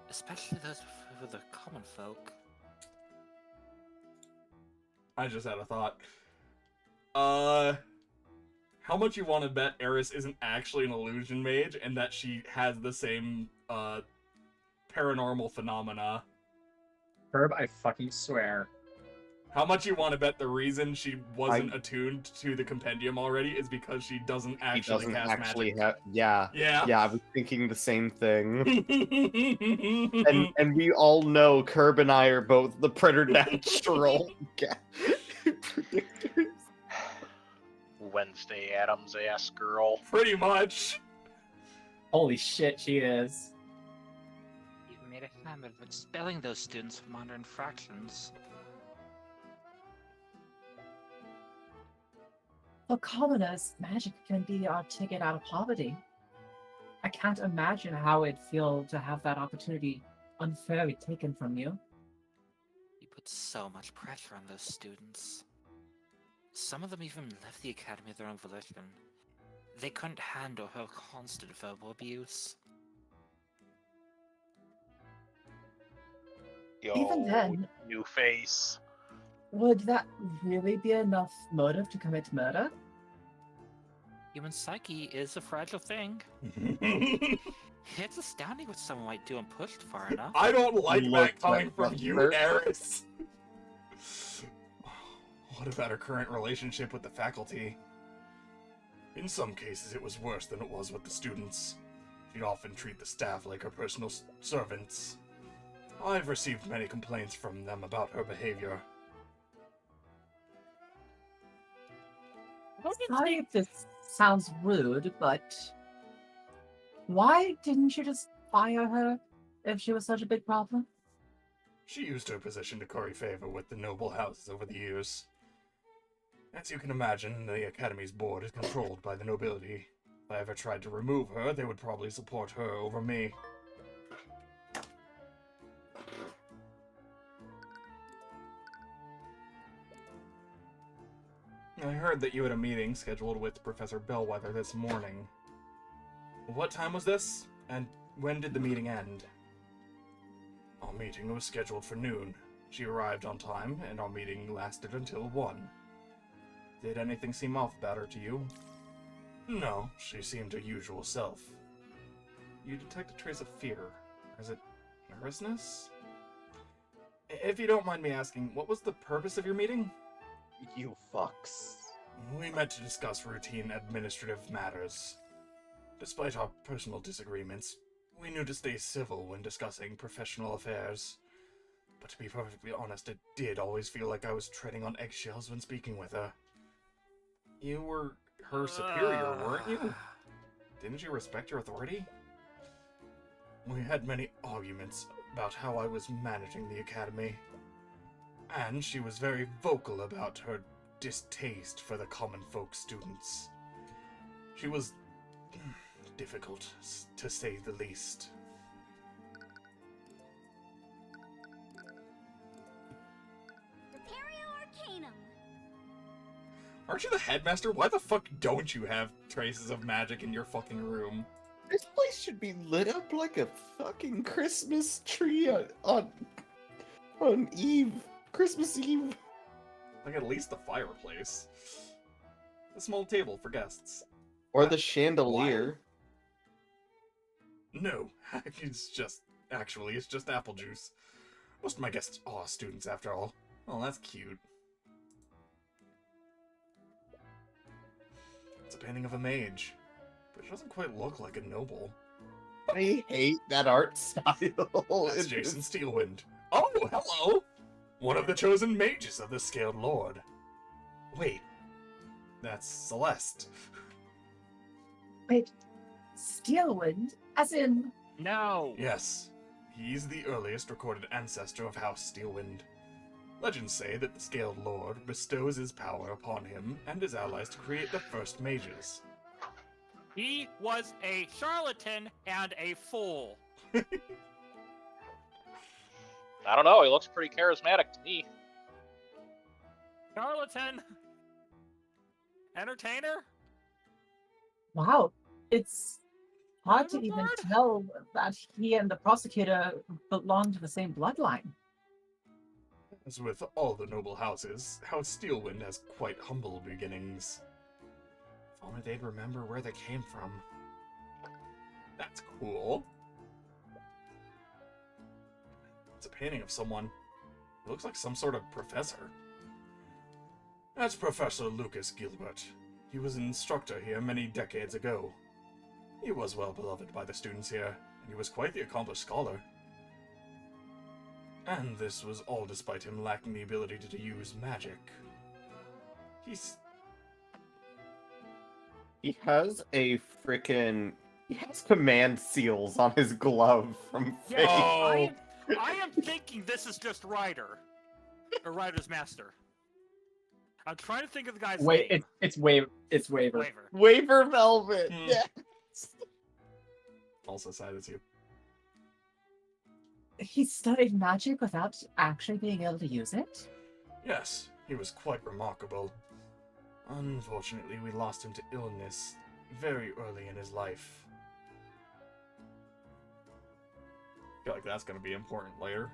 especially those who are the common folk. I just had a thought. How much you want to bet Eris isn't actually an illusion mage and that she has the same, paranormal phenomena? Herb, I fucking swear. How much you want to bet the reason she wasn't attuned to the compendium already is because she doesn't actually cast magic? Yeah. Yeah. Yeah, I was thinking the same thing. and we all know Curb and I are both the preternatural predictors. Wednesday Adams ass girl. Pretty much. Holy shit, she is. You've made a habit of expelling those students from minor infractions. For commoners, magic can be our ticket out of poverty. I can't imagine how it'd feel to have that opportunity unfairly taken from you. You put so much pressure on those students. Some of them even left the academy of their own volition. They couldn't handle her constant verbal abuse. Yo, Even then, new face. would that really be enough motive to commit murder? Human psyche is a fragile thing. It's astounding what someone might do when pushed far enough. I don't like Look, that coming from that's you, fair. Eris. What about her current relationship with the faculty? In some cases, it was worse than it was with the students. She'd often treat the staff like her personal servants. I've received many complaints from them about her behavior. Sorry if this sounds rude, but why didn't you just fire her if she was such a big problem? She used her position to curry favor with the noble houses over the years. As you can imagine, the Academy's board is controlled by the nobility. If I ever tried to remove her, they would probably support her over me. I heard that you had a meeting scheduled with Professor Bellwether this morning. What time was this? And when did the meeting end? Our meeting was scheduled for noon. She arrived on time, and our meeting lasted until 1. Did anything seem off about her to you? No, she seemed her usual self. You detect a trace of fear. Is it nervousness? If you don't mind me asking, what was the purpose of your meeting? You fucks. We met to discuss routine administrative matters. Despite our personal disagreements, we knew to stay civil when discussing professional affairs. But to be perfectly honest, it did always feel like I was treading on eggshells when speaking with her. You were her superior, weren't you? Didn't you respect your authority? We had many arguments about how I was managing the academy. And she was very vocal about her distaste for the common folk students. She was difficult, to say the least. Arcanum. Aren't you the headmaster? Why the fuck don't you have traces of magic in your fucking room? This place should be lit up like a fucking Christmas tree on Eve. Christmas Eve. Like at least the fireplace. A small table for guests. Or the chandelier. No, it's just apple juice. Most of my guests are students after all. Oh, that's cute. It's a painting of a mage, but it doesn't quite look like a noble. I hate that art style. That's Jason Steelwind. Oh, hello! One of the chosen mages of the Scaled Lord. Wait, that's Celeste. Wait, Steelwind? As in... No! Yes, he's the earliest recorded ancestor of House Steelwind. Legends say that the Scaled Lord bestows his power upon him and his allies to create the first mages. He was a charlatan and a fool. I don't know, he looks pretty charismatic to me. Charlatan. Entertainer? Wow, it's hard to even Overboard? tell that he and the prosecutor belong to the same bloodline. As with all the noble houses, House Steelwind has quite humble beginnings. If only they'd remember where they came from. That's cool. It's a painting of someone. It looks like some sort of professor. That's Professor Lucas Gilbert. He was an instructor here many decades ago. He was well beloved by the students here, and he was quite the accomplished scholar. And this was all despite him lacking the ability to use magic. He has command seals on his glove from Fate. I am thinking this is just Ryder. Or Ryder's master. I'm trying to think of the guy's name. It's Waver. Waver. Waver Velvet. Hmm. Yes. Also sad as you. He studied magic without actually being able to use it? Yes, he was quite remarkable. Unfortunately, we lost him to illness very early in his life. I feel like that's going to be important later.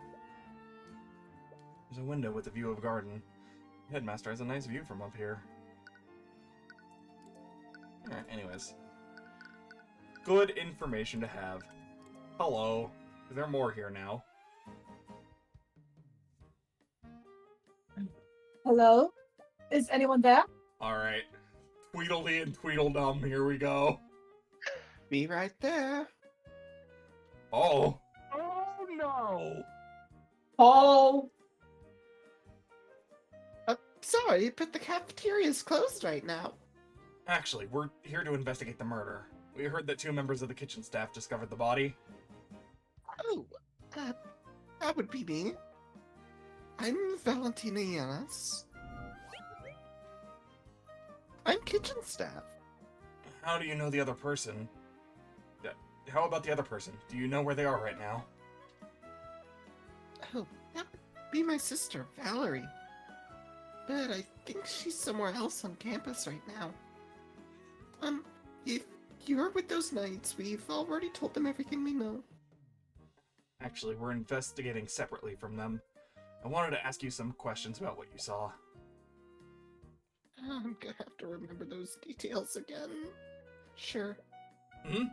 There's a window with a view of a garden. The headmaster has a nice view from up here. Alright, anyways. Good information to have. Hello. Is there more here now? Hello? Is anyone there? Alright. Tweedledee and Tweedledum, here we go. Be right there. Oh. Oh no! Paul! Sorry, but the cafeteria's closed right now. Actually, we're here to investigate the murder. We heard that 2 members of the kitchen staff discovered the body. Oh, that would be me. I'm Valentina Yanis. I'm kitchen staff. How do you know the other person? How about the other person? Do you know where they are right now? Oh, that would be my sister, Valerie. But I think she's somewhere else on campus right now. If You're with those knights. We've already told them everything we know. Actually, we're investigating separately from them. I wanted to ask you some questions about what you saw. I'm gonna have to remember those details again. Sure. Hmm?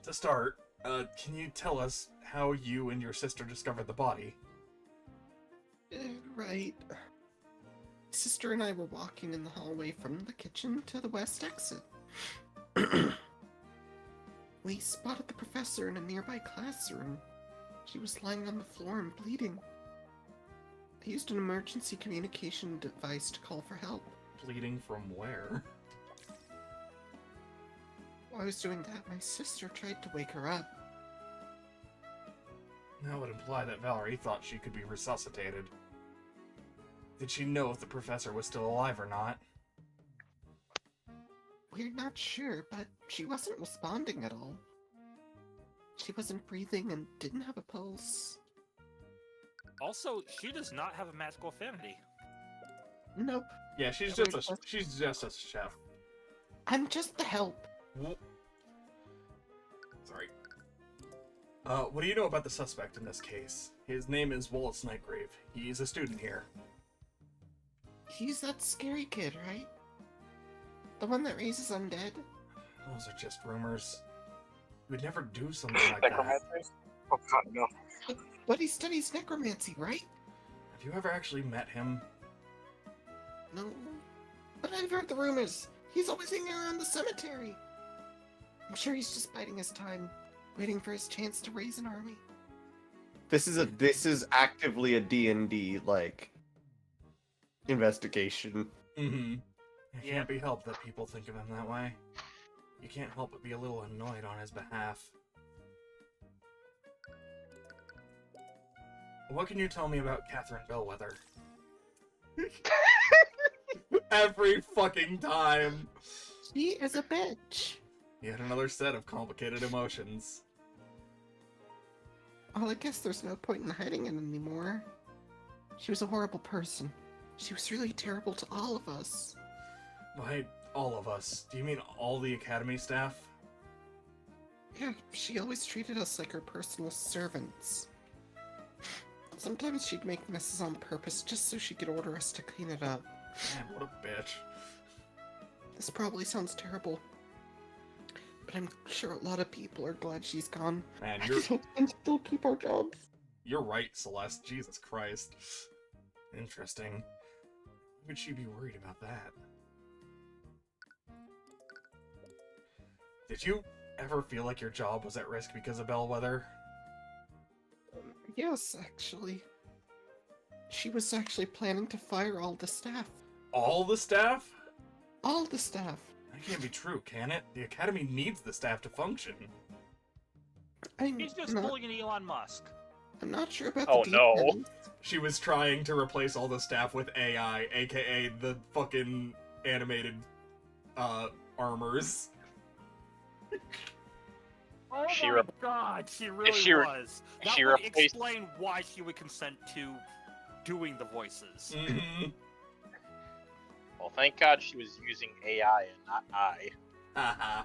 To start, can you tell us how you and your sister discovered the body? Right. Sister and I were walking in the hallway from the kitchen to the west exit. We spotted the professor in a nearby classroom. She was lying on the floor and bleeding. I used an emergency communication device to call for help. Bleeding from where? While I was doing that, my sister tried to wake her up. That would imply that Valerie thought she could be resuscitated. Did she know if the professor was still alive or not? We're not sure, but she wasn't responding at all. She wasn't breathing and didn't have a pulse. Also, she does not have a magical affinity. Nope. Yeah, she's just a chef. I'm just the help. Sorry. What do you know about the suspect in this case? His name is Wallace Nightgrave. He's a student here. He's that scary kid, right? The one that raises undead? Those are just rumors. We'd never do something like that. Necromancy? Oh god, no. But he studies necromancy, right? Have you ever actually met him? No. But I've heard the rumors. He's always hanging around the cemetery. I'm sure he's just biding his time, waiting for his chance to raise an army. This is actively a D&D like investigation. Mm-hmm. It can't be helped that people think of him that way. You can't help but be a little annoyed on his behalf. What can you tell me about Catherine Bellwether? Every fucking time! She is a bitch. Yet another set of complicated emotions. Well, I guess there's no point in hiding it anymore. She was a horrible person. She was really terrible to all of us. By all of us, do you mean all the Academy staff? Yeah, she always treated us like her personal servants. Sometimes she'd make messes on purpose just so she could order us to clean it up. Man, what a bitch. This probably sounds terrible, but I'm sure a lot of people are glad she's gone. Man, I just hope we can still keep our jobs. You're right, Celeste. Jesus Christ. Interesting. Why would she be worried about that? Did you ever feel like your job was at risk because of Bellwether? Yes, actually. She was actually planning to fire all the staff. All the staff? All the staff. That can't be true, can it? The Academy needs the staff to function. He's just pulling an Elon Musk. I'm not sure about Oh, the no. details. She was trying to replace all the staff with AI, aka the fucking animated, armors. Oh She my re- god, she really she re- was. That she would replaced- explain why she would consent to doing the voices. Mm-hmm. Well, thank God she was using AI and not I. Haha.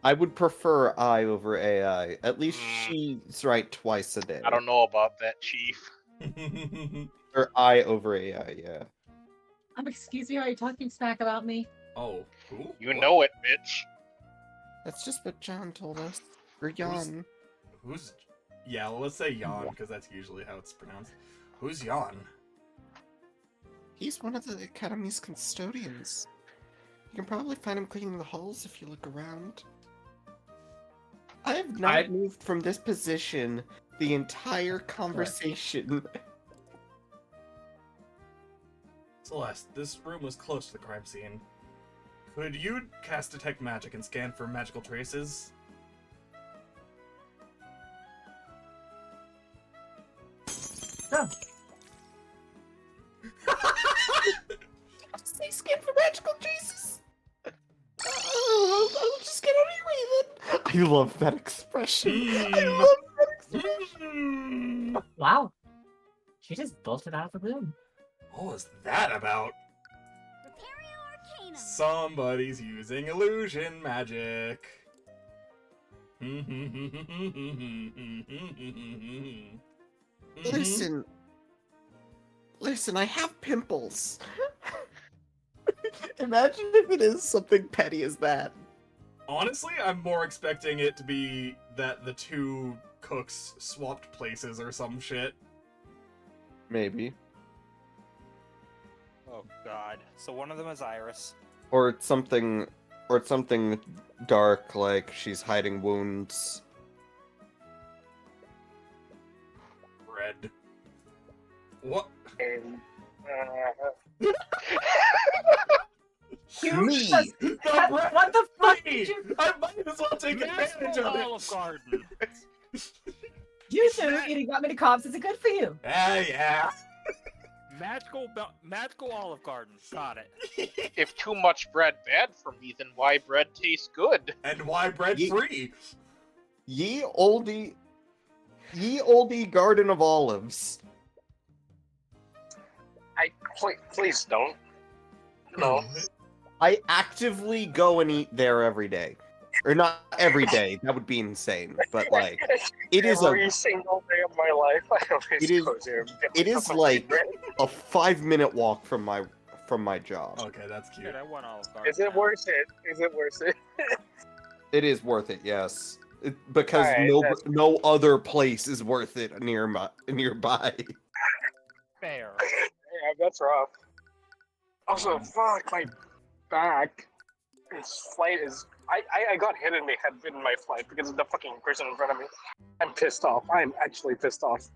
I would prefer I over AI. At least Mm. she's right twice a day. I don't know about that, Chief. Or I over AI, yeah. Excuse me, are you talking smack about me? Oh, who? You know it, bitch. That's just what John told us. Or Jan. Who's... Yeah, well, let's say Jan, because that's usually how it's pronounced. Who's Jan? He's one of the Academy's custodians. You can probably find him cleaning the halls if you look around. I have not moved from this position the entire conversation. Celeste, this room was close to the crime scene. Could you cast Detect Magic and scan for magical traces? No. Say scan for magical traces. I'll just get out of your way then. I love that expression. I love that expression. Wow. She just bolted out of the room. What was that about? Prepare your Somebody's using illusion magic. Listen. Listen, I have pimples. Imagine if it is something petty as that. Honestly, I'm more expecting it to be that the two cooks swapped places or some shit. Maybe. Oh god. So one of them is Iris. Or it's something dark, like she's hiding wounds. Red. What? You The what the fuck me! did you? I might as well take advantage of Olive it! Garden. You two eating that many carbs isn't good for you. Yeah. Magical Olive Garden. Got it. If too much bread bad for me, then why bread tastes good? And why bread free? Ye olde garden of olives. Please don't. No. I actively go and eat there every day. Or not every day, that would be insane. But like, it is every single day of my life. I always go there. it is like a 5-minute walk from my job. Okay, that's cute. Dude, I want Olive Garden. Is it worth it? Is it worth it? It is worth it, yes. Because Alright, no other place is worth it nearby. Fair. Yeah, that's rough. Also, fuck my back. This flight is. I got hit in the head in my flight because of the fucking person in front of me. I'm pissed off. I'm actually pissed off.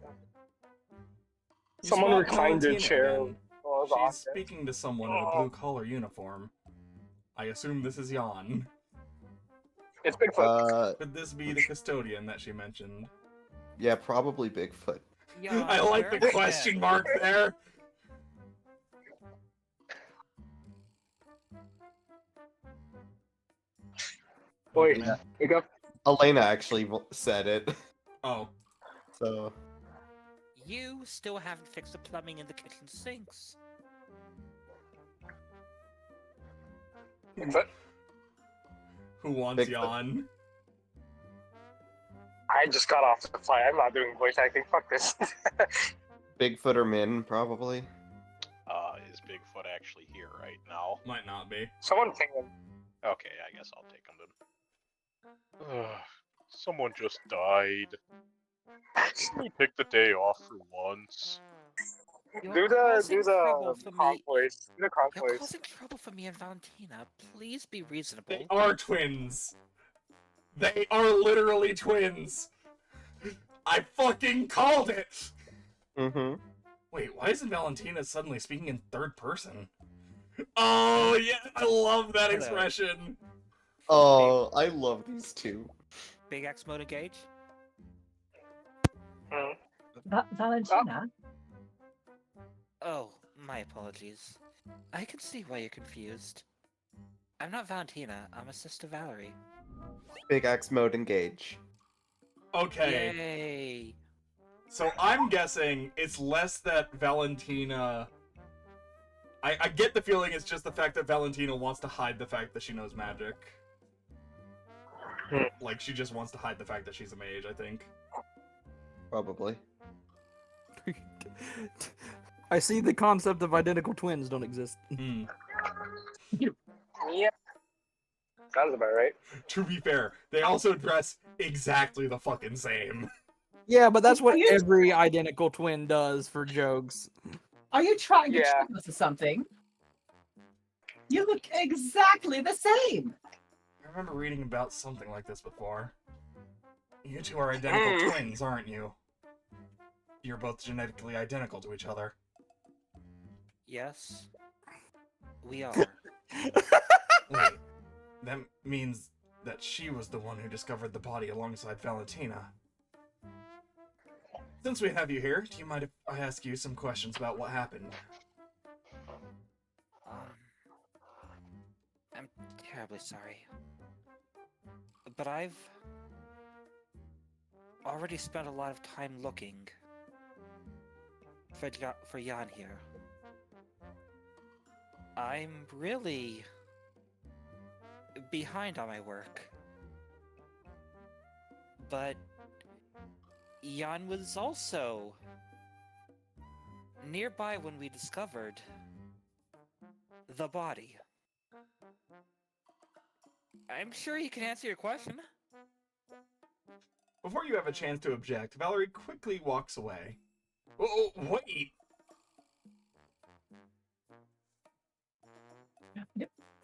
Someone spot reclined their Valentina chair. then. while I was She's off it. speaking to someone in a blue-collar uniform. I assume this is Jan. It's Bigfoot. Could this be the custodian that she mentioned? Yeah, probably Bigfoot. I like the question mark there. Boy, wake up. Elena actually said it. Oh. So. You still haven't fixed the plumbing in the kitchen sinks. Bigfoot. Who wants Bigfoot. Jan? I just got off the flight. I'm not doing voice acting. Fuck this. Bigfoot or Min, probably. Is Bigfoot actually here right now? Might not be. Someone ping him. Okay, I guess I'll take him then. Someone just died. Can we take the day off for once? Do the conch voice. Do the conch You're voice. causing trouble for me and Valentina. Please be reasonable. They are twins. They are literally twins. I fucking called it. Mm-hmm. Wait, why isn't Valentina suddenly speaking in third person? Oh yeah, I love that expression. Oh, I love these two. Big X mode engage. Valentina? Oh, my apologies. I can see why you're confused. I'm not Valentina, I'm a Sister Valerie. Big X mode engage. Okay. Yay! So I'm guessing it's less that Valentina... I get the feeling it's just the fact that Valentina wants to hide the fact that she knows magic. Like, she just wants to hide the fact that she's a mage, I think. Probably. I see the concept of identical twins don't exist. Yep. Sounds about right. To be fair, they also dress exactly the fucking same. Yeah, but that's what every identical twin does for jokes. Are you trying to trick us or something? You look exactly the same. I remember reading about something like this before. You two are identical twins, aren't you? You're both genetically identical to each other. Yes, we are. Wait, that means that she was the one who discovered the body alongside Valentina. Since we have you here, do you mind if I ask you some questions about what happened? I'm terribly sorry. But I've already spent a lot of time looking for Jan here. I'm really behind on my work. But Jan was also nearby when we discovered the body. I'm sure he can answer your question. Before you have a chance to object, Valerie quickly walks away. Oh, wait!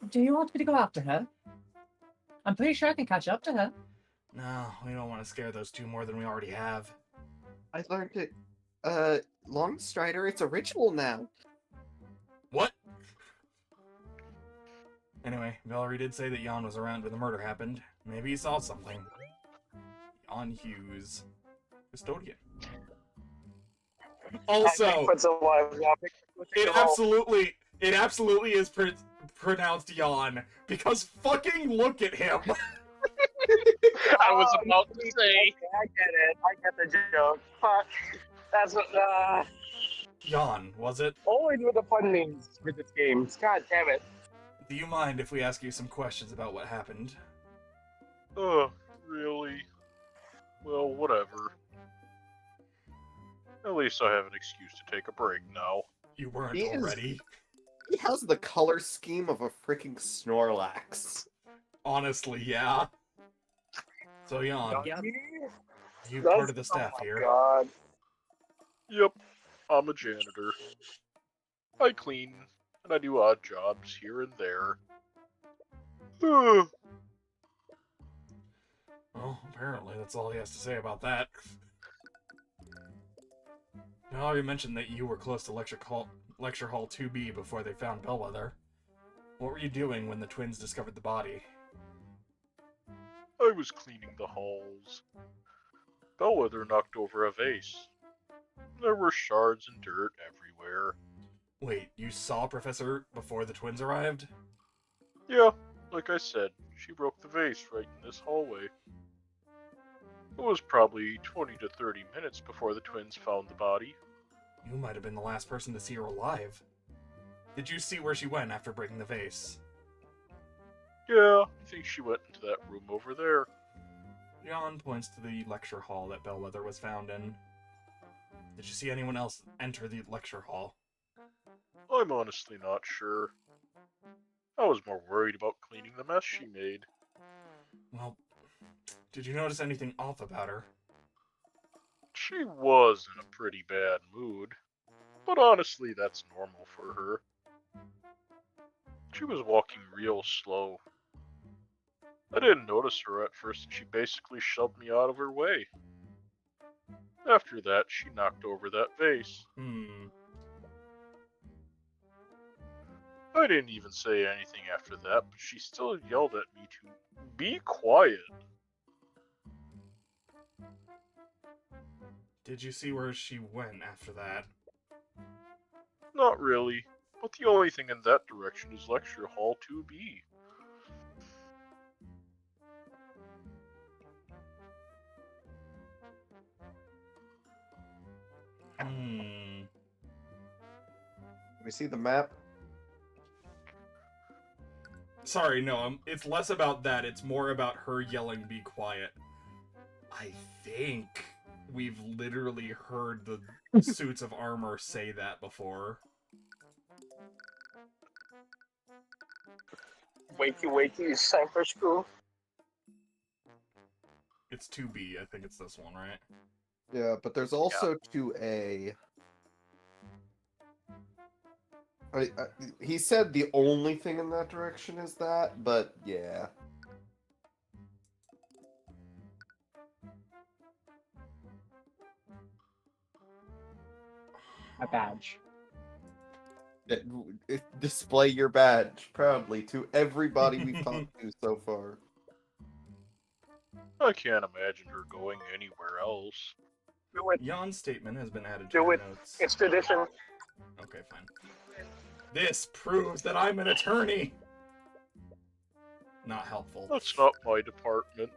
Do you want me to go after her? I'm pretty sure I can catch up to her. No, we don't want to scare those two more than we already have. I learned it. Longstrider, it's a ritual now. What? Anyway, Valerie did say that Jan was around when the murder happened. Maybe he saw something. Jan Hughes. Custodian. Also, it absolutely is pronounced Jan, because fucking look at him! I was about to say. I get it. I get the joke. Fuck. That's what. Jan, was it? Always with the fun names with this game. God damn it. Do you mind if we ask you some questions about what happened? Really? Well, whatever. At least I have an excuse to take a break now. You weren't He is- already. He has the color scheme of a freaking Snorlax. Honestly, yeah. So, Jan, Yep. you part of the staff here. God. Yep, I'm a janitor. I clean, and I do odd jobs here and there. Well, apparently that's all he has to say about that. Valerie mentioned that you were close to Lecture Hall 2B before they found Bellwether. What were you doing when the twins discovered the body? I was cleaning the halls. Bellwether knocked over a vase. There were shards and dirt everywhere. Wait, you saw Professor before the twins arrived? Yeah, like I said, she broke the vase right in this hallway. It was probably 20 to 30 minutes before the twins found the body. You might have been the last person to see her alive. Did you see where she went after breaking the vase? Yeah, I think she went into that room over there. Jan points to the lecture hall that Bellwether was found in. Did you see anyone else enter the lecture hall? I'm honestly not sure. I was more worried about cleaning the mess she made. Well, did you notice anything off about her? She was in a pretty bad mood, but honestly, that's normal for her. She was walking real slow. I didn't notice her at first, and she basically shoved me out of her way. After that, she knocked over that vase. I didn't even say anything after that, but she still yelled at me to be quiet. Did you see where she went after that? Not really, but the only thing in that direction is Lecture Hall 2B. We see the map. Sorry, no, it's less about that. It's more about her yelling, "Be quiet." I think we've literally heard the suits of armor say that before. Wakey, wakey, it's time for school. It's 2B, I think it's this one, right? Yeah, but there's also 2A. He said the only thing in that direction is that, but yeah. A badge. Display your badge proudly to everybody we've talked to so far. I can't imagine her going anywhere else. Do it. Jan's statement has been added to Do the it. notes. It's tradition. Okay, fine. This proves that I'm an attorney! Not helpful. That's not my department.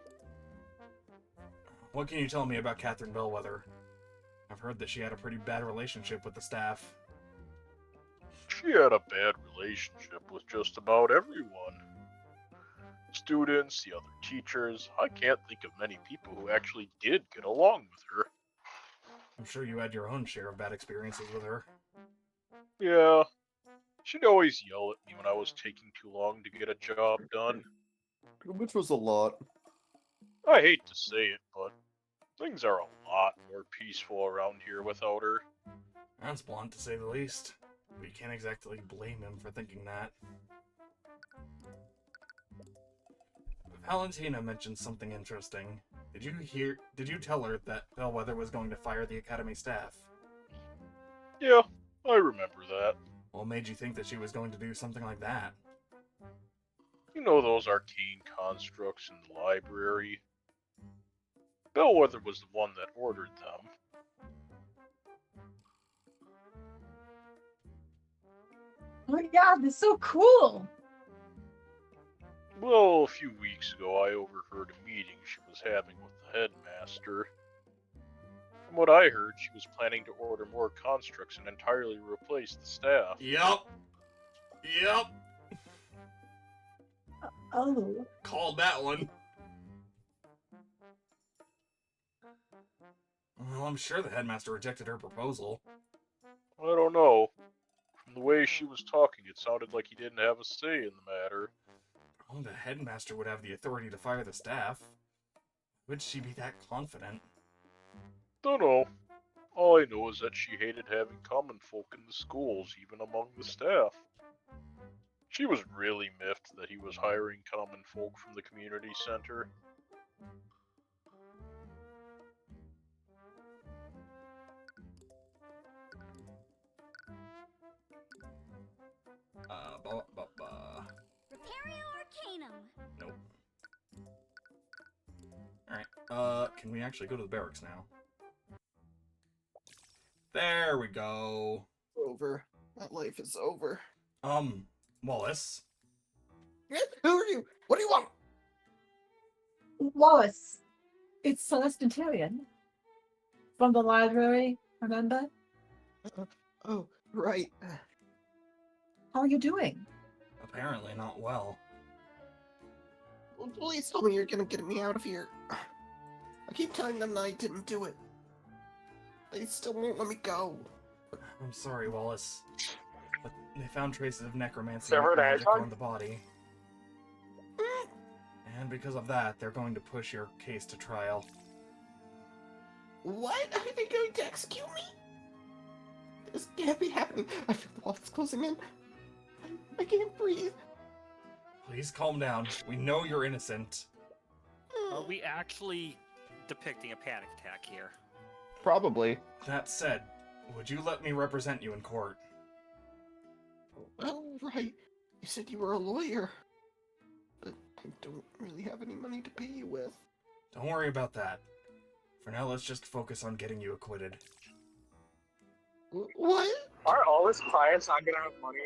What can you tell me about Catherine Bellwether? I've heard that she had a pretty bad relationship with the staff. She had a bad relationship with just about everyone. Students, the other teachers, I can't think of many people who actually did get along with her. I'm sure you had your own share of bad experiences with her. Yeah, she'd always yell at me when I was taking too long to get a job done. Which was a lot. I hate to say it, but things are a lot more peaceful around here without her. That's blunt, to say the least. We can't exactly blame him for thinking that. Valentina mentioned something interesting. Did you tell her that Bellwether was going to fire the Academy staff? Yeah, I remember that. What made you think that she was going to do something like that? You know those arcane constructs in the library? Bellwether was the one that ordered them. Oh my god, this is so cool! Well, a few weeks ago I overheard a meeting she was having with the headmaster. From what I heard, she was planning to order more constructs and entirely replace the staff. Yup. Oh. Called that one. Well, I'm sure the headmaster rejected her proposal. I don't know. From the way she was talking, it sounded like he didn't have a say in the matter. Oh, the headmaster would have the authority to fire the staff. Would she be that confident? Don't know. All I know is that she hated having common folk in the schools, even among the staff. She was really miffed that he was hiring common folk from the community center. Repario Arcanum. Nope. Alright, can we actually go to the barracks now? There we go. Over. My life is over. Wallace? Who are you? What do you want? Wallace, it's Celeste and Tyrion. From the library, remember? Oh, right. How are you doing? Apparently not well. Well, please tell me you're gonna get me out of here. I keep telling them that I didn't do it. They still won't let me go. I'm sorry, Wallace. But they found traces of necromancy Severed magic Hedgehog? on the body. And because of that, they're going to push your case to trial. What? Are they going to execute me? This can't be happening. I feel the walls closing in. I can't breathe. Please calm down. We know you're innocent. Are we actually depicting a panic attack here? Probably. That said, would you let me represent you in court? Oh, right. You said you were a lawyer. But I don't really have any money to pay you with. Don't worry about that. For now, let's just focus on getting you acquitted. What? Are all his clients not gonna have money?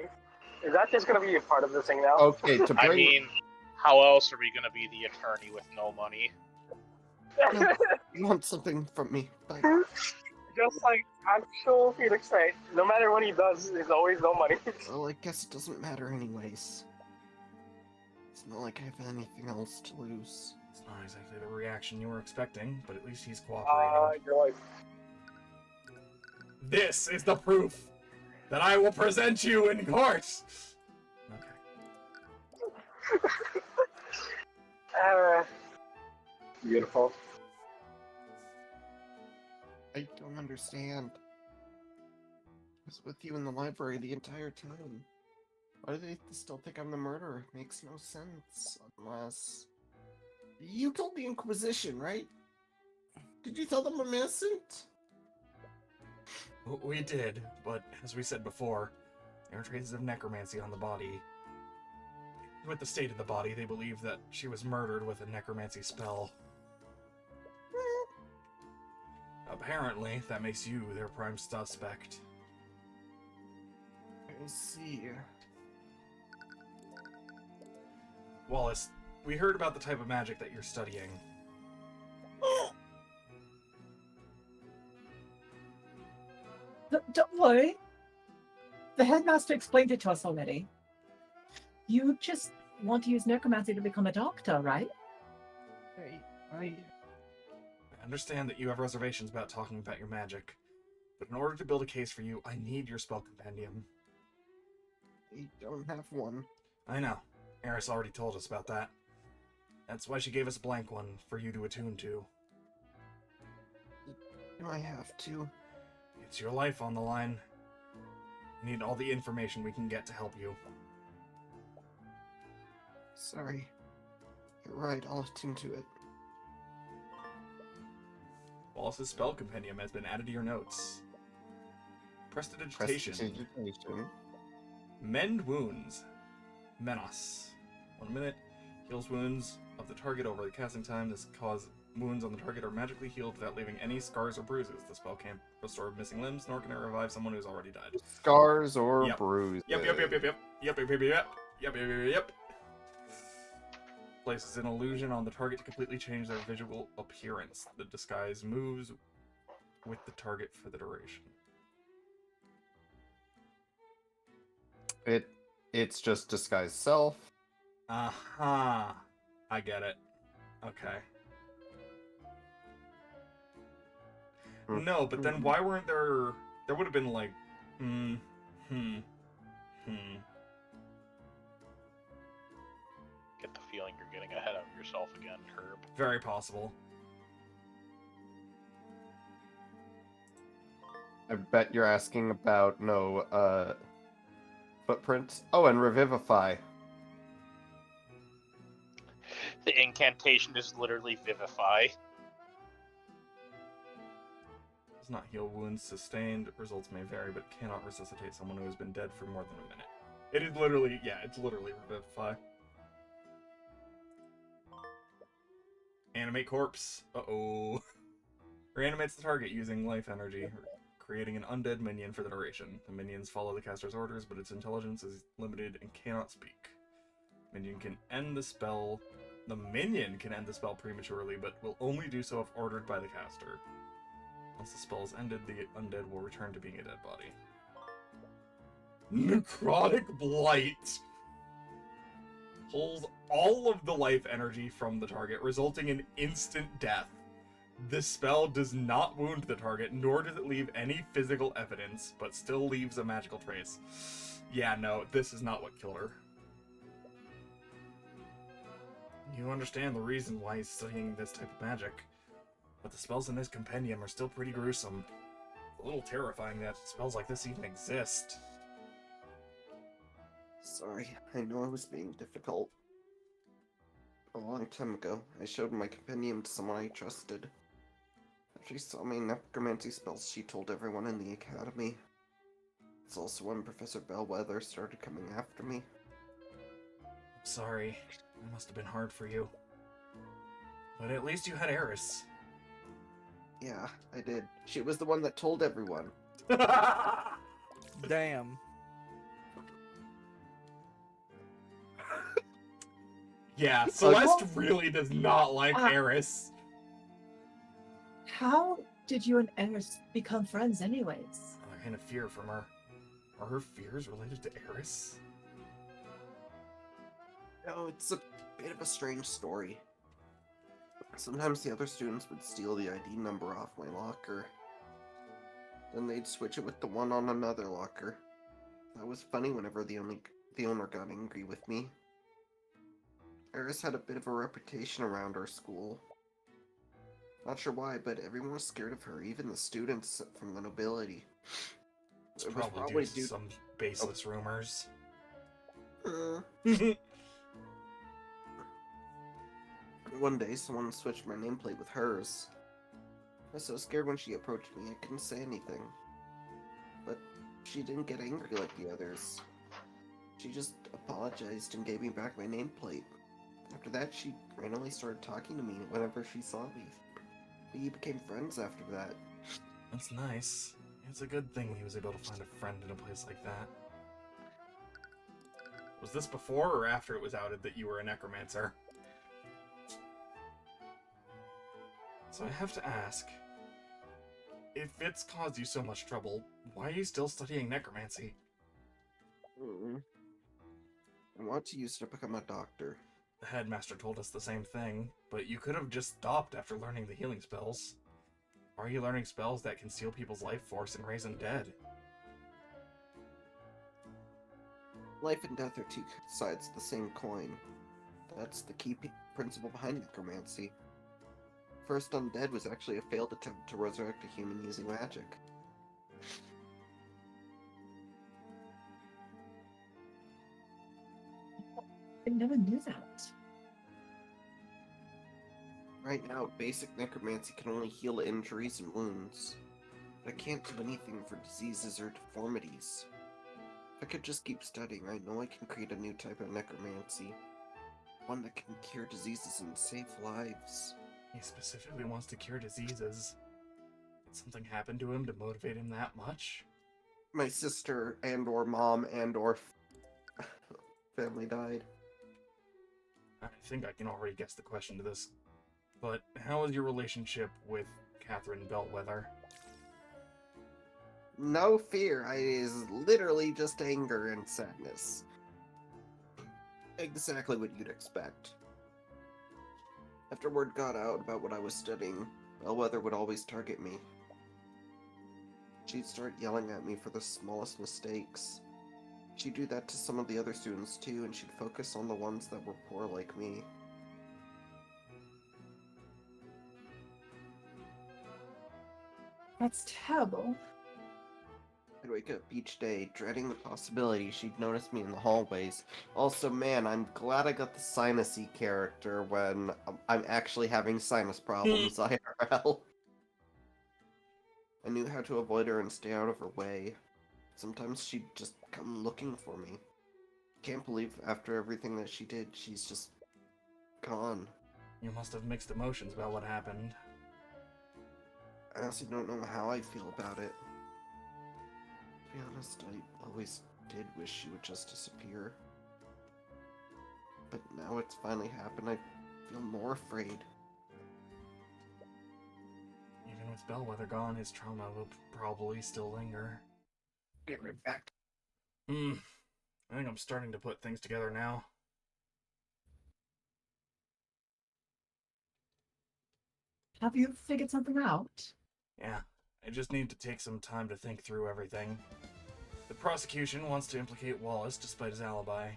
Is that just gonna be a part of the thing now? Okay, to bring... I mean, how else are we gonna be the attorney with no money? No, you want something from me. Bye. Just like actual Felix Wright, no matter what he does, there's always no money. Well, I guess it doesn't matter anyways. It's not like I have anything else to lose. It's not exactly the reaction you were expecting, but at least he's cooperating. You're like, This is the proof that I will present you in court! Okay. Beautiful. I don't understand. I was with you in the library the entire time. Why do they still think I'm the murderer? It makes no sense, unless... You told the Inquisition, right? Did you tell them I'm innocent? We did, but as we said before, there are traces of necromancy on the body. With the state of the body, they believe that she was murdered with a necromancy spell. Apparently, that makes you their prime suspect. I see. Wallace, we heard about the type of magic that you're studying. Don't worry. The headmaster explained it to us already. You just want to use necromancy to become a doctor, right? I understand that you have reservations about talking about your magic, but in order to build a case for you, I need your spell compendium. I don't have one. I know. Eris already told us about that. That's why she gave us a blank one for you to attune to. Do I have to? It's your life on the line. We need all the information we can get to help you. Sorry. You're right, I'll attune to it. Wallace's spell compendium has been added to your notes. Prestidigitation. Prestidigitation. Mend wounds. Menos. 1 minute. Heals wounds of the target over the casting time. This cause wounds on the target are magically healed without leaving any scars or bruises. The spell can't restore missing limbs, nor can it revive someone who's already died. Scars or Yep. bruises. Yep. Places an illusion on the target to completely change their visual appearance. The disguise moves with the target for the duration. It's just disguise self. Aha. I get it. Okay. No, but then why weren't there... There would have been like... Get the feeling you're getting ahead of yourself again, Herb. Very possible. I bet you're asking about, footprints. Oh, and Revivify. The incantation is literally Vivify. Does not heal wounds sustained. Results may vary, but cannot resuscitate someone who has been dead for more than a minute. It is literally, yeah, it's literally Revivify. Animate corpse. Uh-oh. Reanimates the target using life energy, creating an undead minion for the duration. The minions follow the caster's orders, but its intelligence is limited and cannot speak. The minion can end the spell prematurely, but will only do so if ordered by the caster. Once the spell is ended, the undead will return to being a dead body. Necrotic Blight pulls all of the life energy from the target, resulting in instant death. This spell does not wound the target, nor does it leave any physical evidence, but still leaves a magical trace. Yeah, no, this is not what killed her. You understand the reason why he's studying this type of magic, but the spells in this compendium are still pretty gruesome. A little terrifying that spells like this even exist. Sorry, I know I was being difficult. A long time ago, I showed my compendium to someone I trusted. After she saw my necromancy spells, she told everyone in the academy. It's also when Professor Bellwether started coming after me. I'm sorry, it must have been hard for you. But at least you had Eris. Yeah, I did. She was the one that told everyone. Damn. Yeah, Celeste really does not like Eris. How did you and Eris become friends anyways? I kind of fear from her. Are her fears related to Eris? No, it's a bit of a strange story. Sometimes the other students would steal the ID number off my locker. Then they'd switch it with the one on another locker. That was funny whenever the owner got angry with me. Eris had a bit of a reputation around our school. Not sure why, but everyone was scared of her, even the students from the nobility. It's probably due to some baseless rumors. One day, someone switched my nameplate with hers. I was so scared when she approached me, I couldn't say anything. But she didn't get angry like the others. She just apologized and gave me back my nameplate. After that, she randomly started talking to me whenever she saw me. We became friends after that. That's nice. It's a good thing he was able to find a friend in a place like that. Was this before or after it was outed that you were a necromancer? So I have to ask, if it's caused you so much trouble, why are you still studying necromancy? I want to use it to become a doctor. The headmaster told us the same thing, but you could have just stopped after learning the healing spells. Why are you learning spells that can steal people's life force and raise them dead? Life and death are two sides of the same coin. That's the key principle behind necromancy. First Undead was actually a failed attempt to resurrect a human using magic. I never knew that. Right now, basic necromancy can only heal injuries and wounds, but it can't do anything for diseases or deformities. If I could just keep studying, I know I can create a new type of necromancy. One that can cure diseases and save lives. He specifically wants to cure diseases. Did something happen to him to motivate him that much? My sister and or mom and or family died. I think I can already guess the question to this. But how is your relationship with Catherine Bellwether? No fear, it is literally just anger and sadness. Exactly what you'd expect. After word got out about what I was studying, Bellwether would always target me. She'd start yelling at me for the smallest mistakes. She'd do that to some of the other students too, and she'd focus on the ones that were poor like me. That's terrible. I'd wake up each day dreading the possibility she'd notice me in the hallways. Also, man, I'm glad I got the sinusy character when I'm actually having sinus problems IRL. I knew how to avoid her and stay out of her way. Sometimes she'd just come looking for me. Can't believe after everything that she did, she's just gone. You must have mixed emotions about what happened. I honestly don't know how I feel about it. To be honest, I always did wish she would just disappear. But now it's finally happened, I feel more afraid. Even with Bellwether gone, his trauma will probably still linger. Get right back. I think I'm starting to put things together now. Have you figured something out? Yeah, I just need to take some time to think through everything. The prosecution wants to implicate Wallace despite his alibi.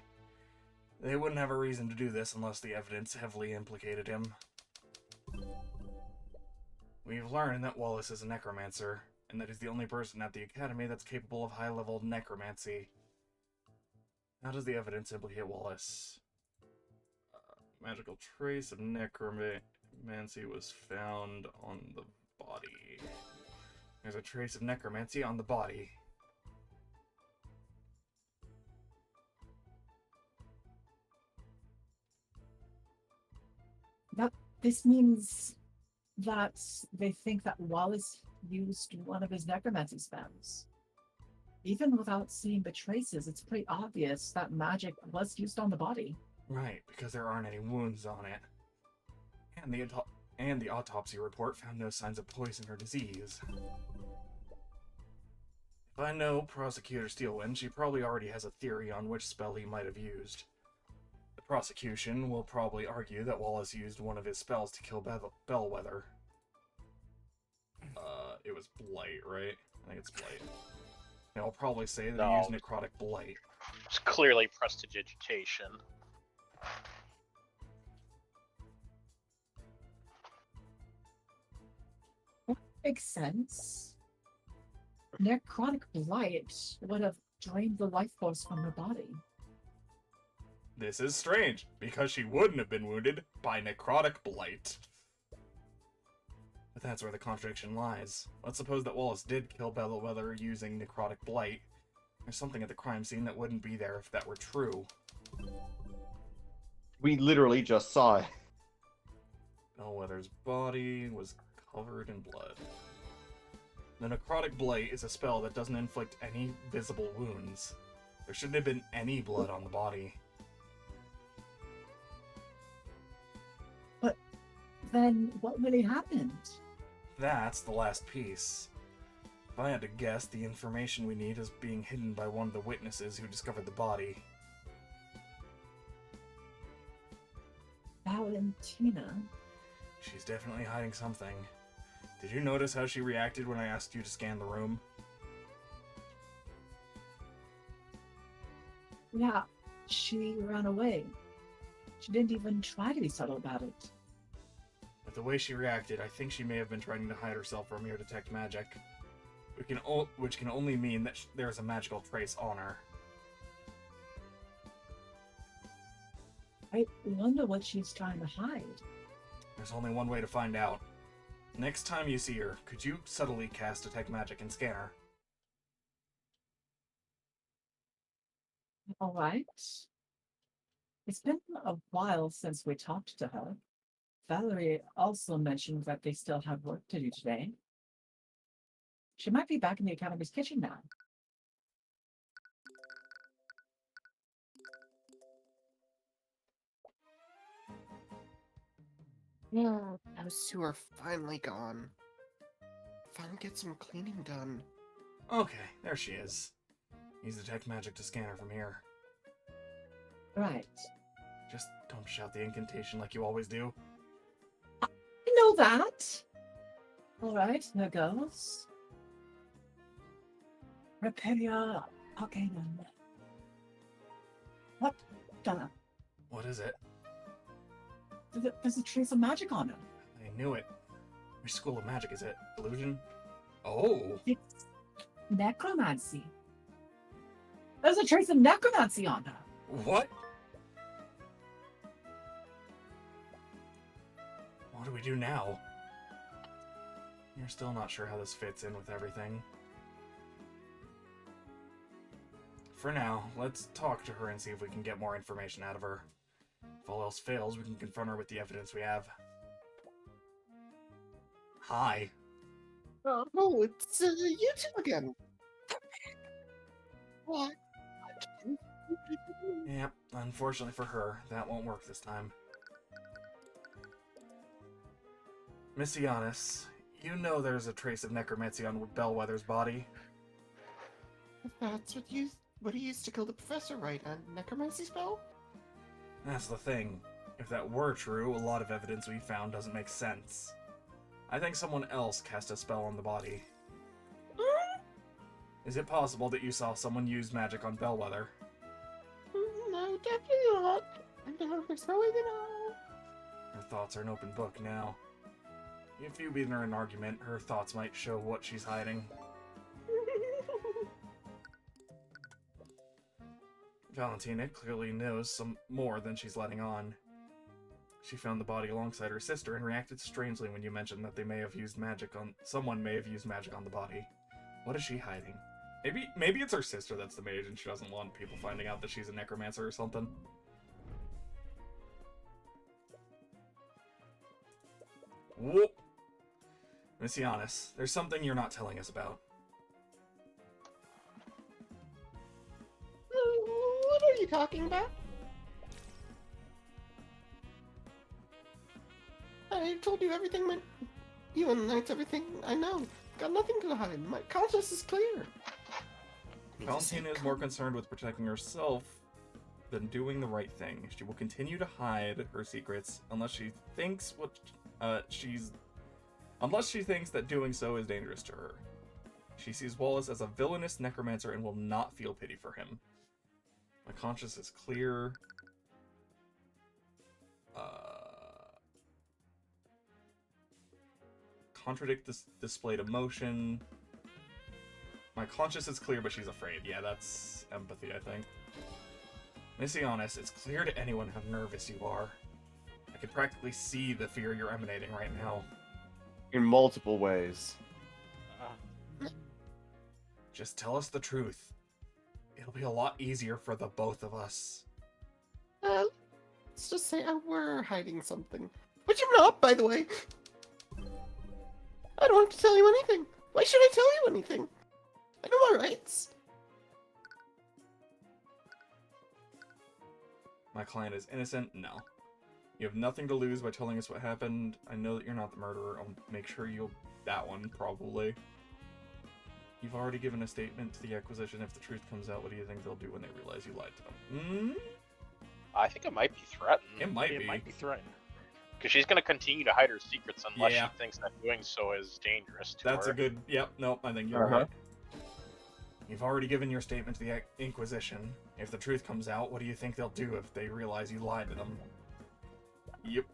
They wouldn't have a reason to do this unless the evidence heavily implicated him. We've learned that Wallace is a necromancer, and that he's the only person at the Academy that's capable of high-level necromancy. How does the evidence implicate Wallace? Magical trace of necromancy was found on the body. There's a trace of necromancy on the body. This means that they think that Wallace used one of his necromancy spells. Even without seeing the traces, it's pretty obvious that magic was used on the body. Right, because there aren't any wounds on it. And the autopsy report found no signs of poison or disease. If I know Prosecutor Steelwind, she probably already has a theory on which spell he might have used. The prosecution will probably argue that Wallace used one of his spells to kill Bellwether. It was Blight, right? I think it's Blight. They'll probably say that he used Necrotic Blight. It's clearly prestidigitation. Makes sense. Necrotic blight would have drained the life force from her body. This is strange, because she wouldn't have been wounded by Necrotic Blight. But that's where the contradiction lies. Let's suppose that Wallace did kill Bellwether using Necrotic Blight. There's something at the crime scene that wouldn't be there if that were true. We literally just saw it. Bellwether's body was covered in blood. The Necrotic Blight is a spell that doesn't inflict any visible wounds. There shouldn't have been any blood on the body. But then what really happened? That's the last piece. If I had to guess, the information we need is being hidden by one of the witnesses who discovered the body. Valentina? She's definitely hiding something. Did you notice how she reacted when I asked you to scan the room? Yeah, she ran away. She didn't even try to be subtle about it. With the way she reacted, I think she may have been trying to hide herself from your detect magic. Which can only mean that there's a magical trace on her. I wonder what she's trying to hide. There's only one way to find out. Next time you see her, could you subtly cast detect magic and scan her? All right. It's been a while since we talked to her. Valerie also mentioned that they still have work to do today. She might be back in the Academy's kitchen now. Those two are finally gone. Finally get some cleaning done. Okay, there she is. Use detect magic to scan her from here. Right. Just don't shout the incantation like you always do. I know that. All right, there goes. Repelia Arcanum. What the? What is it? There's a trace of magic on it. I knew it. Which school of magic is it? Illusion? Oh! It's necromancy. There's a trace of necromancy on her. What? What do we do now? You're still not sure how this fits in with everything. For now, let's talk to her and see if we can get more information out of her. If all else fails, we can confront her with the evidence we have. Hi. Oh, it's you two again. What? Yep, unfortunately for her, that won't work this time. Miss Giannis, you know there's a trace of necromancy on Bellwether's body. That's what he used to kill the professor, right? A necromancy spell? That's the thing. If that were true, a lot of evidence we found doesn't make sense. I think someone else cast a spell on the body. Is it possible that you saw someone use magic on Bellwether? No, definitely not. I know there's no way to know. Her thoughts are an open book now. If you beat her in an argument, her thoughts might show what she's hiding. Valentina clearly knows some more than she's letting on. She found the body alongside her sister and reacted strangely when you mentioned that someone may have used magic on the body. What is she hiding? Maybe it's her sister that's the mage and she doesn't want people finding out that she's a necromancer or something. Whoop! Miss Giannis, there's something you're not telling us about. What are you talking about? I told you everything, you and Knight's everything I know. Got nothing to hide. My conscience is clear. Valentina is more concerned with protecting herself than doing the right thing. She will continue to hide her secrets unless she thinks that doing so is dangerous to her. She sees Wallace as a villainous necromancer and will not feel pity for him. My conscience is clear. Contradict this displayed emotion. My conscience is clear, but she's afraid. Yeah, that's empathy, I think. Miss Giannis, it's clear to anyone how nervous you are. I can practically see the fear you're emanating right now. In multiple ways. Just tell us the truth. It'll be a lot easier for the both of us. Let's just say I were hiding something. Which I'm not, by the way. I don't have to tell you anything. Why should I tell you anything? I know my rights. My client is innocent? No. You have nothing to lose by telling us what happened. I know that you're not the murderer. I'll make sure you'll... That one, probably. You've already given a statement to the Acquisition. If the truth comes out, what do you think they'll do when they realize you lied to them? I think it might be threatened. It might be. It might be threatened. Because she's going to continue to hide her secrets unless Yeah. she thinks that doing so is dangerous to That's her. a good. Yep. Nope. I think you're Uh-huh. right. You've already given your statement to the Inquisition. If the truth comes out, what do you think they'll do if they realize you lied to them? Yep.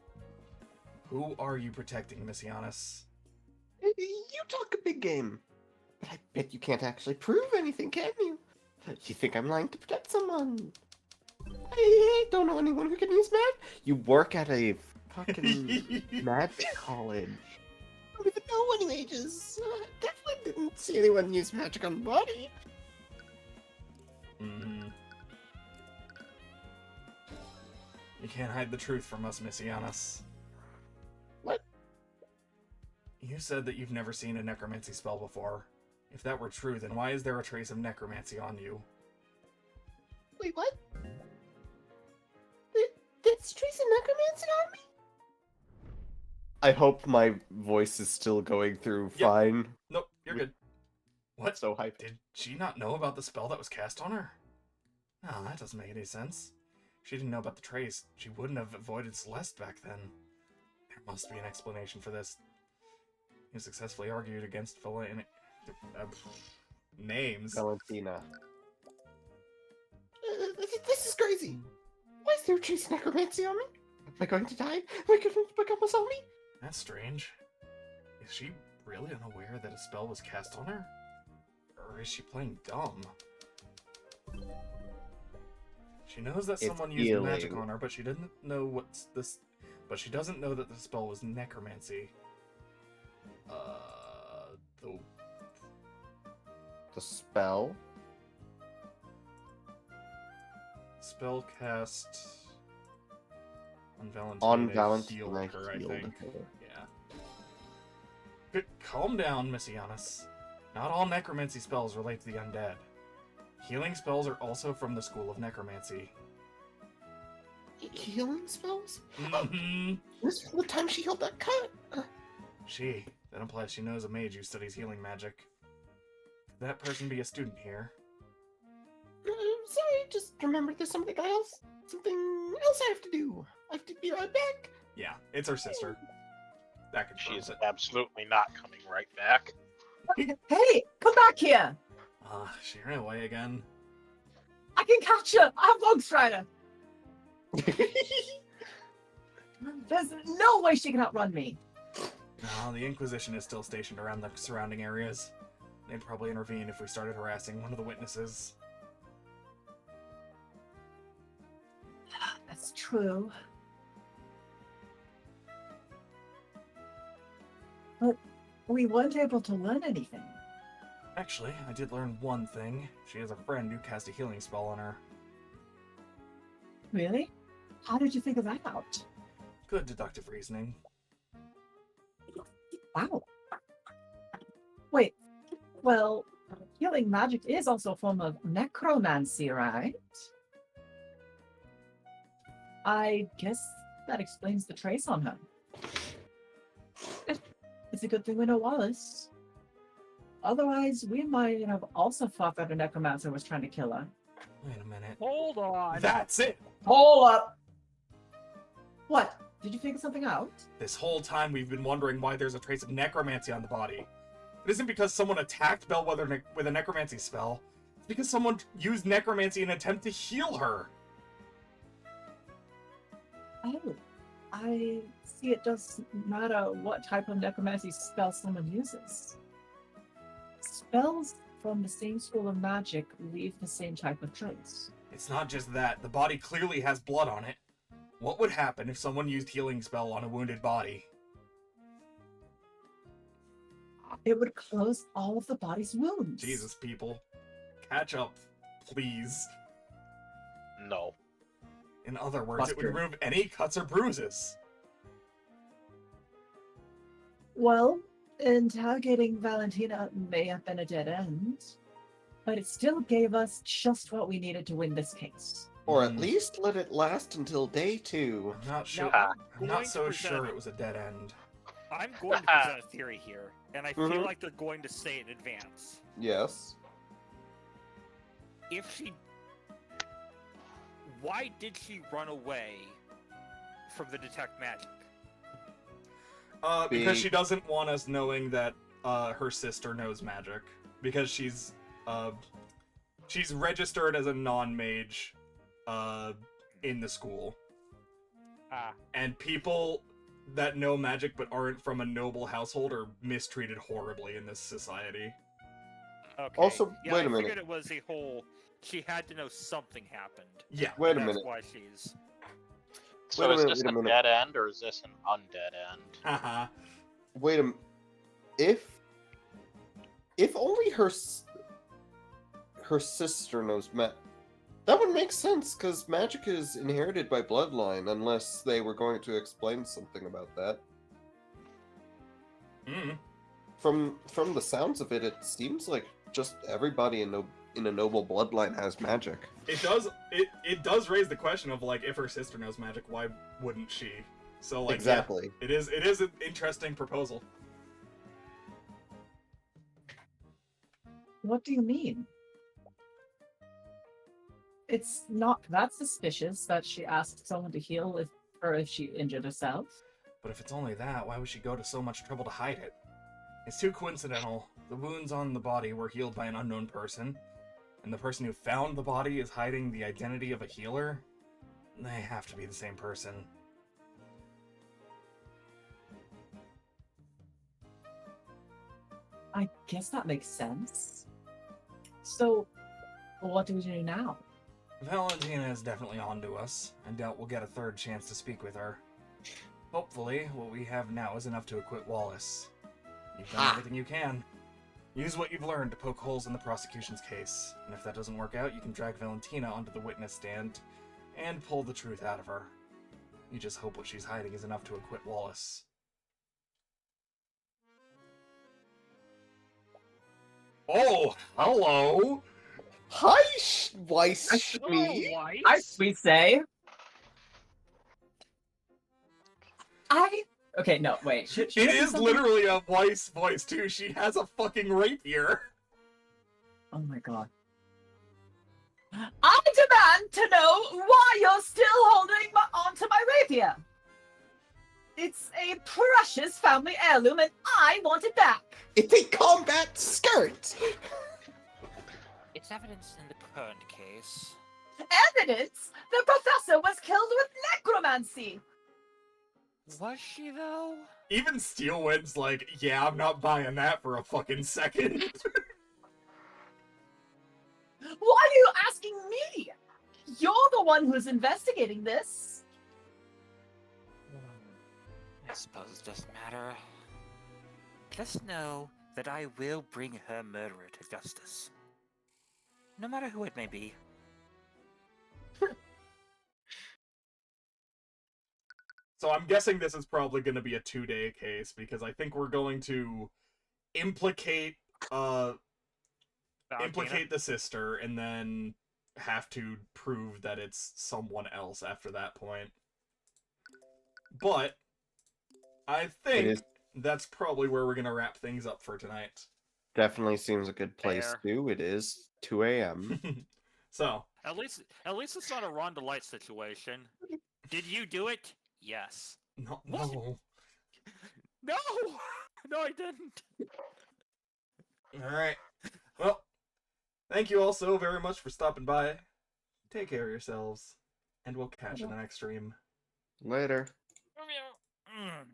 Who are you protecting, Miss Giannis? You talk a big game, but I bet you can't actually prove anything, can you? You think I'm lying to protect someone? I don't know anyone who can use magic. You work at a fucking magic college. I don't even know any mages. Definitely didn't see anyone use magic on the body. Mm-hmm. You can't hide the truth from us, Miss Giannis. What? You said that you've never seen a necromancy spell before. If that were true, then why is there a trace of necromancy on you? Wait, what? That's trace of necromancy on me? I hope my voice is still going through Yep. fine. Nope, you're good. What? So hyped. Did she not know about the spell that was cast on her? No, that doesn't make any sense. If she didn't know about the trace, she wouldn't have avoided Celeste back then. There must be an explanation for this. You successfully argued against names. Valentina. This is crazy. Why is there a trace of necromancy on me? Am I going to die? Am I going to become a zombie? That's strange. Is she really unaware that a spell was cast on her? Or is she playing dumb? She knows that It's someone used magic healing. on her, but she doesn't know what's this. But she doesn't know that the spell was necromancy. The spell? Spell cast on Valentina. On to Valentina heal her, I healed think. her. Yeah. But calm down, Miss Giannis. Not all necromancy spells relate to the undead. Healing spells are also from the school of necromancy. Healing spells? Mm-hmm. This is the time she healed that cut. That implies she knows a mage who studies healing magic. Could that person be a student here? Sorry, just remembered there's something else I have to do. I have to be right back. Yeah, it's her sister. That confirms She's it. absolutely not coming right back. Hey, come back here! She ran away again. I can catch her! I'm Bog Strider! There's no way she can outrun me. No, the Inquisition is still stationed around the surrounding areas. They'd probably intervene if we started harassing one of the witnesses. That's true. But we weren't able to learn anything. Actually, I did learn one thing. She has a friend who cast a healing spell on her. Really? How did you figure that out? Good deductive reasoning. Wow. Wait, well, healing magic is also a form of necromancy, right? I guess that explains the trace on her. It's a good thing we know Wallace. Otherwise, we might have also thought that a necromancer was trying to kill her. Wait a minute. Hold on. That's it! Hold up! What? Did you figure something out? This whole time we've been wondering why there's a trace of necromancy on the body. It isn't because someone attacked Bellwether with a necromancy spell. It's because someone used necromancy in an attempt to heal her. Oh, I see. It doesn't matter what type of necromancy spell someone uses. Spells from the same school of magic leave the same type of trace. It's not just that. The body clearly has blood on it. What would happen if someone used healing spell on a wounded body? It would close all of the body's wounds. Jesus, people. Catch up, please. No. In other words, it would Buster. remove any cuts or bruises. Well, interrogating Valentina may have been a dead end, but it still gave us just what we needed to win this case. Or at least let it last until day 2. I'm not sure. Now, I'm going not to so present- sure it was a dead end. I'm going to present a theory here, and I feel Mhm. like they're going to say it in advance. Yes. If she... Why did she run away from the detect magic? Because she doesn't want us knowing that her sister knows magic. Because she's registered as a non-mage in the school. And people that know magic but aren't from a noble household are mistreated horribly in this society. Okay. Also, yeah, wait I a minute. figured it was a whole. She had to know something happened. Yeah. Wait a That's minute. why she's. So Wait a is minute, this wait a a minute. dead end or is this an undead end? Haha. Wait a if only her sister knows that would make sense because magic is inherited by bloodline unless they were going to explain something about that. Mm. From the sounds of it, it seems like just everybody in a noble bloodline has magic. It does raise the question of like if her sister knows magic, why wouldn't she? So like Exactly. yeah, it is an interesting proposal. What do you mean? It's not that suspicious that she asked someone to heal if she injured herself. But if it's only that, why would she go to so much trouble to hide it? It's too coincidental. The wounds on the body were healed by an unknown person, and the person who found the body is hiding the identity of a healer. They have to be the same person. I guess that makes sense. So, what do we do now? Valentina is definitely onto us. I doubt we'll get a third chance to speak with her. Hopefully, what we have now is enough to acquit Wallace. You've done everything you can. Use what you've learned to poke holes in the prosecution's case, and if that doesn't work out, you can drag Valentina onto the witness stand and pull the truth out of her. You just hope what she's hiding is enough to acquit Wallace. Oh, hello! Hi, Weiss me. We say. Okay, no, wait. Should It I do is something? literally a Weiss voice, too. She has a fucking rapier. Oh my god. I demand to know why you're still holding onto my rapier. It's a precious family heirloom, and I want it back. It's a combat skirt. It's evidence in the current case. Evidence? The professor was killed with necromancy. Was she, though? Even Steelwind's like, yeah, I'm not buying that for a fucking second. Why are you asking me? You're the one who's investigating this. I suppose it doesn't matter. Just know that I will bring her murderer to justice. No matter who it may be. So I'm guessing this is probably going to be a 2-day case, because I think we're going to implicate the sister, and then have to prove that it's someone else after that point. But I think that's probably where we're going to wrap things up for tonight. Definitely seems a good place to. It is 2 a.m. So At least it's not a Rhonda Light situation. Did you do it? Yes. No. What? No! No, I didn't. Alright. Well, thank you all so very much for stopping by. Take care of yourselves, and we'll catch you in the next stream. Later. Mm.